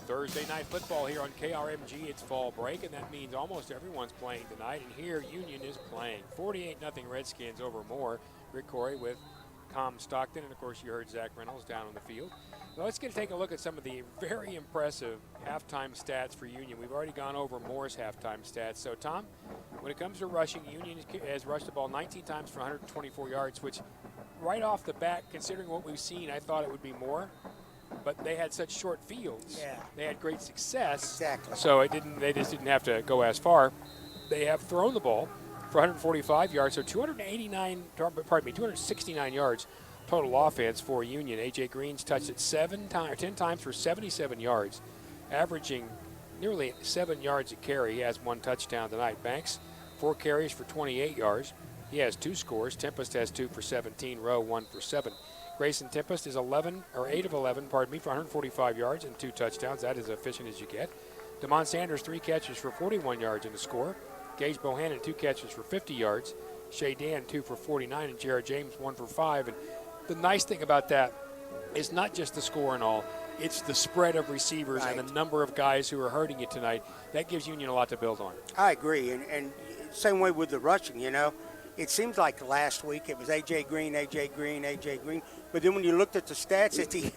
G: Thursday night football here on KRMG. It's fall break, and that means almost everyone's playing tonight. And here, Union is playing. 48-0 Redskins over Moore. Rick Corey with Tom Stockton, and of course you heard Zach Reynolds down on the field. Now let's take a look at some of the very impressive halftime stats for Union. We've already gone over Moore's halftime stats. So Tom, when it comes to rushing, Union has rushed the ball 19 times for 124 yards, which right off the bat, considering what we've seen, I thought it would be more. But they had such short fields.
H: Yeah.
G: They had great success.
H: Exactly.
G: So they just didn't have to go as far. They have thrown the ball for 145 yards, so 269 yards total offense for Union. A.J. Green's touched it 10 times for 77 yards, averaging nearly 7 yards a carry. He has 1 touchdown tonight. Banks, 4 carries for 28 yards. He has 2 scores. Tempest has 2 for 17. Rowe, 1 for 7. Grayson Tempest is 8 of 11, for 145 yards and 2 touchdowns. That is as efficient as you get. DeMond Sanders, 3 catches for 41 yards in the score. Gage Bohannon, 2 catches for 50 yards. Shea Dan, 2 for 49, and Jared James, 1 for 5. And the nice thing about that is not just the score and all, it's the spread of receivers and the number of guys who are hurting you tonight. That gives Union a lot to build on.
H: I agree, and same way with the rushing, you know. It seems like last week it was A.J. Green, A.J. Green, A.J. Green. But then when you looked at the stats at the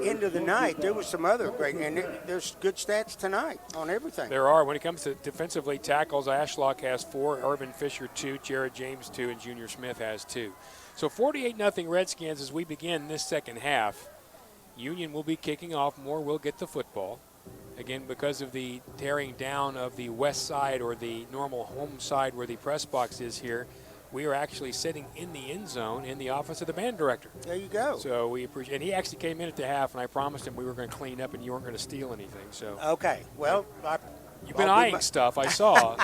H: end of the night, there was some other great, and there's good stats tonight on everything.
G: There are. When it comes to defensively tackles, Ashlock has 4, Irvin Fisher 2, Jared James 2, and Junior Smith has 2. So 48-0 Redskins as we begin this second half. Union will be kicking off. Moore will get the football. Again, because of the tearing down of the west side or the normal home side where the press box is here, we are actually sitting in the end zone in the office of the band director.
H: There you go.
G: So we appreciate, and he actually came in at the half, and I promised him we were going to clean up and you weren't going to steal anything. So
H: okay, well,
G: you've been eyeing stuff. I saw.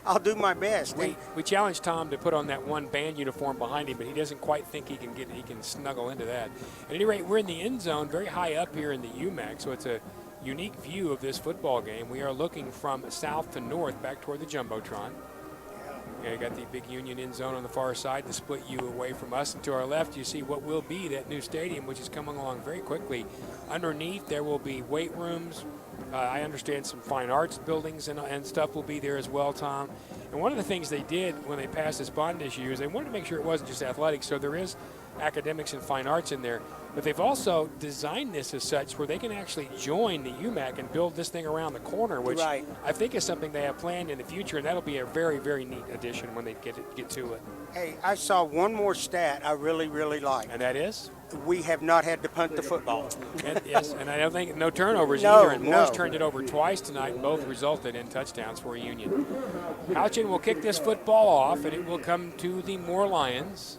H: I'll do my best.
G: We challenged Tom to put on that one band uniform behind him, but he doesn't quite think he can snuggle into that. At any rate, we're in the end zone, very high up here in the UMAC, so it's a unique view of this football game. We are looking from south to north back toward the Jumbotron. Yeah, you got the big Union end zone on the far side to split you away from us. And to our left, you see what will be that new stadium, which is coming along very quickly. Underneath, there will be weight rooms. I understand some fine arts buildings and stuff will be there as well, Tom. And one of the things they did when they passed this bond issue is they wanted to make sure it wasn't just athletics. So there is academics and fine arts in there. But they've also designed this as such where they can actually join the UMAC and build this thing around the corner, which I think is something they have planned in the future, and that'll be a very, very neat addition when they get to it.
H: Hey, I saw one more stat I really, really like.
G: And that is?
H: We have not had to punt the football.
G: Yes, and I don't think no turnovers either. And Moore's turned it over twice tonight, and both resulted in touchdowns for Union. Houchin will kick this football off, and it will come to the Moore Lions.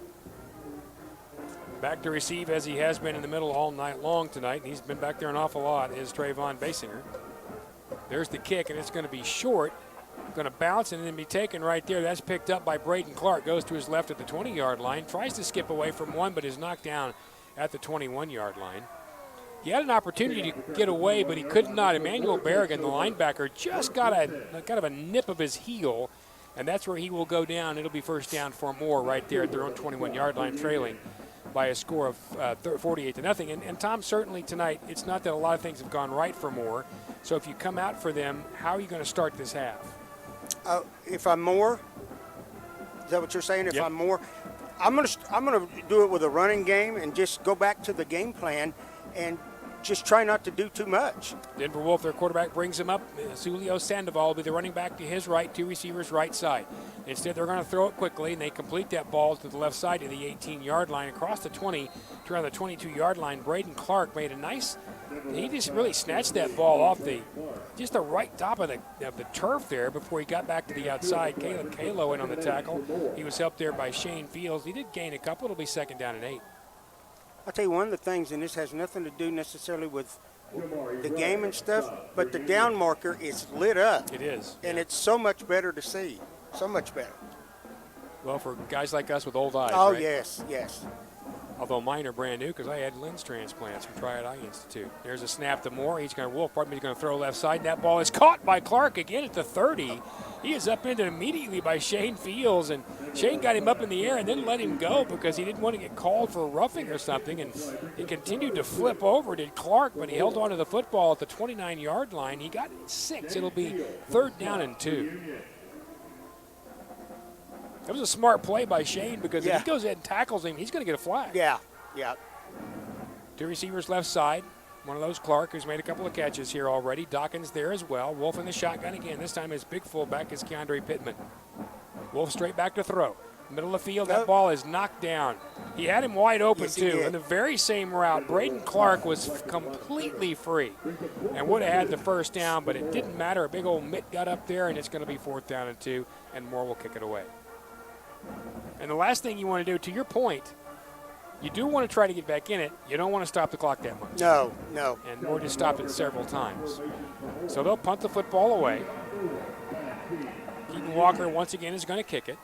G: Back to receive as he has been in the middle all night long tonight. He's been back there an awful lot, is Trayvon Basinger. There's the kick, and it's going to be short. Going to bounce and then be taken right there. That's picked up by Braden Clark. Goes to his left at the 20-yard line. Tries to skip away from one, but is knocked down at the 21-yard line. He had an opportunity to get away, but he could not. Emmanuel Berrigan, the linebacker, just got kind of a nip of his heel, and that's where he will go down. It'll be first down for Moore right there at their own 21-yard line, trailing by a score of 48-0. And Tom, certainly tonight, it's not that a lot of things have gone right for Moore. So if you come out for them, how are you going to start this half?
H: If I'm Moore, is that what you're saying? If I'm Moore, I'm gonna do it with a running game and just go back to the game plan and just try not to do too much.
G: Denver Wolf, their quarterback, brings him up. Julio Sandoval will be the running back to his right, 2 receivers right side. Instead, they're going to throw it quickly, and they complete that ball to the left side of the 18-yard line, across the 20 to around the 22-yard line. Braden Clark made a nice – he just really snatched that ball off the just the right top of the turf there before he got back to the outside. Caleb Kalo in on the tackle. He was helped there by Shane Fields. He did gain a couple. It'll be 2nd down and 8.
H: I'll tell you one of the things, and this has nothing to do necessarily with the game and stuff, but the down marker is lit up.
G: It is.
H: And it's so much better to see. So much better.
G: Well, for guys like us with old eyes,
H: Oh,
G: right?
H: yes, yes.
G: Although mine are brand new because I had lens transplants from Triad Eye Institute. There's a snap to Moore. He's going to Wolf. Pardon me. He's going to throw left side. That ball is caught by Clark again at the 30. He is upended immediately by Shane Fields, and Shane got him up in the air and then let him go because he didn't want to get called for roughing or something. And he continued to flip over, did Clark, but he held on to the football at the 29-yard line. He got 6. It'll be 3rd down and 2. That was a smart play by Shane because if he goes ahead and tackles him, he's going to get a flag.
H: Yeah, yeah.
G: 2 receivers left side. One of those, Clark, who's made a couple of catches here already. Dawkins there as well. Wolf in the shotgun again. This time his big fullback is Keandre Pittman. Wolf straight back to throw. Middle of the field, that ball is knocked down. He had him wide open, too. In the very same route, Braden Clark was completely free and would have had the 1st down, but it didn't matter. A big old mitt got up there, and it's going to be 4th down and 2, and Moore will kick it away. And the last thing you want to do, to your point, you do want to try to get back in it. You don't want to stop the clock that much.
H: No, no.
G: And Moore just stopped it several times. So they'll punt the football away. Keaton Walker, once again, is going to kick it.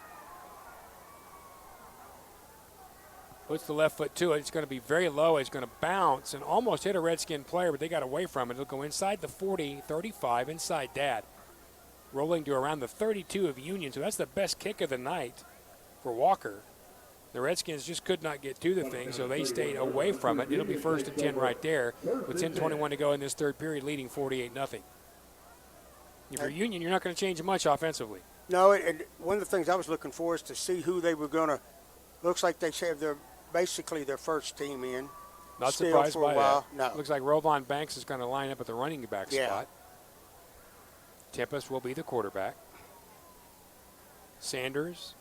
G: Puts the left foot to it. It's going to be very low. It's going to bounce and almost hit a Redskin player, but they got away from it. It'll go inside the 40, 35, inside Dad. Rolling to around the 32 of Union. So that's the best kick of the night for Walker. The Redskins just could not get to the thing, so they stayed away from it. It'll be 1st and 10 right there with 10:21 to go in this 3rd period, leading 48-0. If you're Union, you're not going to change much offensively.
H: No, and one of the things I was looking for is to see who they were going to. Looks like they have basically their first team in.
G: Not surprised by that.
H: No.
G: Looks like Rovon Banks is going to line up at the running back spot. Tempest will be the quarterback. Sanders,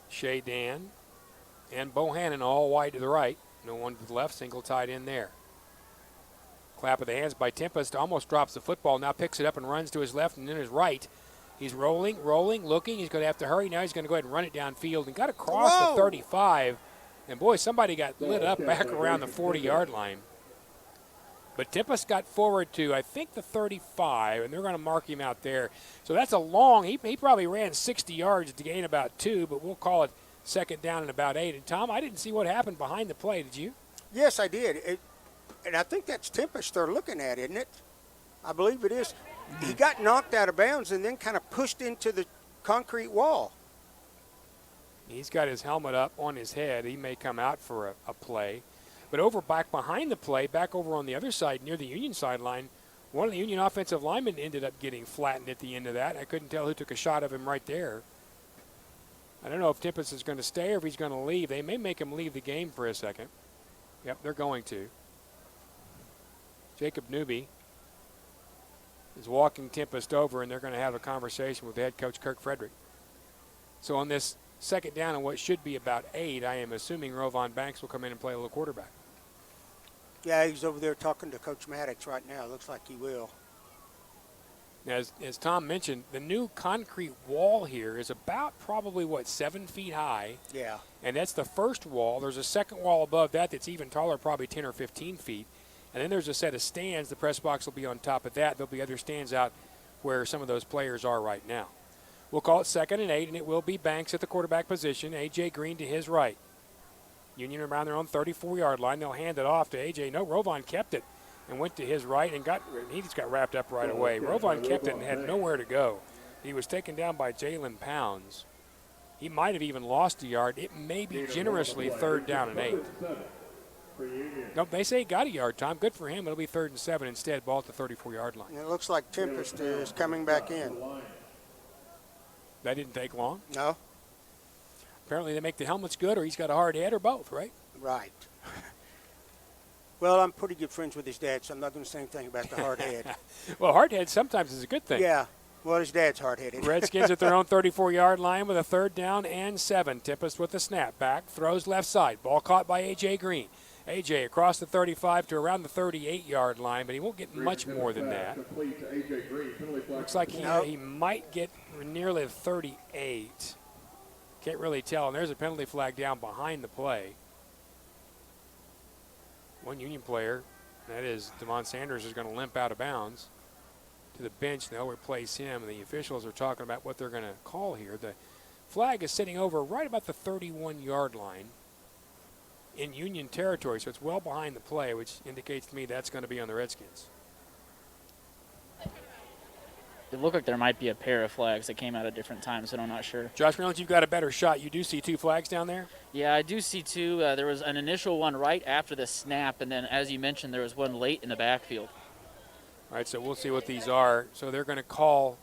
G: Shea Dan, and Bohannon all wide to the right. No one to the left, single tight in there. Clap of the hands by Tempest, almost drops the football, now picks it up and runs to his left and then his right. He's rolling, looking. He's going to have to hurry. Now he's going to go ahead and run it downfield and got across the 35. And, boy, somebody got lit up back around the 40-yard line. But Tempest got forward to, I think, the 35, and they're going to mark him out there. So that's a long, he probably ran 60 yards to gain about 2, but we'll call it 2nd down and about 8. And, Tom, I didn't see what happened behind the play. Did you?
H: Yes, I did. And I think that's Tempest they're looking at, isn't it? I believe it is. He got knocked out of bounds and then kind of pushed into the concrete wall.
G: He's got his helmet up on his head. He may come out for a play. But over back behind the play, back over on the other side near the Union sideline, one of the Union offensive linemen ended up getting flattened at the end of that. I couldn't tell who took a shot of him right there. I don't know if Tempest is going to stay or if he's going to leave. They may make him leave the game for a second. Yep, they're going to. Jacob Newby is walking Tempest over, and they're going to have a conversation with head coach Kirk Frederick. So on this 2nd down and what should be about 8, I am assuming Rovon Banks will come in and play a little quarterback.
H: Yeah, he's over there talking to Coach Maddox right now. Looks like he will.
G: Now, as Tom mentioned, the new concrete wall here is about probably, 7 feet high?
H: Yeah.
G: And that's the first wall. There's a second wall above that that's even taller, probably 10 or 15 feet. And then there's a set of stands. The press box will be on top of that. There'll be other stands out where some of those players are right now. We'll call it 2nd and 8, and it will be Banks at the quarterback position. A.J. Green to his right. Union around their own 34-yard line. They'll hand it off to A.J. No, Rovon kept it and went to his right and he just got wrapped up right away. Rovon kept it and had nowhere to go. He was taken down by Jalen Pounds. He might have even lost a yard. It may be generously 3rd down and 8. Nope, they say he got a yard, Tom. Good for him. It'll be 3rd and 7 instead, ball at the 34-yard line.
H: And it looks like Tempest is coming back in.
G: That didn't take long.
H: No.
G: Apparently they make the helmets good, or he's got a hard head, or both, right?
H: Right. Well, I'm pretty good friends with his dad, so I'm not going to say anything about the hard head.
G: Well, hard head sometimes is a good thing.
H: Yeah. Well, his dad's hard-headed.
G: Redskins at their own 34-yard line with a 3rd down and 7. Tempest with the snap back, throws left side. Ball caught by A.J. Green. A.J. across the 35 to around the 38-yard line, but he won't get much more than that. Looks like he might get nearly 38. Can't really tell, and there's a penalty flag down behind the play. One Union player, that is Devon Sanders, is going to limp out of bounds to the bench. They'll replace him, and the officials are talking about what they're going to call here. The flag is sitting over right about the 31-yard line in Union territory, so it's well behind the play, which indicates to me that's going to be on the Redskins.
M: It looked like there might be a pair of flags that came out at different times, and I'm not sure.
G: Josh Reynolds, you've got a better shot. You do see two flags down there?
M: Yeah, I do see two. There was an initial one right after the snap, and then, as you mentioned, there was one late in the backfield.
G: All right, so we'll see what these are. So they're going to call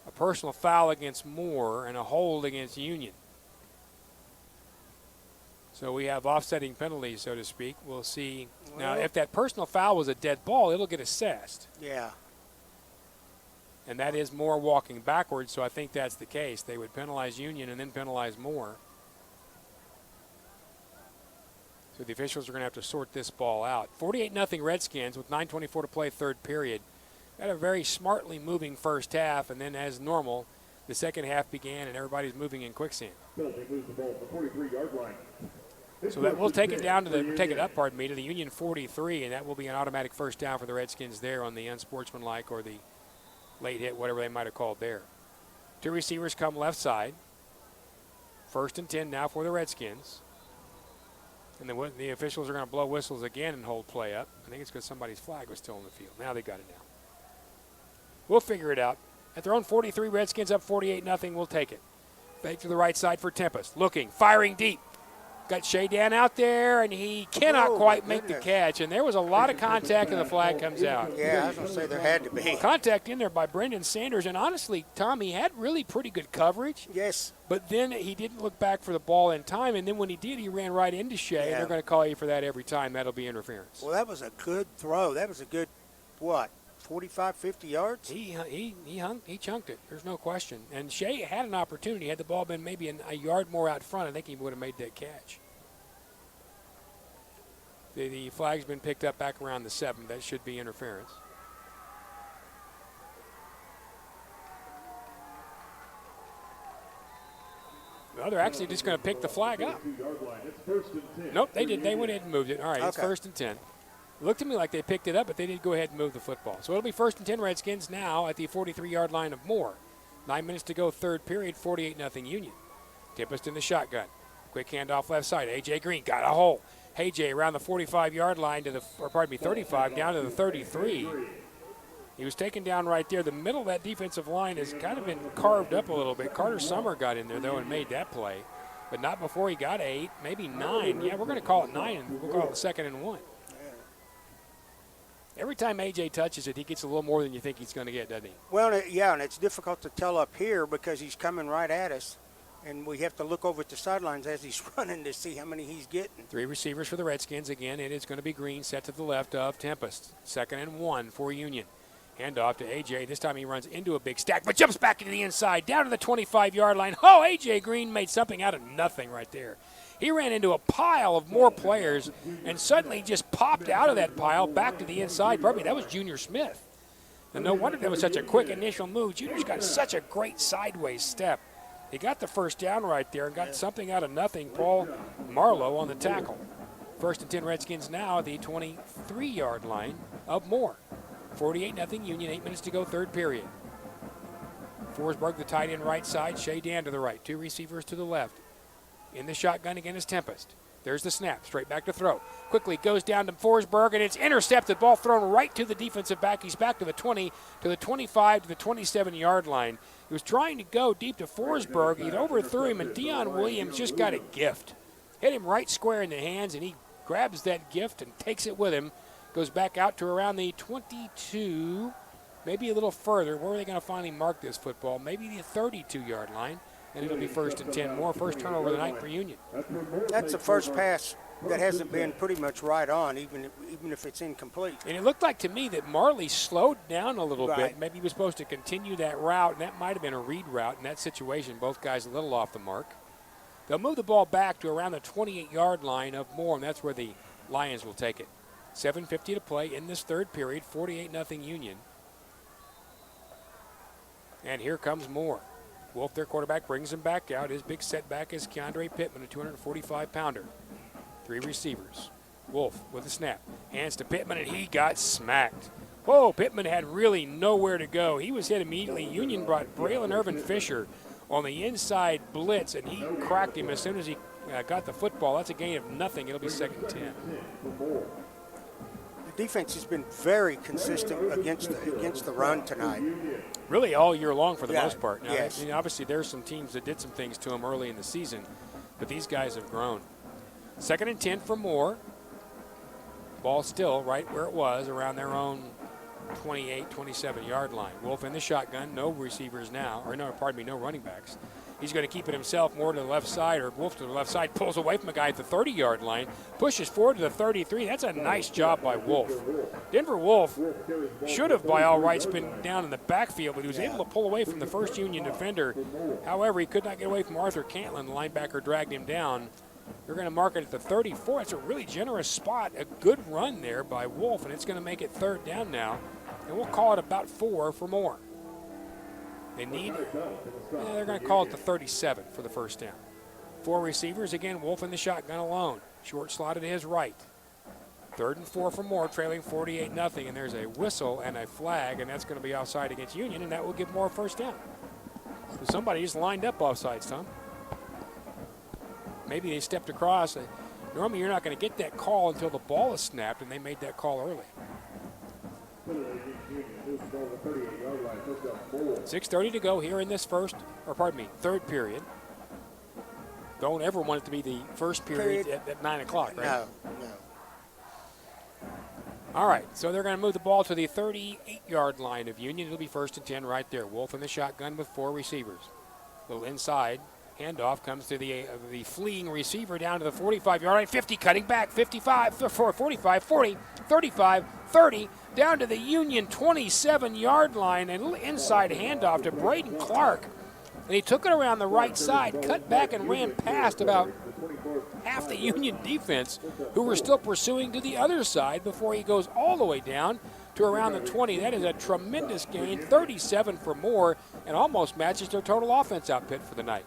G: a personal foul against Moore and a hold against Union. So we have offsetting penalties, so to speak. We'll see. Now, if that personal foul was a dead ball, it'll get assessed.
H: Yeah.
G: And that is Moore walking backwards, so I think that's the case. They would penalize Union and then penalize Moore. So the officials are going to have to sort this ball out. 48-0 Redskins with 9:24 to play, third period. Had a very smartly moving first half, and then as normal, the second half began and everybody's moving in quicksand.
N: Penalty moves the ball to the 43-yard line.
G: So that will take it down to to the Union 43, and that will be an automatic first down for the Redskins there on the unsportsmanlike or the late hit, whatever they might have called there. Two receivers come left side. 1st and 10 now for the Redskins. And the officials are going to blow whistles again and hold play up. I think it's because somebody's flag was still in the field. Now they got it down. We'll figure it out. At their own 43, Redskins up 48-0. We'll take it. Back to the right side for Tempest. Looking, firing deep. Got Shea Dan out there, and he cannot quite make the catch. And there was a lot of contact, and the flag comes out.
H: Yeah, I was going to say there had to be.
G: Contact in there by Brendan Sanders. And honestly, Tom, he had really pretty good coverage.
H: Yes.
G: But then he didn't look back for the ball in time. And then when he did, he ran right into Shea. And they're going to call you for that every time. That'll be interference.
H: Well, that was a good throw. That was a good, 45, 50 yards?
G: He chunked it. There's no question. And Shea had an opportunity. Had the ball been maybe a yard more out front, I think he would have made that catch. The flag's been picked up back around the 7. That should be interference. Well, they're actually just going to pick the flag up. Nope, they did. They went ahead and moved it. All right, It's 1st and 10. It looked to me like they picked it up, but they did go ahead and move the football. So it'll be 1st and 10 Redskins now at the 43-yard line of Moore. 9 minutes to go, third period, 48-0 Union. Tempest in the shotgun. Quick handoff left side. A.J. Green got a hole. A.J. around the 45-yard line to the, 35, down to the 33. He was taken down right there. The middle of that defensive line has kind of been carved up a little bit. Carter Summer got in there, though, and made that play. But not before he got 8, maybe 9. Yeah, we're going to call it 9, and we'll call it 2nd and 1. Every time A.J. touches it, he gets a little more than you think he's going to get, doesn't he?
H: Well, yeah, and it's difficult to tell up here because he's coming right at us, and we have to look over at the sidelines as he's running to see how many he's getting. 3
G: receivers for the Redskins. Again, it is going to be Green set to the left of Tempest. 2nd and 1 for Union. Handoff to A.J. This time he runs into a big stack, but jumps back into the inside, down to the 25-yard line. Oh, A.J. Green made something out of nothing right there. He ran into a pile of more players and suddenly just popped out of that pile back to the inside. Pardon me, that was Junior Smith. And no wonder that was such a quick initial move. Junior's got such a great sideways step. He got the first down right there and got something out of nothing. Paul Marlowe on the tackle. 1st and 10 Redskins now at the 23-yard line of Moore. 48-0 Union, 8 minutes to go, third period. Forsberg, the tight end right side. Shea Dan to the right. 2 receivers to the left. In the shotgun again is Tempest. There's the snap, straight back to throw. Quickly goes down to Forsberg, and it's intercepted. Ball thrown right to the defensive back. He's back to the 20, to the 25, to the 27-yard line. He was trying to go deep to Forsberg. He overthrew him, and Dion Williams just got a gift. Hit him right square in the hands, and he grabs that gift and takes it with him. Goes back out to around the 22, maybe a little further. Where are they going to finally mark this football? Maybe the 32-yard line. And it'll be 1st and 10 more. First turnover of the night for Union.
H: That's the first pass that hasn't been pretty much right on, even if it's incomplete.
G: And it looked like to me that Marley slowed down a little bit. Maybe he was supposed to continue that route, and that might have been a read route in that situation. Both guys a little off the mark. They'll move the ball back to around the 28-yard line of Moore, and that's where the Lions will take it. 7:50 to play in this third period, 48-0 Union. And here comes Moore. Wolf, their quarterback, brings him back out. His big setback is Keandre Pittman, a 245-pounder. 3 receivers. Wolf with a snap. Hands to Pittman, and he got smacked. Whoa, Pittman had really nowhere to go. He was hit immediately. Union brought Braylon Irvin Fisher on the inside blitz, and he cracked him as soon as he got the football. That's a gain of nothing. It'll be 2nd and 10.
H: The defense has been very consistent against the run tonight.
G: Really all year long for the most part. Now,
H: yes.
G: I mean, obviously, there's some teams that did some things to them early in the season, but these guys have grown. 2nd and 10 for Moore. Ball still right where it was, around their own 28, 27-yard line. Wolf in the shotgun, no receivers now, or no running backs. He's going to keep it himself more to the left side, or Wolf to the left side, pulls away from a guy at the 30-yard line, pushes forward to the 33. That's a nice job by Wolf. Denver Wolf should have, by all rights, been down in the backfield, but he was able to pull away from the first Union defender. However, he could not get away from Arthur Cantlin. The linebacker dragged him down. They're going to mark it at the 34. It's a really generous spot, a good run there by Wolf, and it's going to make it 3rd down now. And we'll call it about 4 for Moore. They're going to call it the 37 for the first down. 4 receivers. Again, Wolf in the shotgun alone. Short slotted to his right. 3rd and 4 for Moore, trailing 48-0. And there's a whistle and a flag, and that's going to be offside against Union, and that will give Moore a first down. So somebody just lined up offsides, Tom. Maybe they stepped across. Normally you're not going to get that call until the ball is snapped, and they made that call early. 6:30 to go here in this third period. Don't ever want it to be the first period at 9 o'clock, right?
H: No.
G: All right, so they're going to move the ball to the 38-yard line of Union. It'll be 1st and 10 right there. Wolf in the shotgun with 4 receivers. A little inside. Handoff comes to the fleeing receiver down to the 45-yard line. 50 cutting back. 55, 45, 40, 35, 30. Down to the Union 27-yard line. And a little inside handoff to Braden Clark. And he took it around the right side, cut back and ran past about half the Union defense, who were still pursuing to the other side before he goes all the way down to around the 20. That is a tremendous gain. 37 for Moore, and almost matches their total offense output for the night.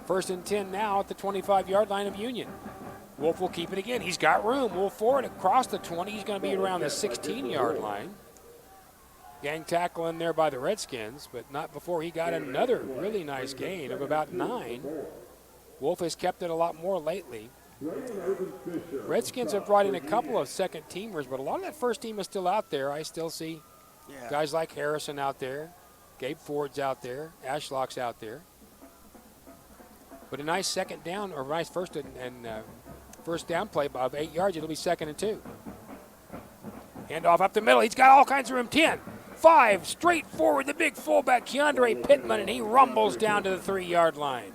G: 1st and 10 now at the 25-yard line of Union. Wolf will keep it again. He's got room. Wolf forward across the 20. He's going to be around the 16-yard line. Gang tackle in there by the Redskins, but not before he got another really nice gain of about 9. Wolf has kept it a lot more lately. Redskins have brought in a couple of second-teamers, but a lot of that first team is still out there. I still see guys like Harrison out there. Gabe Ford's out there. Ashlock's out there. But a nice second down, or nice first down play of 8 yards. It'll be 2nd and 2. Handoff up the middle. He's got all kinds of room. 10, 5, straight forward. The big fullback, Keandre Pittman, and he rumbles down to the 3-yard line.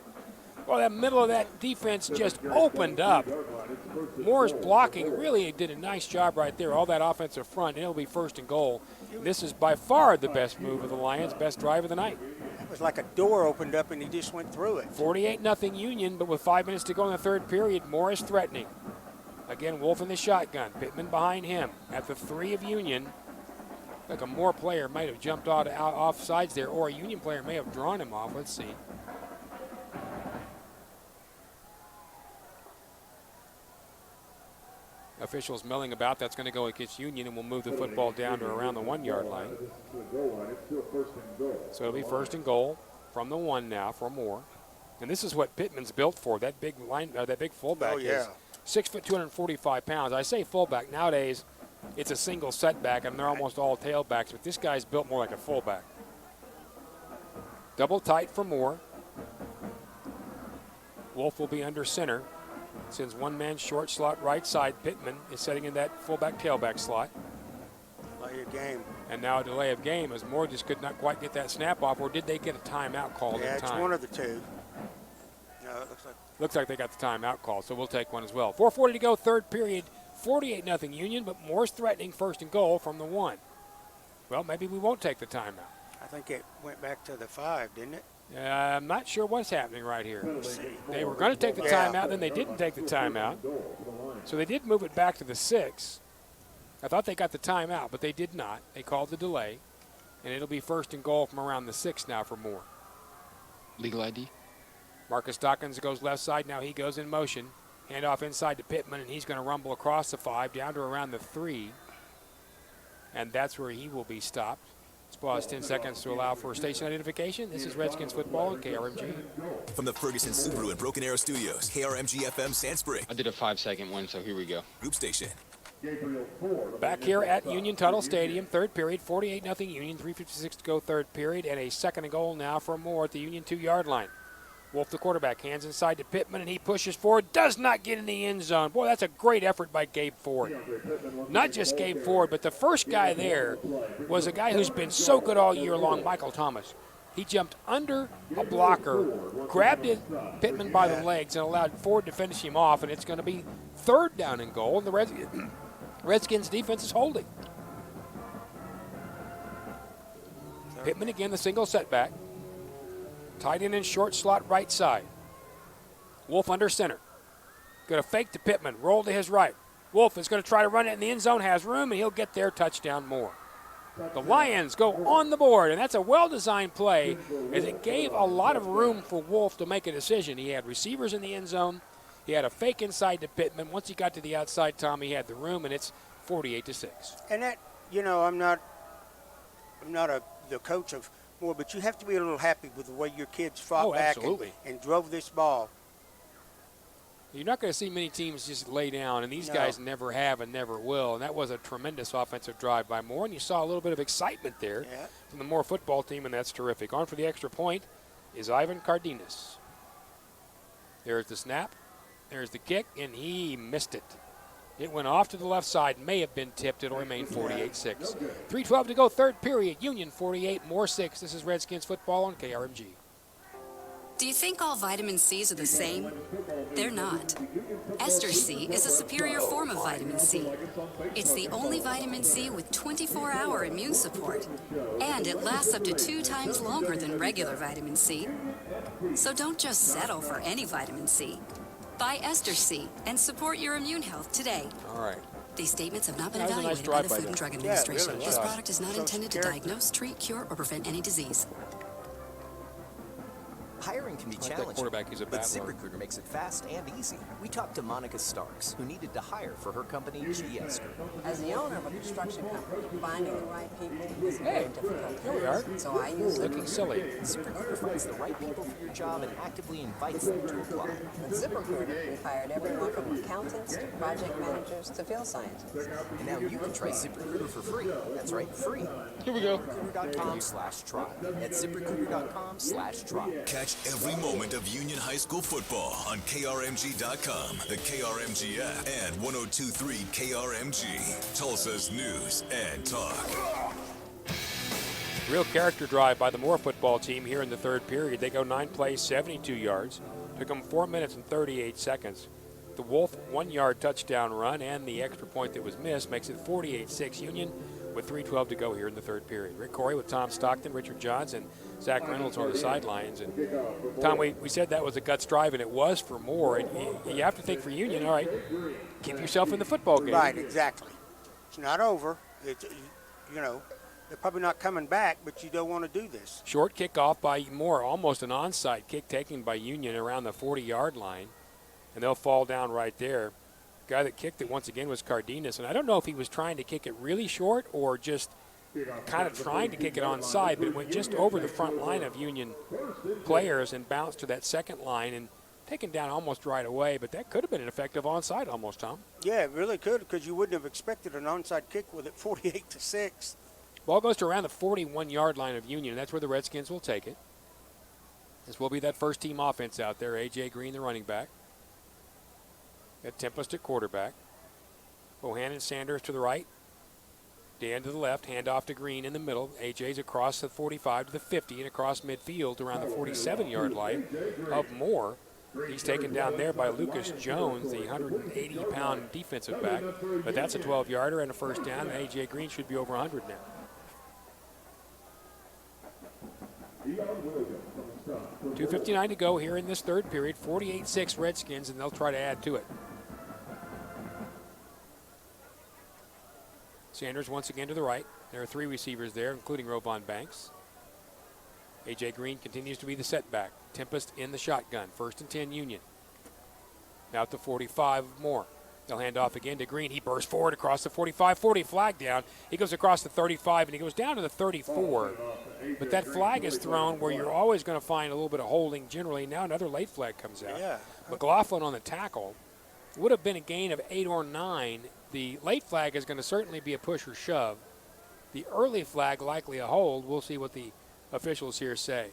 G: Well, that middle of that defense just opened up. Moore's blocking really did a nice job right there. All that offensive front, and it'll be 1st and goal. This is by far the best move of the Lions, best drive of the night.
H: It was like a door opened up and he just went through it.
G: 48-0 Union, but with 5 minutes to go in the third period, Moore is threatening. Again, Wolf in the shotgun. Pittman behind him at the 3 of Union. Like a Moore player might have jumped off sides there, or a Union player may have drawn him off. Let's see. Officials milling about. That's going to go against Union, and we'll move the football down to around the 1-yard line. So it'll be 1st and goal from the 1 now for Moore. And this is what Pittman's built for. That big fullback is 6 foot, 245 pounds. I say fullback. Nowadays, it's a single setback, and they're almost all tailbacks. But this guy's built more like a fullback. Double tight for Moore. Wolf will be under center. Sends one man short slot right side. Pittman is setting in that fullback tailback slot.
H: Delay of game.
G: And now a delay of game as Moore just could not quite get that snap off, or did they get a timeout called in time?
H: Yeah, it's one of the two. No, it
G: looks like they got the timeout called, so we'll take one as well. 4:40 to go, third period. 48-0 Union, but Moore's threatening 1st and goal from the 1. Well, maybe we won't take the timeout.
H: I think it went back to the 5, didn't it?
G: I'm not sure what's happening right here. They were going to take the timeout, then they didn't take the timeout. So they did move it back to the 6. I thought they got the timeout, but they did not. They called the delay, and it'll be 1st and goal from around the 6 now for Moore.
Q: Legal ID.
G: Marcus Dawkins goes left side. Now he goes in motion. Handoff inside to Pittman, and he's going to rumble across the 5 down to around the 3. And that's where he will be stopped. Let's pause 10 seconds to allow for station identification. This is Redskins football on KRMG.
V: From the Ferguson Subaru and Broken Arrow Studios, KRMG FM Sandspring.
Q: I did a 5-second one, so here we go.
V: Group station.
G: Back here at Union Tuttle Stadium, third period, 48-0 Union, 3:56 to go third period, and a 2nd and goal now for Moore at the Union 2-yard line. Wolf, the quarterback, hands inside to Pittman, and he pushes forward, does not get in the end zone. Boy, that's a great effort by Gabe Ford. Not just Gabe Ford, but the first guy there was a guy who's been so good all year long, Michael Thomas. He jumped under a blocker, grabbed Pittman by the legs, and allowed Ford to finish him off, and it's going to be 3rd down and goal, and the Redskins defense is holding. Pittman again, the single setback. Tight end in short slot right side. Wolf under center. Going to fake to Pittman. Roll to his right. Wolf is going to try to run it in the end zone. Has room, and he'll get there. Touchdown Moore. The Lions go on the board, and that's a well-designed play as it gave a lot of room for Wolf to make a decision. He had receivers in the end zone. He had a fake inside to Pittman. Once he got to the outside, Tom, he had the room, and it's 48-6.
H: And that, I'm not the coach of Moore, but you have to be a little happy with the way your kids fought back and drove this ball.
G: You're not going to see many teams just lay down, and these guys never have and never will. And that was a tremendous offensive drive by Moore, and you saw a little bit of excitement there from the Moore football team, and that's terrific. On for the extra point is Ivan Cardenas. There's the snap. There's the kick, and he missed it. It went off to the left side, may have been tipped. It'll remain 48-6. 3:12 to go, third period. Union 48, Moore 6. This is Redskins football on KRMG.
C: Do you think all vitamin C's are the same? They're not. Ester C is a superior form of vitamin C. It's the only vitamin C with 24-hour immune support, and it lasts up to 2 times longer than regular vitamin C. So don't just settle for any vitamin C. Buy Ester C and support your immune health today.
G: All right.
C: These statements have not been evaluated by the Food and Drug Administration. This product is not intended to diagnose, treat, cure, or prevent any disease.
D: Hiring can be challenging, but ZipRecruiter makes it fast and easy. We talked to Monica Starks, who needed to hire for her company, Cheerleader.
W: As the owner of a construction company, finding the right people is a very difficult
G: Here we are.
W: task. So I use
G: Looking silly.
D: ZipRecruiter finds the right people for your job and actively invites them to apply.
W: With ZipRecruiter, we've hired everyone from accountants to project managers to field scientists.
D: And now you can try ZipRecruiter for free. That's right, free.
Q: Here we go.
D: ZipRecruiter.com/try. That's ZipRecruiter.com/try.
V: Catch every moment of Union High School football on KRMG.com, the KRMG app, and 102.3 KRMG, Tulsa's news and talk.
G: Real character drive by the Moore football team here in the third period. They go 9 plays, 72 yards. Took them 4 minutes and 38 seconds. The Wolf 1-yard touchdown run and the extra point that was missed makes it 48-6 Union with 3:12 to go here in the third period. Rick Corey with Tom Stockton, Richard Johns, and Zach Reynolds on the sidelines. And Tom, we said that was a guts drive, and it was for Moore. And you have to think for Union, all right, keep yourself in the football game.
H: Right, exactly. It's not over. It's, they're probably not coming back, but you don't want to do this.
G: Short kickoff by Moore, almost an onside kick taken by Union around the 40-yard line, and they'll fall down right there. The guy that kicked it once again was Cardenas, and I don't know if he was trying to kick it really short or just kind of trying to kick it onside, but it went just over the front line of Union players and bounced to that second line and taken down almost right away, but that could have been an effective onside almost, Tom.
H: Yeah, it really could, because you wouldn't have expected an onside kick with it 48-6.
G: Ball goes to around the 41-yard line of Union, and that's where the Redskins will take it. This will be that first-team offense out there. A.J. Green, the running back. Got Tempest at quarterback. Bohannon Sanders to the right. Dan to the left. Handoff to Green in the middle. A.J.'s across the 45 to the 50 and across midfield around the 47-yard line of Moore. He's taken down there by Lucas Jones, the 180-pound defensive back. But that's a 12-yarder and a first down. And A.J. Green should be over 100 now. 2:59 to go here in this third period. 48-6 Redskins, and they'll try to add to it. Sanders once again to the right. There are 3 receivers there, including Rovon Banks. A.J. Green continues to be the setback. Tempest in the shotgun. 1st and 10 Union. Now at the 45 of Moore. They'll hand off again to Green. He bursts forward across the 45, 40, flag down. He goes across the 35, and he goes down to the 34. But that flag is thrown where you're always going to find a little bit of holding generally. Now another late flag comes out.
H: Yeah.
G: McLaughlin on the tackle. Would have been a gain of 8 or 9. The late flag is going to certainly be a push or shove. The early flag likely a hold. We'll see what the officials here say.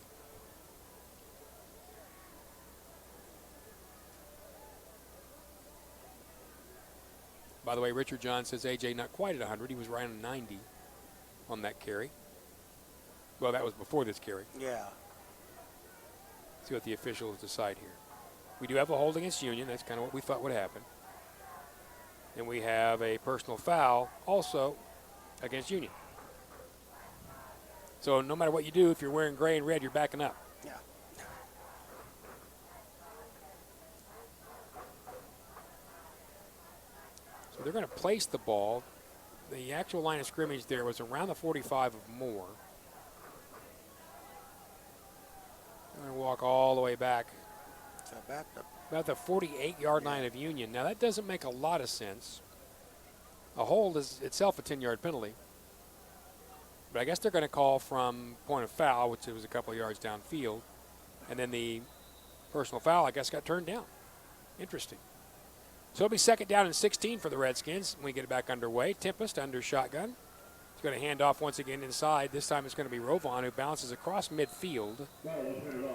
G: By the way, Richard John says AJ not quite at 100. He was right on 90 on that carry. Well, that was before this carry.
H: Yeah.
G: See what the officials decide here. We do have a hold against Union. That's kind of what we thought would happen. And we have a personal foul also against Union. So no matter what you do, if you're wearing gray and red, you're backing up.
H: Yeah.
G: So they're going to place the ball. The actual line of scrimmage there was around the 45 of Moore. They're going to walk all the way back.
H: So back up.
G: About the 48-yard line of Union. Now, that doesn't make a lot of sense. A hold is itself a 10-yard penalty. But I guess they're going to call from point of foul, which was a couple of yards downfield. And then the personal foul, I guess, got turned down. Interesting. So it'll be 2nd down and 16 for the Redskins when we get it back underway. Tempest under shotgun. He's going to hand off once again inside. This time it's going to be Rovon who bounces across midfield.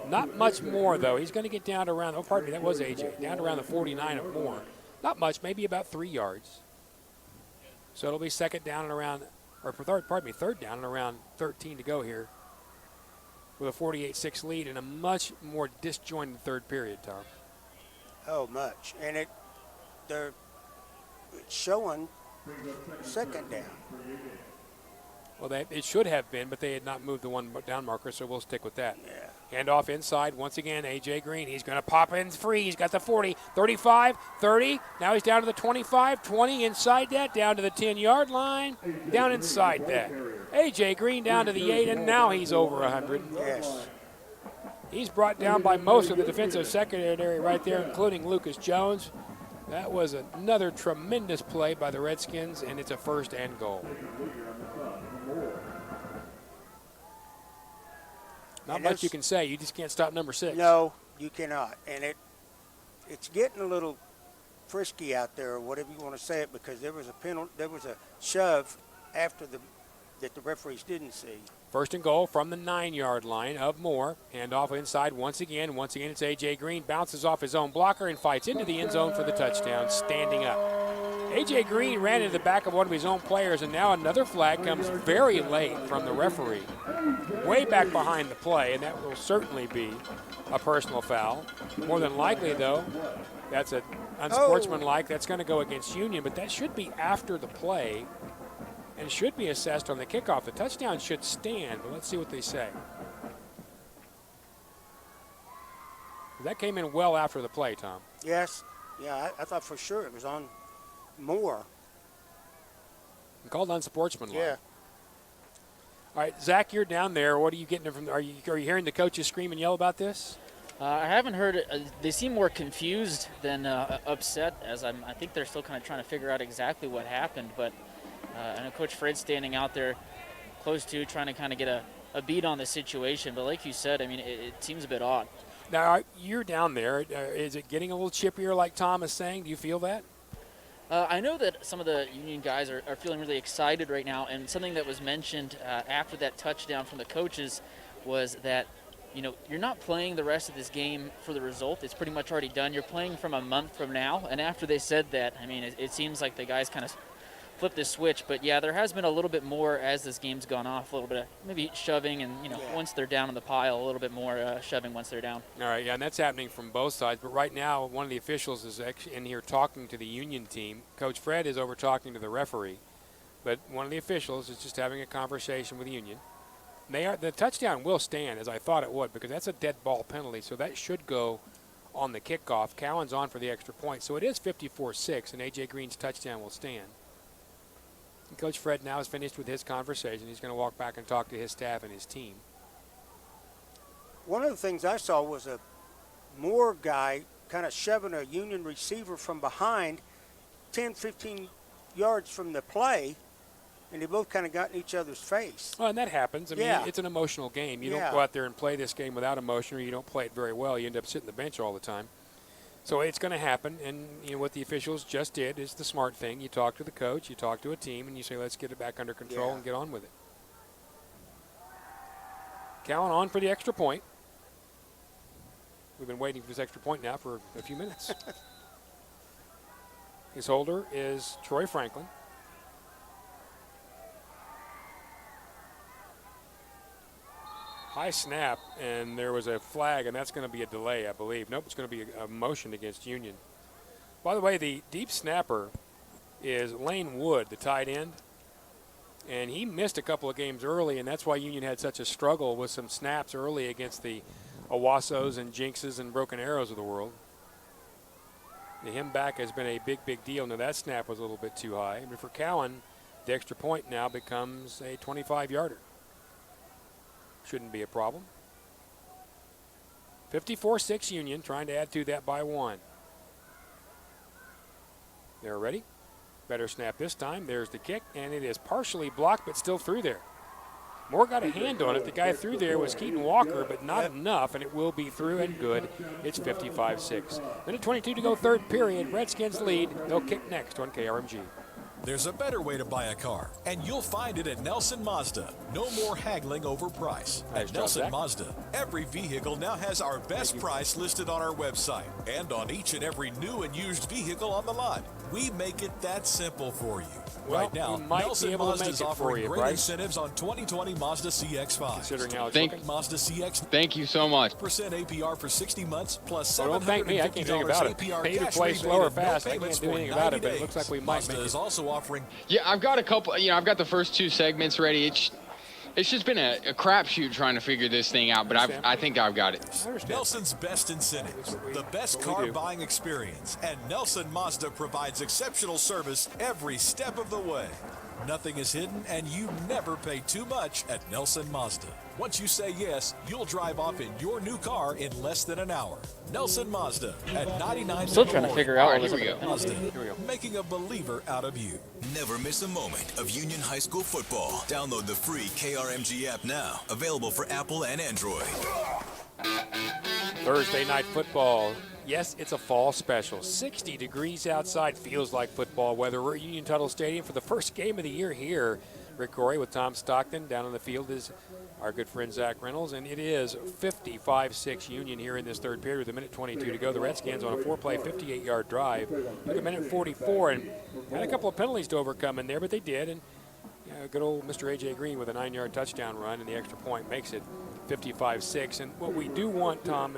G: Not much more, though. He's going to get down to around, oh, pardon me, that was AJ. Down to around the 49 of Moore. Not much, maybe about 3 yards. So it'll be 2nd down and around, or third down and around 13 to go here with a 48-6 lead and a much more disjointed third period, Tom.
H: Oh, much. And they're showing 2nd down.
G: Well, it should have been, but they had not moved the 1 down marker, so we'll stick with that.
H: Yeah.
G: Hand off inside once again, A.J. Green. He's going to pop in free. He's got the 40, 35, 30. Now he's down to the 25, 20, inside that, down to the 10-yard line, down inside that. A.J. Green down to the 8, and now he's over 100.
H: Yes.
G: He's brought down by most of the defensive secondary right there, including Lucas Jones. That was another tremendous play by the Redskins, and it's a 1st and goal. Not much you can say. You just can't stop number 6.
H: No, you cannot. And it's getting a little frisky out there, or whatever you want to say it, because there was a penalty, there was a shove after that the referees didn't see.
G: 1st and goal from the 9-yard line of Moore. Hand off inside once again. Once again, it's A.J. Green. Bounces off his own blocker and fights into the end zone for the touchdown, standing up. A.J. Green ran into the back of one of his own players, and now another flag comes very late from the referee. Way back behind the play, and that will certainly be a personal foul. More than likely, though, that's an unsportsmanlike. That's going to go against Union, but that should be after the play and should be assessed on the kickoff. The touchdown should stand, but let's see what they say. That came in well after the play, Tom.
H: Yes. Yeah, I thought for sure it was on Moore.
G: Called unsportsmanlike.
H: Yeah.
G: All right, Zach, you're down there. What are you getting from? Are you hearing the coaches scream and yell about this?
M: I haven't heard it. They seem more confused than upset, as I think they're still kind of trying to figure out exactly what happened. But I know Coach Fred's standing out there close to trying to kind of get a beat on the situation. But like you said, I mean, it seems a bit odd.
G: Now, you're down there. Is it getting a little chippier like Tom is saying? Do you feel that?
M: I know that some of the Union guys are feeling really excited right now, and something that was mentioned after that touchdown from the coaches was that, you know, you're not playing the rest of this game for the result. It's pretty much already done. You're playing from a month from now, and after they said that, I mean, it seems like the guys kind of flipped the switch. But, yeah, there has been a little bit more as this game's gone off, a little bit of maybe shoving and, you know, once they're down in the pile, a little bit more shoving once they're down.
G: All right, yeah, and that's happening from both sides. But right now, one of the officials is actually in here talking to the Union team. Coach Fred is over talking to the referee. But one of the officials is just having a conversation with Union. The touchdown will stand, as I thought it would, because that's a dead ball penalty, so that should go on the kickoff. Cowan's on for the extra point, so it is 54-6, and A.J. Green's touchdown will stand. Coach Fred now is finished with his conversation. He's going to walk back and talk to his staff and his team.
H: One of the things I saw was a Moore guy kind of shoving a Union receiver from behind 10, 15 yards from the play, and they both kind of got in each other's face.
G: Well, and that happens. I mean,
H: Yeah.
G: it's an emotional game. You don't go out there and play this game without emotion, or you don't play it very well. You end up sitting the bench all the time. So it's going to happen, and what the officials just did is the smart thing. You talk to the coach, you talk to a team, and you say, let's get it back under control and get on with it. Cowan on for the extra point. We've been waiting for this extra point now for a few minutes. His holder is Troy Franklin. High snap, and there was a flag, and that's going to be a delay, I believe. Nope, it's going to be a motion against Union. By the way, the deep snapper is Lane Wood, the tight end, and he missed a couple of games early, and that's why Union had such a struggle with some snaps early against the Owassos and Jinxes and Broken Arrows of the world. Him back has been a big, big deal. Now, that snap was a little bit too high. But for Cowan, the extra point now becomes a 25-yarder. Shouldn't be a problem. 54-6 Union, trying to add to that by 1. They're ready. Better snap this time. There's the kick, and it is partially blocked, but still through there. Moore got a hand on it. The guy through there was Keaton Walker, but not enough, and it will be through and good. It's 55-6. Minute 22 to go, third period. Redskins lead. They'll kick next on KRMG.
V: There's a better way to buy a car, and you'll find it at Nelson Mazda. No more haggling over price. At Nelson Mazda, every vehicle now has our best price listed on our website and on each and every new and used vehicle on the lot. We make it that simple for you.
G: Well,
V: right now,
G: we might
V: Nelson
G: be able to
V: Mazda
G: make
V: is
G: it for
V: offering
G: you,
V: great
G: Bryce.
V: incentives on 2020 Mazda CX-5.
G: Considering how it's
Q: looking.
V: Mazda CX.
Q: Thank you so much.
V: Percent APR for 60 months plus
G: Well, don't thank me. I can't do anything about it.
V: APR
G: Pay to
V: cash
G: play
V: rebate
G: slow or
V: and no
G: fast. I
V: payments
G: can't do
V: for
G: anything about it,
V: 90
G: but it looks like we might
V: Mazda
G: make
V: is
G: it.
V: also offering.
Q: Yeah, I've got a couple. I've got the first 2 segments ready. It's just been a crapshoot trying to figure this thing out, but I think I've got it.
V: Nelson's best incentives, the best car buying experience, and Nelson Mazda provides exceptional service every step of the way. Nothing is hidden, and you never pay too much at Nelson Mazda. Once you say yes, you'll drive off in your new car in less than an hour. Nelson Mazda at 99.
M: Still trying to figure out
Q: All right,
M: what
Q: here we go.
V: Mazda, making a believer out of you. Never miss a moment of Union High School football. Download the free KRMG app now. Available for Apple and Android.
G: Thursday night football. Yes, it's a fall special. 60 degrees outside. Feels like football weather. We're at Union Tuttle Stadium for the first game of the year here. Rick Corey with Tom Stockton. Down on the field is our good friend Zach Reynolds. And it is 55-6 Union here in this third period with a minute 22 to go. The Redskins on a 4-play, 58-yard drive. Took a minute 44 and had a couple of penalties to overcome in there, but they did. And good old Mr. A.J. Green with a 9-yard touchdown run, and the extra point makes it 55-6. And what we do want, Tom,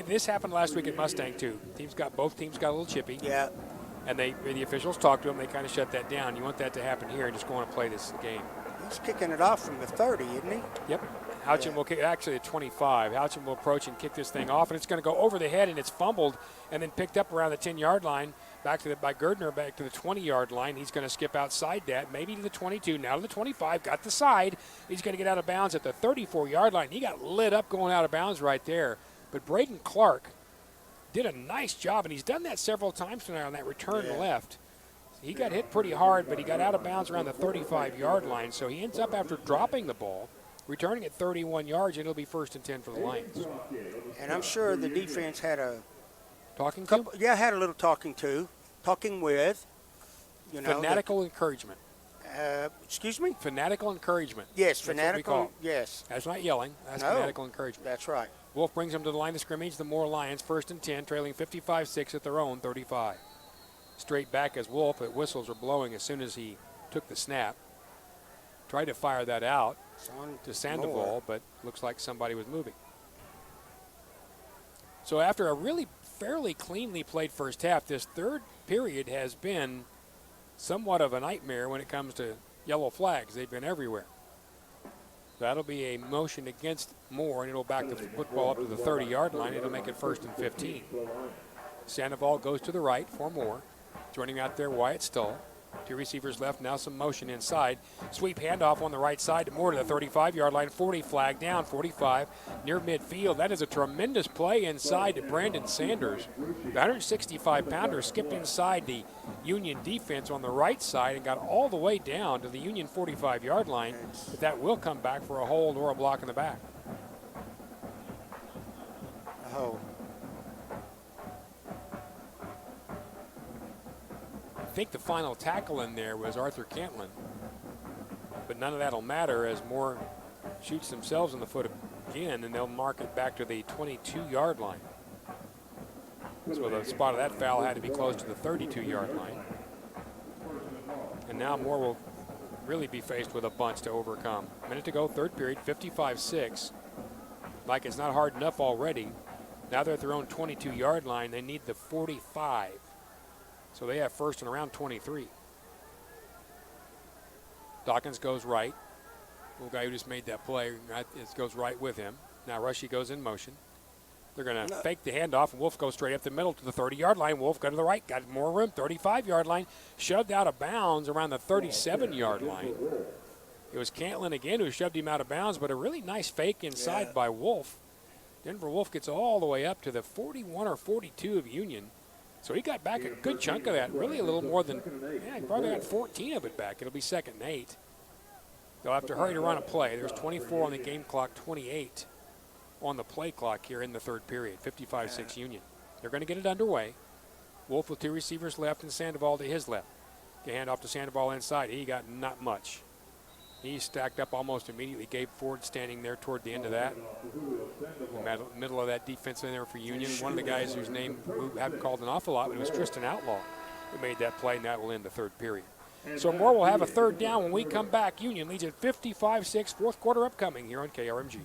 G: this happened last week at Mustang too. Both teams got a little chippy.
H: Yeah.
G: And the officials talked to them. They kind of shut that down. You want that to happen here and just go on and play this game.
H: He's kicking it off from the 30, isn't he?
G: Yep. Houchin will kick, actually at 25. Houchin will approach and kick this thing off, and it's going to go over the head, and it's fumbled and then picked up around the 10-yard line by Gerdner back to the 20-yard line. He's going to skip outside that, maybe to the 22, now to the 25, got the side. He's going to get out of bounds at the 34-yard line. He got lit up going out of bounds right there. But Braden Clark did a nice job, and he's done that several times tonight on that return left. He got hit pretty hard, but he got out of bounds around the 35-yard line, so he ends up, after dropping the ball, returning at 31 yards, and it'll be 1st and 10 for the Lions.
H: And I'm sure the defense had a
G: talking
H: had a little talking with.
G: Fanatical encouragement.
H: Excuse me?
G: Fanatical encouragement.
H: Yes,
G: That's
H: fanatical.
G: what we call it.
H: Yes.
G: That's not yelling. That's
H: No,
G: fanatical encouragement.
H: That's right.
G: Wolf brings them to the line of scrimmage. The Moore Lions, 1st and 10, trailing 55-6 at their own 35. Straight back as Wolf, but whistles are blowing as soon as he took the snap. Tried to fire that out to Sandoval, but looks like somebody was moving. So after a really fairly cleanly played first half, this third period has been somewhat of a nightmare when it comes to yellow flags. They've been everywhere. That'll be a motion against Moore, and it'll back the football up to the 30-yard line. It'll make it 1st and 15. Sandoval goes to the right for Moore. Joining out there, Wyatt Stull. Two receivers left, now some motion inside. Sweep handoff on the right side to Moore to the 35-yard line. 40 flag down, 45 near midfield. That is a tremendous play inside to Brandon Sanders. The 165-pounder skipped inside the Union defense on the right side and got all the way down to the Union 45-yard line. But that will come back for a hold or a block in the back.
H: Oh.
G: I think the final tackle in there was Arthur Cantlin. But none of that will matter as Moore shoots themselves in the foot again, and they'll mark it back to the 22-yard line. So the spot of that foul had to be close to the 32-yard line. And now Moore will really be faced with a bunch to overcome. A minute to go, third period, 55-6. Like it's not hard enough already. Now they're at their own 22-yard line. They need the 45. So they have first and around 23. Dawkins goes right. Little guy who just made that play goes right with him. Now Rushy goes in motion. They're going to fake the handoff, and Wolf goes straight up the middle to the 30-yard line. Wolf go to the right, got more room, 35-yard line, shoved out of bounds around the 37-yard line. It was Cantlin again who shoved him out of bounds, but a really nice fake inside by Wolf. Denver Wolf gets all the way up to the 41 or 42 of Union. So he got back a good chunk of that, really a little more than, he probably got 14 of it back. It'll be 2nd and 8. They'll have to hurry to run a play. There's 24 on the game clock, 28 on the play clock here in the third period, 55-6 Union. They're going to get it underway. Wolf with two receivers left and Sandoval to his left. The handoff to Sandoval inside. He got not much. He stacked up almost immediately. Gabe Ford standing there toward the end of that. In the middle of that defense in there for Union. One of the guys whose name we haven't called an awful lot, but it was Tristan Outlaw who made that play, and that will end the third period. So Moore will have a third down when we come back. Union leads at 55-6, fourth quarter upcoming here on KRMG.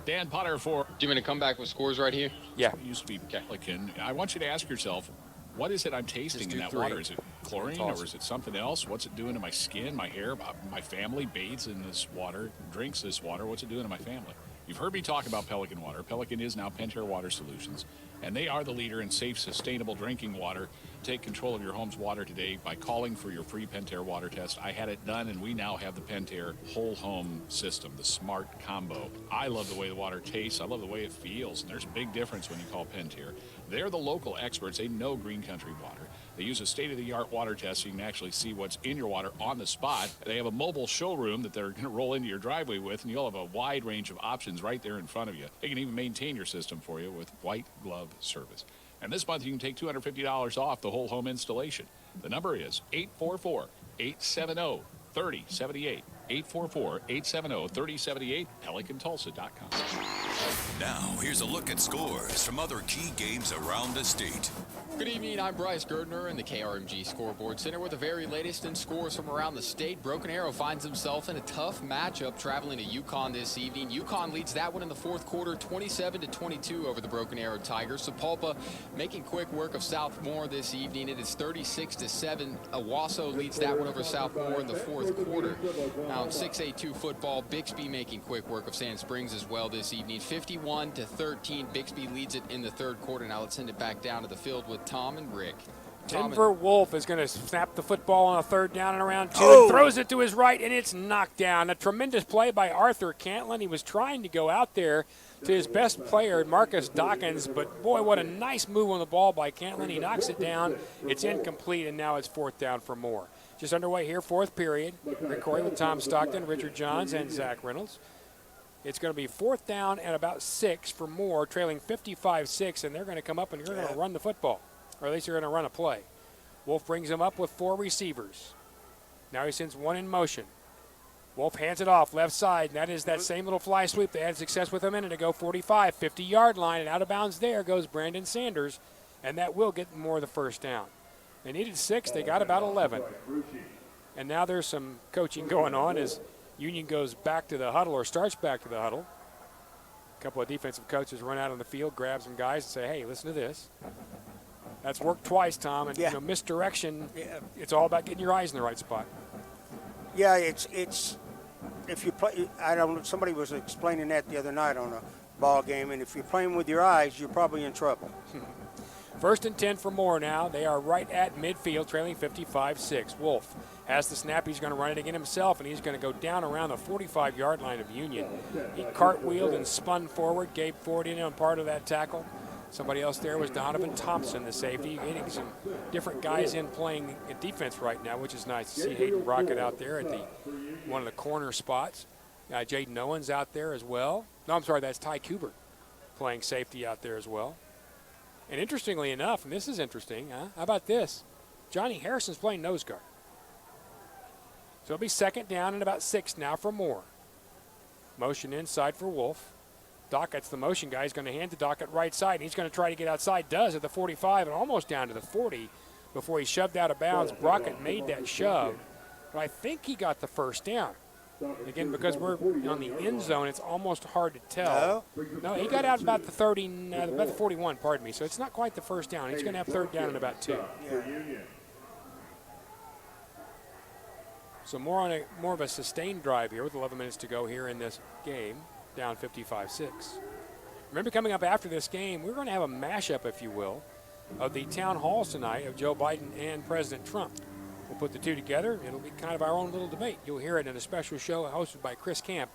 K: Dan Potter for...
Q: Do you want me to come back with scores right here?
G: Yeah.
K: It used to be Pelican. I want you to ask yourself, what is it I'm tasting in that water? Is it chlorine or is it something else? What's it doing to my skin, my hair? My family bathes in this water, drinks this water. What's it doing to my family? You've heard me talk about Pelican water. Pelican is now Pentair Water Solutions, and they are the leader in safe, sustainable drinking water. Take control of your home's water today by calling for your free Pentair water test. I had it done, and we now have the Pentair whole home system, the smart combo. I love the way the water tastes. I love the way it feels, and there's a big difference when you call Pentair. They're the local experts. They know Green Country water. They use a state-of-the-art water test so you can actually see what's in your water on the spot. They have a mobile showroom that they're going to roll into your driveway with, and you'll have a wide range of options right there in front of you. They can even maintain your system for you with white glove service. And this month you can take $250 off the whole home installation. The number is 844-870-3078. 844-870-3078, PelicanTulsa.com.
P: Now, here's a look at scores from other key games around the state.
Q: Good evening, I'm Bryce Gerdner in the KRMG Scoreboard Center with the very latest in scores from around the state. Broken Arrow finds himself in a tough matchup traveling to Yukon this evening. Yukon leads that one in the fourth quarter, 27-22 over the Broken Arrow Tigers. Sapulpa making quick work of Southmore this evening. It is 36-7. Owasso leads that one over Southmore in the fourth quarter. Now in 6A2 football, Bixby making quick work of Sand Springs as well this evening. 51-13. Bixby leads it in the third quarter. Now let's send it back down to the field with Tom and Rick.
G: Denver Wolf is going to snap the football on a third down and around two. And throws it to his right, and it's knocked down. A tremendous play by Arthur Cantlin. He was trying to go out there to his best player, Marcus Dawkins, but boy, what a nice move on the ball by Cantlin. He knocks it down. It's incomplete, and now it's fourth down for Moore. Just underway here, fourth period. Rick Corey with Tom Stockton, Richard Johns, and Zach Reynolds. It's going to be fourth down and about 6 for Moore, trailing 55-6, and they're going to come up and they're going to run the football, or at least they're going to run a play. Wolf brings him up with 4 receivers. Now he sends one in motion. Wolf hands it off left side, and that is that same little fly sweep they had success with a minute ago, 45, 50-yard line, and out of bounds there goes Brandon Sanders, and that will get Moore the first down. They needed 6, they got about 11. And now there's some coaching going on as Union goes back to the huddle or starts back to the huddle. A couple of defensive coaches run out on the field, grab some guys and say, hey, listen to this. That's worked twice, Tom, and you know, misdirection, it's all about getting your eyes in the right spot.
H: Yeah, it's if you play, I don't know, somebody was explaining that the other night on a ball game, and if you're playing with your eyes, you're probably in trouble.
G: First and 10 for Moore now. They are right at midfield, trailing 55-6. Wolf has the snap. He's going to run it again himself, and he's going to go down around the 45-yard line of Union. He cartwheeled and spun forward. Gabe Ford in on part of that tackle. Somebody else there was Donovan Thompson, the safety, getting some different guys in playing defense right now, which is nice to see. Hayden Brockett out there at one of the corner spots. Jaden Owens out there as well. No, I'm sorry, that's Ty Kubert playing safety out there as well. And interestingly enough, and this is interesting, how about this? Johnny Harrison's playing nose guard. So it'll be second down and about 6 now for Moore. Motion inside for Wolf. Dockett's the motion guy. He's going to hand to Dockett right side, and he's going to try to get outside. Does at the 45 and almost down to the 40 before he shoved out of bounds. Brockett made that shove, but I think he got the first down. Again, because we're on the end zone, it's almost hard to tell. No, he got out about the 30, about the 41, pardon me. So it's not quite the first down. He's going to have third down in about 2. So more of a sustained drive here with 11 minutes to go here in this game, down 55-6. Remember, coming up after this game, we're going to have a mashup, if you will, of the town halls tonight of Joe Biden and President Trump. We'll put the two together. It'll be kind of our own little debate. You'll hear it in a special show hosted by Chris Camp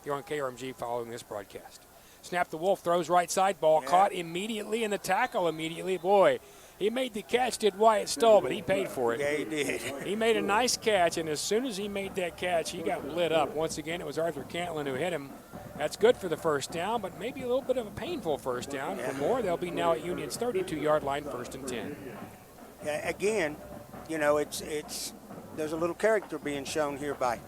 G: here on KRMG following this broadcast. Snap the Wolf, throws right side, ball caught immediately, and the tackle immediately. Boy, he made the catch, did Wyatt Stoll, but he paid for it.
H: Yeah, he did.
G: He made a nice catch, and as soon as he made that catch, he got lit up. Once again, it was Arthur Cantlin who hit him. That's good for the first down, but maybe a little bit of a painful first down. For Moore, they'll be now at Union's 32-yard line, first and 10.
H: Yeah, again, you know, it's there's a little character being shown here by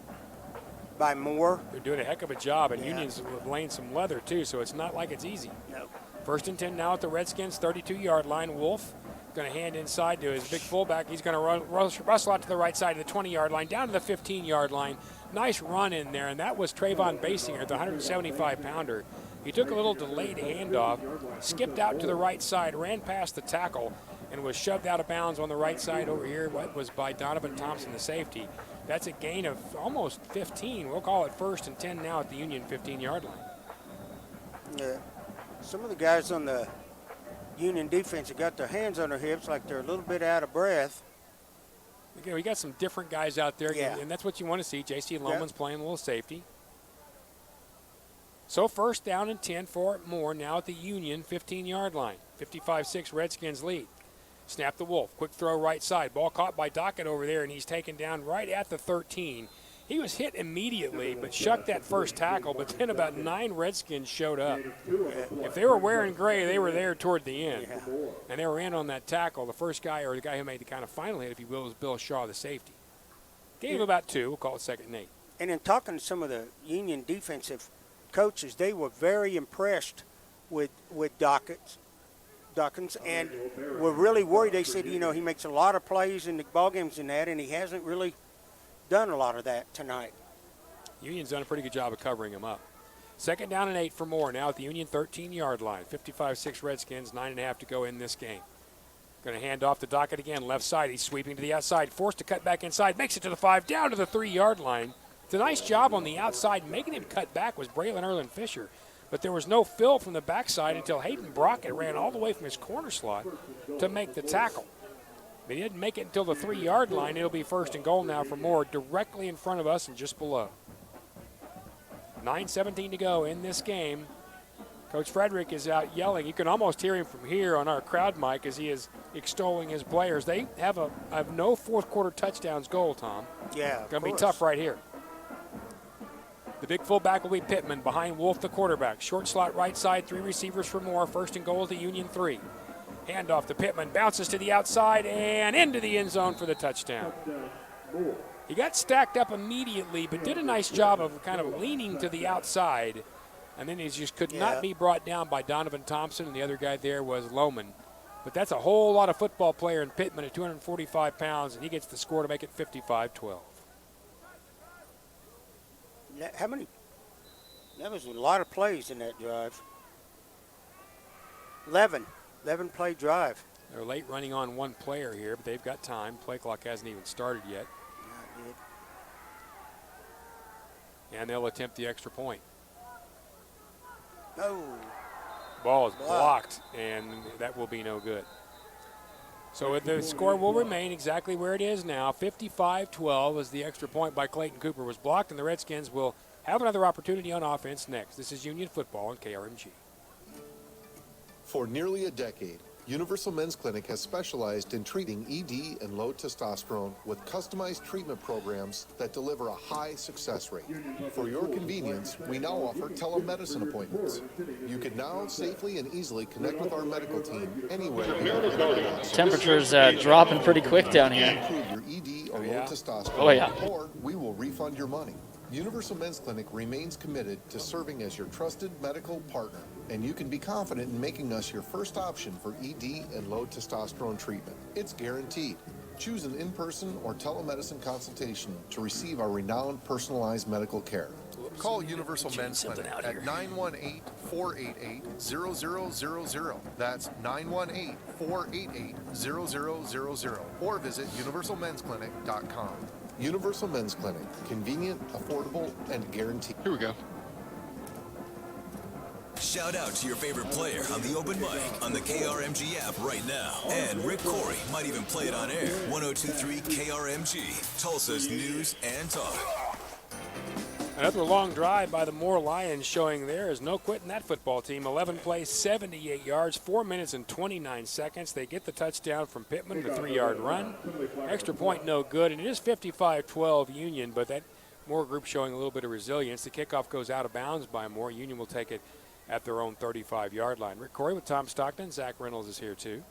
H: Moore.
G: They're doing a heck of a job, and Union's laying some leather, too, so it's not like it's easy.
H: No.
G: First and 10 now at the Redskins' 32-yard line. Wolf going to hand inside to his big fullback. He's going to rustle out to the right side of the 20-yard line, down to the 15-yard line. Nice run in there, and that was Trayvon Basinger, the 175-pounder. He took a little delayed handoff, skipped out to the right side, ran past the tackle, and was shoved out of bounds on the right side over here. What was by Donovan Thompson, the safety. That's a gain of almost 15. We'll call it first and 10 now at the Union 15-yard line.
H: Yeah. Some of the guys on the Union defense have got their hands on their hips like they're a little bit out of breath.
G: Again, we got some different guys out there, and that's what you want to see. J.C. Loman's playing a little safety. So first down and 10 for Moore now at the Union 15-yard line. 55-6 Redskins lead. Snap the Wolf. Quick throw right side. Ball caught by Dockett over there, and he's taken down right at the 13. He was hit immediately, but shucked that first tackle, but then about 9 Redskins showed up. If they were wearing gray, they were there toward the end. And they were in on that tackle. The first guy, or the guy who made the kind of final hit, if you will, was Bill Shaw, the safety. Gave him about 2. We'll call it second and 8.
H: And in talking to some of the Union defensive coaches, they were very impressed with Dawkins, and were really worried. They said, you know, he makes a lot of plays in the ball games and that, and he hasn't really done a lot of that tonight.
G: Union's done a pretty good job of covering him up. Second down and 8 for Moore now at the Union 13-yard line. 55-6 Redskins, 9.5 to go in this game. Going to hand off to Dockett again, left side. He's sweeping to the outside, forced to cut back inside, makes it to the 5, down to the 3-yard line. It's a nice job on the outside. Making him cut back was Braylon Erlen Fisher. But there was no fill from the backside until Hayden Brockett ran all the way from his corner slot to make the tackle. But he didn't make it until the 3-yard line. It'll be first and goal now for Moore, directly in front of us and just below. 9:17 to go in this game. Coach Frederick is out yelling. You can almost hear him from here on our crowd mic as he is extolling his players. They have no fourth quarter touchdowns goal, Tom.
H: Yeah,
G: going to be tough right here. The big fullback will be Pittman behind Wolf, the quarterback. Short slot right side, 3 receivers for Moore. First and goal to Union 3. Handoff to Pittman, bounces to the outside and into the end zone for the touchdown. He got stacked up immediately, but did a nice job of kind of leaning to the outside. And then he just could not be brought down by Donovan Thompson, and the other guy there was Loman. But that's a whole lot of football player in Pittman at 245 pounds, and he gets the score to make it 55-12.
H: How many? That was a lot of plays in that drive. 11 play drive.
G: They're late running on one player here, but they've got time. Play clock hasn't even started yet. And they'll attempt the extra point.
H: No.
G: Ball is blocked, and that will be no good. So the score will remain exactly where it is now. 55-12 as the extra point by Clayton Cooper was blocked, and the Redskins will have another opportunity on offense next. This is Union Football on KRMG.
R: For nearly a decade, Universal Men's Clinic has specialized in treating ED and low testosterone with customized treatment programs that deliver a high success rate. For your convenience, we now offer telemedicine appointments. You can now safely and easily connect with our medical team anywhere.
M: Temperatures dropping pretty quick down here.
R: Improve your ED or low testosterone,
M: Oh, yeah.
R: or we will refund your money. Universal Men's Clinic remains committed to serving as your trusted medical partner, and you can be confident in making us your first option for ED and low testosterone treatment. It's guaranteed. Choose an in-person or telemedicine consultation to receive our renowned personalized medical care. Call Universal Men's Clinic at 918-488-0000. That's 918-488-0000. Or visit universalmensclinic.com. Universal Men's Clinic. Convenient, affordable, and guaranteed.
G: Here we go.
P: Shout out to your favorite player on the open mic on the KRMG app right now. And Rick Corey might even play it on air. 102.3 KRMG, Tulsa's news and talk.
G: Another long drive by the Moore Lions showing there is no quitting that football team. 11 plays, 78 yards, 4 minutes and 29 seconds. They get the touchdown from Pittman, the 3-yard run. Extra point no good, and it is 55-12 Union, but that Moore group showing a little bit of resilience. The kickoff goes out of bounds by Moore. Union will take it at their own 35-yard line. Rick Corey with Tom Stockton. Zach Reynolds is here too.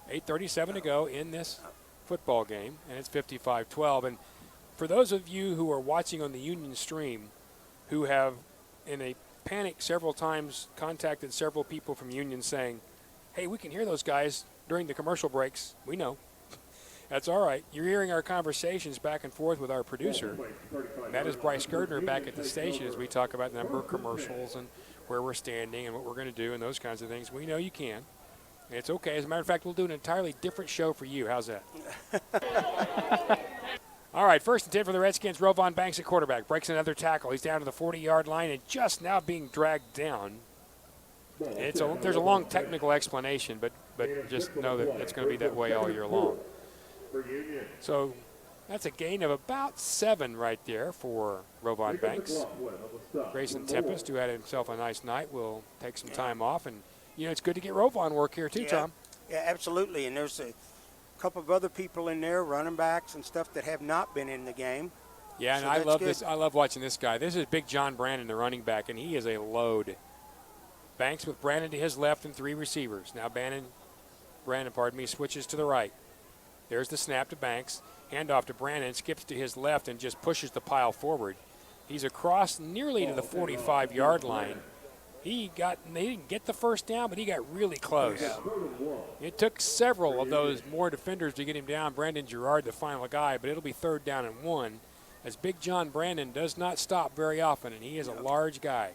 G: 8:37 to go in this football game, and it's 55-12. And for those of you who are watching on the Union stream who have, in a panic several times, contacted several people from Union saying, hey, we can hear those guys during the commercial breaks. We know. That's all right. You're hearing our conversations back and forth with our producer. That is Bryce Girdner back at the station as we talk about the number of commercials and where we're standing and what we're going to do and those kinds of things. We know you can. And it's okay. As a matter of fact, we'll do an entirely different show for you. How's that? All right, 1st and 10 for the Redskins. Rovon Banks at quarterback. Breaks another tackle. He's down to the 40-yard line and just now being dragged down. There's a long technical explanation, but just know that it's going to be that way all year long. So that's a gain of about 7 right there for Rovon Banks. Grayson Tempest, who had himself a nice night, will take some time off. And, you know, it's good to get Rovon work here too, Tom.
H: Yeah, absolutely. And there's a couple of other people in there, running backs and stuff, that have not been in the game.
G: Yeah, and I love this. I love watching this guy. This is Big John Brandon, the running back, and he is a load. Banks with Brandon to his left and 3 receivers. Now Brandon switches to the right. There's the snap to Banks. Handoff to Brandon, skips to his left and just pushes the pile forward. He's across nearly to the 45-yard line. They didn't get the first down, but he got really close. It took several of those more defenders to get him down. Brandon Gerard, the final guy, but it'll be 3rd down and 1, as Big John Brandon does not stop very often, and he is a large guy.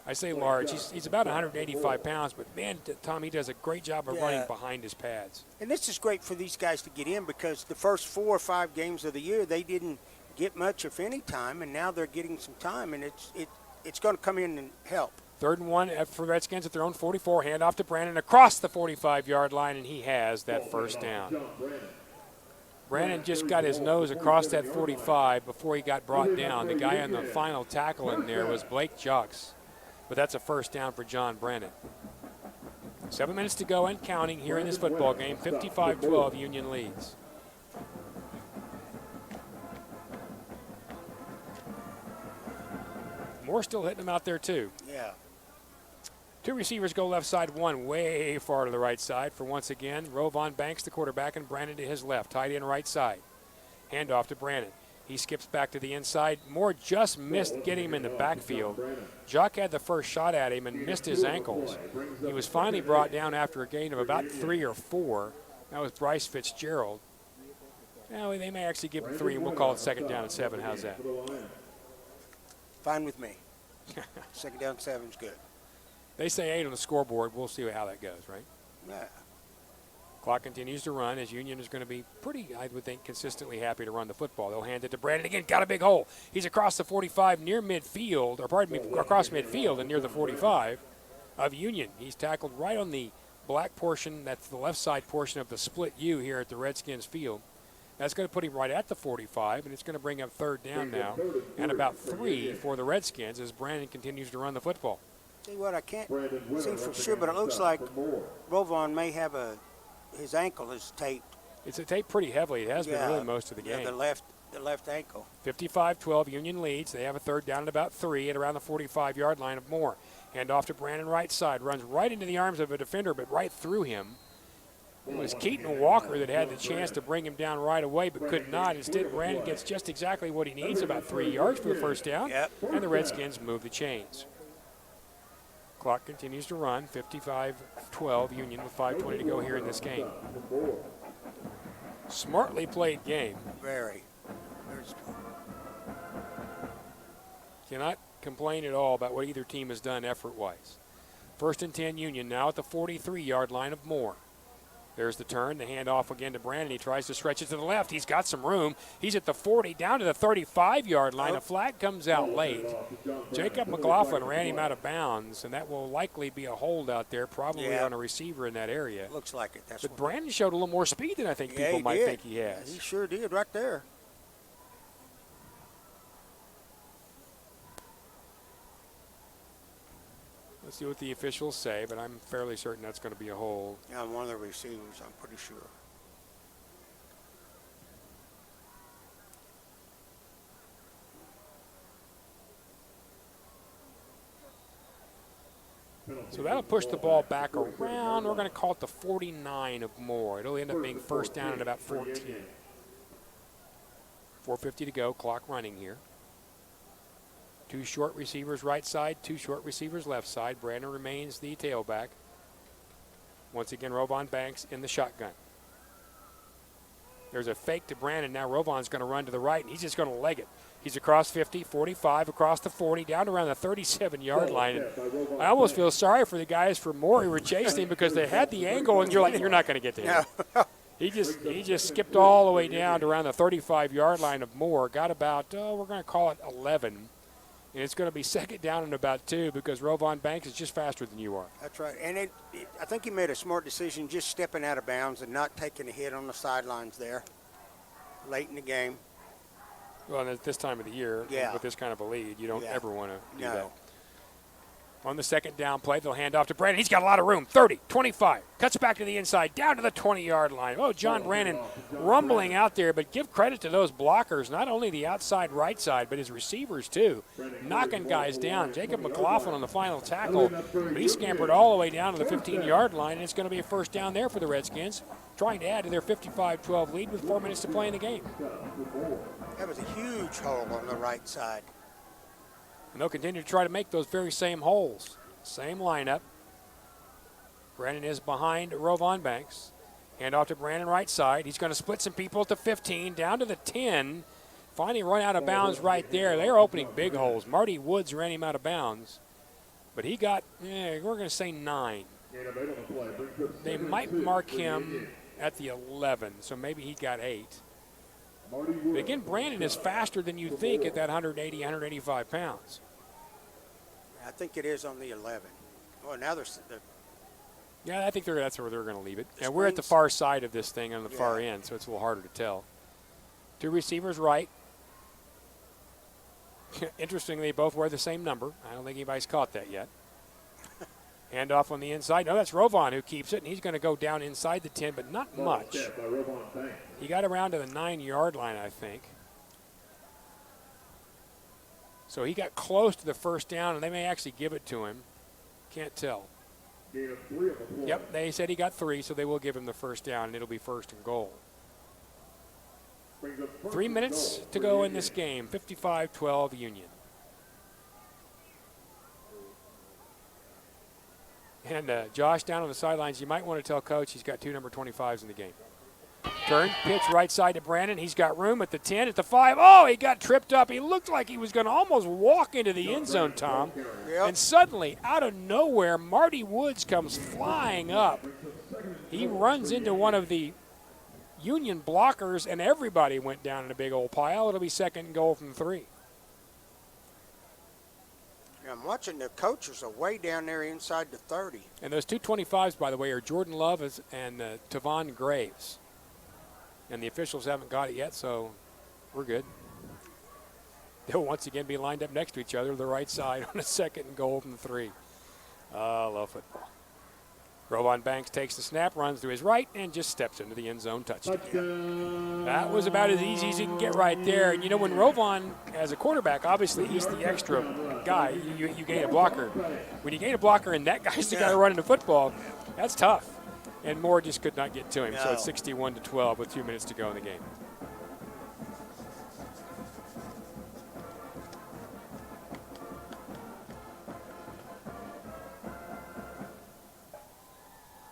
G: I say large. He's about 185 pounds, but, man, Tom, he does a great job of running behind his pads.
H: And this is great for these guys to get in because the first 4 or 5 games of the year, they didn't get much, if any, time, and now they're getting some time, and it's going to come in and help.
G: 3rd and 1 for Redskins at their own 44. Handoff to Brandon across the 45-yard line, and he has that first down. Brandon just got his nose across that 45 before he got brought down. The guy on the final tackle in there was Blake Jocks. But that's a first down for John Brandon. 7 minutes to go and counting here in this football game. 55-12, Union leads. Moore still hitting them out there, too.
H: Yeah.
G: 2 receivers go left side, 1 way far to the right side for once again. Rovon Banks, the quarterback, and Brandon to his left. Tight end right side. Handoff to Brandon. He skips back to the inside. Moore just missed getting him in the backfield. Jock had the first shot at him and missed his ankles. He was finally brought down after a gain of about 3 or 4. That was Bryce Fitzgerald. Now they may actually give him 3, and we'll call it 2nd down and 7. How's that?
H: Fine with me. 2nd down, 7 is good.
G: They say 8 on the scoreboard. We'll see how that goes, right?
H: Yeah.
G: Clock continues to run as Union is going to be pretty, I would think, consistently happy to run the football. They'll hand it to Brandon again. Got a big hole. He's across the 45 near midfield, or pardon me, across midfield and near the 45 of Union. He's tackled right on the black portion, that's the left side portion of the split U here at the Redskins field. That's going to put him right at the 45, and it's going to bring up third down now, and about 3 for the Redskins as Brandon continues to run the football.
H: See what, I can't see for sure, but it looks like Rovon may have his ankle is taped.
G: It's taped pretty heavily. It has been really most of the game.
H: The left ankle.
G: 55-12, Union leads. They have a third down at about 3 at around the 45-yard line of Moore. Hand off to Brandon right side. Runs right into the arms of a defender, but right through him. It was Keaton Walker that had the chance to bring him down right away, but could not. Instead, Brandon gets just exactly what he needs, about 3 yards for the first down, and the Redskins move the chains. Clock continues to run, 55-12, Union with 5:20 to go here in this game. Smartly played game.
H: Very.
G: Cannot complain at all about what either team has done effort-wise. 1st and 10 Union now at the 43-yard line of Moore. There's the turn, the handoff again to Brandon. He tries to stretch it to the left. He's got some room. He's at the 40, down to the 35-yard line. A flag comes out late. Jacob McLaughlin ran him out of bounds, and that will likely be a hold out there, probably on a receiver in that area.
H: Looks like it.
G: But Brandon showed a little more speed than I think people might think he has.
H: He sure did right there.
G: Let's see what the officials say, but I'm fairly certain that's going to be a hold.
H: Yeah, one of the receivers, I'm pretty sure.
G: So that'll push the ball back around. We're going to call it the 49 of Moore. It'll end up being first down at about 14. 4:50 to go, clock running here. 2 short receivers right side, 2 short receivers left side. Brandon remains the tailback. Once again, Rovon Banks in the shotgun. There's a fake to Brandon. Now Rovon's going to run to the right, and he's just going to leg it. He's across 50, 45, across the 40, down to around the 37-yard line. And I almost feel sorry for the guys from Moore who were chasing him because they had the angle, and you're like, you're not going to get to him. He just skipped all the way down to around the 35-yard line of Moore. Got about, we're going to call it 11. And it's going to be second down and about 2 because Rovon Banks is just faster than you are.
H: That's right. And I think he made a smart decision just stepping out of bounds and not taking a hit on the sidelines there late in the game.
G: Well, and at this time of the year, with this kind of a lead, you don't ever want to do that. On the second down play, they'll hand off to Brandon. He's got a lot of room. 30, 25, cuts back to the inside, down to the 20-yard line. Oh, John Brandon rumbling out there, but give credit to those blockers, not only the outside right side, but his receivers too, knocking guys down. Jacob McLaughlin on the final tackle, but he scampered all the way down to the 15-yard line, and it's going to be a first down there for the Redskins, trying to add to their 55-12 lead with 4 minutes to play in the game.
H: That was a huge hole on the right side.
G: And they'll continue to try to make those very same holes. Same lineup. Brandon is behind Rovon Banks. Hand off to Brandon right side. He's going to split some people at the 15, down to the 10. Finally run out of bounds right there. They're opening big holes. Marty Woods ran him out of bounds. But he got, we're going to say 9. They might mark him at the 11, so maybe he got 8. But again, Brandon is faster than you think at that 180, 185 pounds.
H: I think it is on the 11. Well, now they're
G: yeah, I think that's where they're going to leave it. And we're at the far side of this thing on the far end, so it's a little harder to tell. 2 receivers right. Interestingly, they both wear the same number. I don't think anybody's caught that yet. Handoff on the inside. No, that's Rovon who keeps it, and he's going to go down inside the 10, but not much. He got around to the 9-yard line, I think. So he got close to the first down, and they may actually give it to him. Can't tell. Yep, they said he got 3, so they will give him the first down, and it'll be first and goal. 3 minutes to go in this game, 55-12 Union. And Josh down on the sidelines, you might want to tell Coach he's got 2 number 25s in the game. Turn, pitch right side to Brandon. He's got room at the 10, at the 5. Oh, he got tripped up. He looked like he was going to almost walk into the end zone, Tom. And suddenly, out of nowhere, Marty Woods comes flying up. He runs into one of the Union blockers, and everybody went down in a big old pile. It'll be second and goal from 3.
H: I'm watching the coaches are way down there inside the 30.
G: And those 225s, by the way, are Jordan Love and Tavon Graves. And the officials haven't got it yet, so we're good. They'll once again be lined up next to each other, the right side on a 2nd and goal from the 3. I love football. Rovon Banks takes the snap, runs to his right, and just steps into the end zone touchdown. That was about as easy as you can get right there. And, you know, when Rovon, as a quarterback, obviously he's the extra guy. You gain a blocker. When you gain a blocker and that guy's the guy running the football, that's tough. And Moore just could not get to him. So it's 61-12 with 2 minutes to go in the game.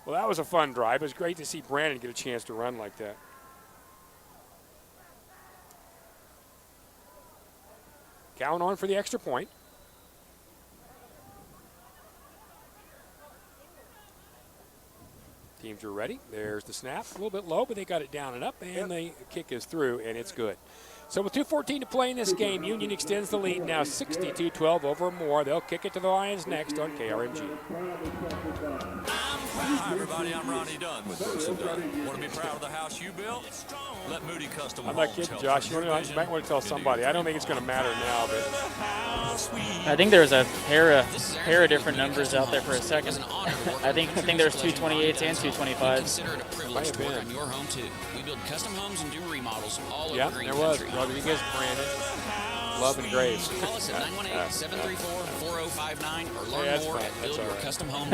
G: Well, that was a fun drive. It was great to see Brandon get a chance to run like that. Cowan on for the extra point. Teams are ready. There's the snap. A little bit low, but they got it down and up, and the kick is through, and it's good. So with 2:14 to play in this game, Union extends the lead now 62-12 over Moore. They'll kick it to the Lions next on KRMG.
I: Hi, everybody. I'm Ronnie Dunn with Brooks & Dunn. Want to be proud of the house you built? Let Moody Custom
G: I'm not
I: Homes
G: kidding,
I: help
G: Josh.
I: your
G: You might want to tell somebody. I don't think it's going to matter now, but
M: I think there's a pair of different numbers out there for a second. I think there's 228s and 225s.
S: Consider it a privilege to work on your home too. We build custom homes and do remodels all over Green
G: there was.
S: Country.
G: Rodriguez, Brandon, Love, and Graves.
S: Call us at 918-734-4059 or learn
G: that's
S: more
G: fine.
S: at
G: That's all right.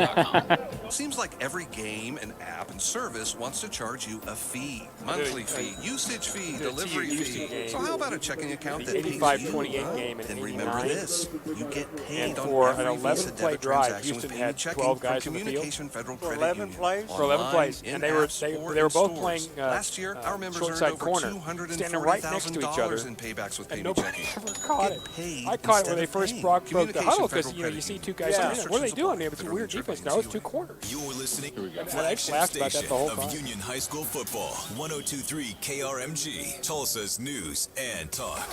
S: buildyourcustomhome.com.
T: Seems like every game and app and service wants to charge you a fee. Monthly fee, usage fee, delivery fee. So how about a checking account that pays you?
G: 85-28 game and
T: Then
G: 89.
T: remember this, you get paid
G: And
T: on
G: for an
T: every
G: 11
T: Visa
G: play
T: debit
G: drive,
T: transaction with
G: Houston
T: payment
G: had
T: checking
G: 12
T: from
G: guys on the field.
T: Communication Federal
H: For
T: Credit
H: 11
T: Union.
H: plays?
G: For 11
T: Online,
G: plays, and they were
T: in-app, or
G: they were
T: in
G: both
T: stores.
G: playing
T: Last year, our members
G: short
T: earned
G: side
T: over
G: corner, standing right next to each other.
T: $240,000 in paybacks with
G: And
T: payment
G: nobody
T: checking.
G: ever caught it.
T: Paid
G: I caught it when
T: instead
G: they
T: of
G: first
T: paying.
G: broke the
T: Communication
G: huddle because
T: Federal
G: you
T: Credit
G: see two
T: Union.
G: guys standing there. What are they doing? It's a
T: Federal
G: weird defense. No, it's two corners.
P: You're listening to
G: I
P: flagship
G: laughed about that
P: station
G: the whole
P: of
G: time.
P: Union High School football, 102.3 KRMG, Tulsa's news and talk.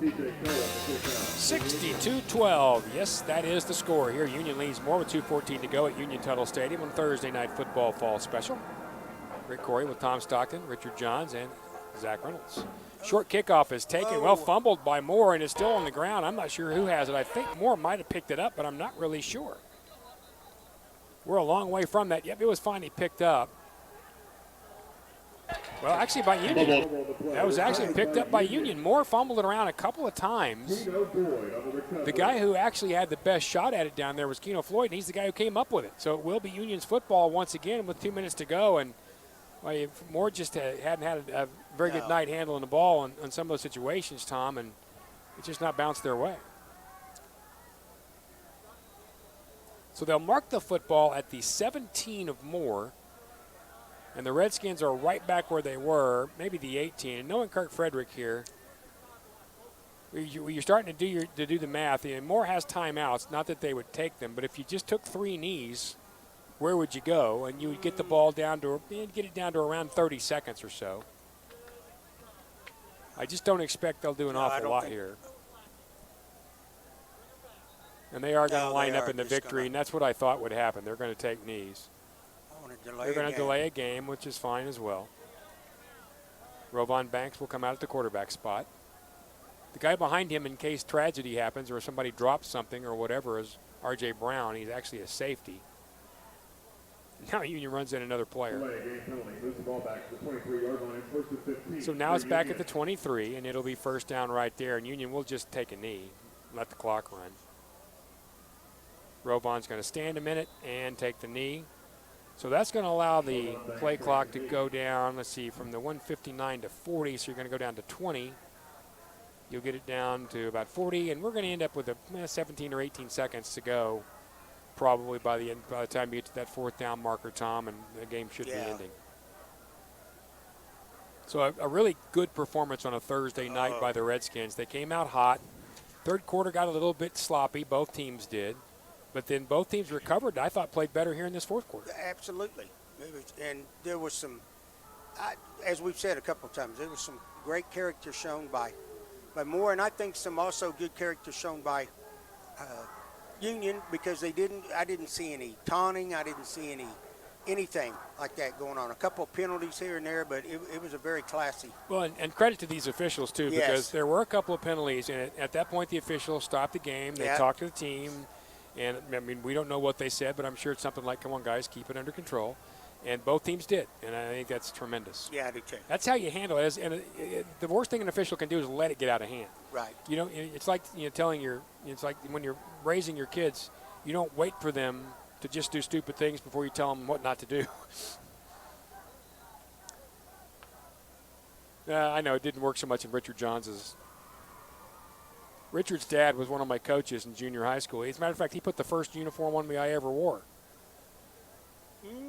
G: 62-12. Yes, that is the score here. Union leads more with 2:14 to go at Union Tuttle Stadium on Thursday Night Football Fall Special. Rick Corey with Tom Stockton, Richard Johns, and Zach Reynolds. Short kickoff is taken, well fumbled by Moore, and is still on the ground. I'm not sure who has it. I think Moore might have picked it up, but I'm not really sure. We're a long way from that. Yep, it was finally picked up. Well, actually by Union. That was actually picked up by Union. Moore fumbled it around a couple of times. The guy who actually had the best shot at it down there was Keno Floyd, and he's the guy who came up with it. So it will be Union's football once again with 2 minutes to go. And well, Moore just hadn't had a very good night handling the ball on some of those situations, Tom, and it's just not bounced their way. So they'll mark the football at the 17 of Moore. And the Redskins are right back where they were, maybe the 18. And knowing Kirk Frederick here, you're starting to do the math. And Moore has timeouts, not that they would take them, but if you just took 3 knees, where would you go? And you would get the ball down to around 30 seconds or so. I just don't expect they'll do an awful lot here. And they are going to line up in the victory, and that's what I thought would happen. They're going to take knees. They're going to delay a game, which is fine as well. Rovon Banks will come out at the quarterback spot. The guy behind him, in case tragedy happens or somebody drops something or whatever, is R.J. Brown. He's actually a safety. Now Union runs in another player. So now it's back at the 23, and it'll be first down right there, and Union will just take a knee, let the clock run. Rovon's going to stand a minute and take the knee. So that's going to allow the play clock to go down, let's see, from the 159 to 40, so you're going to go down to 20. You'll get it down to about 40, and we're going to end up with 17 or 18 seconds to go, probably by the time you get to that 4th down marker, Tom, and the game should be ending. So a really good performance on a Thursday night by the Redskins. They came out hot. Third quarter got a little bit sloppy. Both teams did. But then both teams recovered, I thought, played better here in this 4th quarter.
H: Absolutely. And there was some, as we've said a couple of times, there was some great character shown by Moore, and I think some also good character shown by Union because I didn't see any taunting. I didn't see anything like that going on. A couple of penalties here and there, but it was a very classy.
G: Well, and credit to these officials, too,
H: Yes.
G: because there were a couple of penalties, and at that point the officials stopped the game. They talked to the team, and, I mean, we don't know what they said, but I'm sure it's something like, come on, guys, keep it under control. And both teams did, and I think that's tremendous.
H: Yeah, I do too.
G: That's how you handle it. And the worst thing an official can do is let it get out of hand.
H: Right.
G: You know, it's like it's like when you're raising your kids, you don't wait for them to just do stupid things before you tell them what not to do. I know it didn't work so much in Richard Johns's. Richard's dad was one of my coaches in junior high school. As a matter of fact, he put the first uniform on me I ever wore.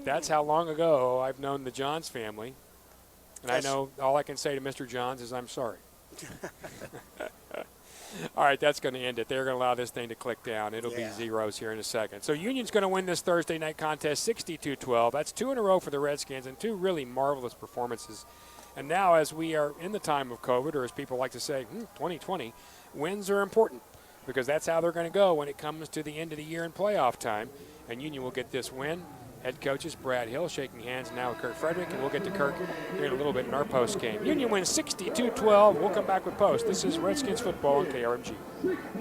G: That's how long ago I've known the Johns family. And I know all I can say to Mr. Johns is I'm sorry. All right, that's going to end it. They're going to allow this thing to click down. It'll be zeros here in a second. So Union's going to win this Thursday night contest 62-12. That's 2 in a row for the Redskins and 2 really marvelous performances. And now as we are in the time of COVID, or as people like to say, 2020, wins are important because that's how they're going to go when it comes to the end of the year and playoff time. And Union will get this win. Head coaches Brad Hill shaking hands now with Kirk Frederick, and we'll get to Kirk here in a little bit in our post game. Union wins 62-12. We'll come back with post. This is Redskins football on KRMG.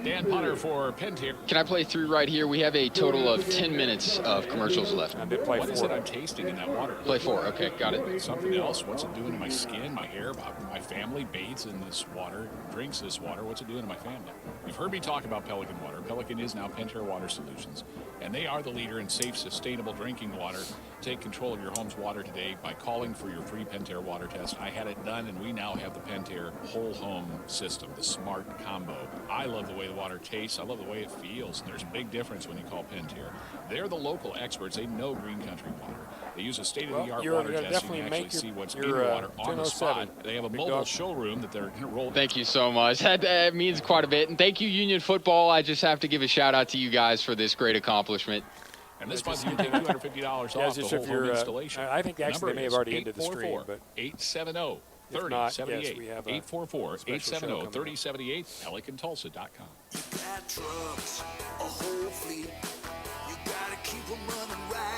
K: Dan Potter for Pentair.
Q: Can I play through right here? We have a total of 10 minutes of commercials left.
G: I did play
K: What
G: 4.
K: is it I'm tasting in that water?
Q: Play 4. Okay, got it.
K: Something else. What's it doing to my skin, my hair? My family bathes in this water, drinks this water. What's it doing to my family? You've heard me talk about Pelican water. Pelican is now Pentair Water Solutions, and they are the leader in safe, sustainable drinking water. Take control of your home's water today by calling for your free Pentair water test. I had it done, and we now have the Pentair whole home system, the smart combo. I love the way the water tastes. I love the way it feels. There's a big difference when you call Pentair. They're the local experts. They know Green Country water. They use a state-of-the-art water test. You can actually see what's in water on the spot. They have a mobile showroom that they're going to roll.
Q: Thank you so much. That means quite a bit. And thank you, Union Football. I just have to give a shout-out to you guys for this great accomplishment.
K: And this month you can take $250 off the whole home installation.
G: I think actually they may have already ended the stream. But
K: 870-3078.
G: Yes, we have
K: 844-870-3078. PelicanTulsa.com.
J: Trucks, a whole fleet. You gotta keep them running right.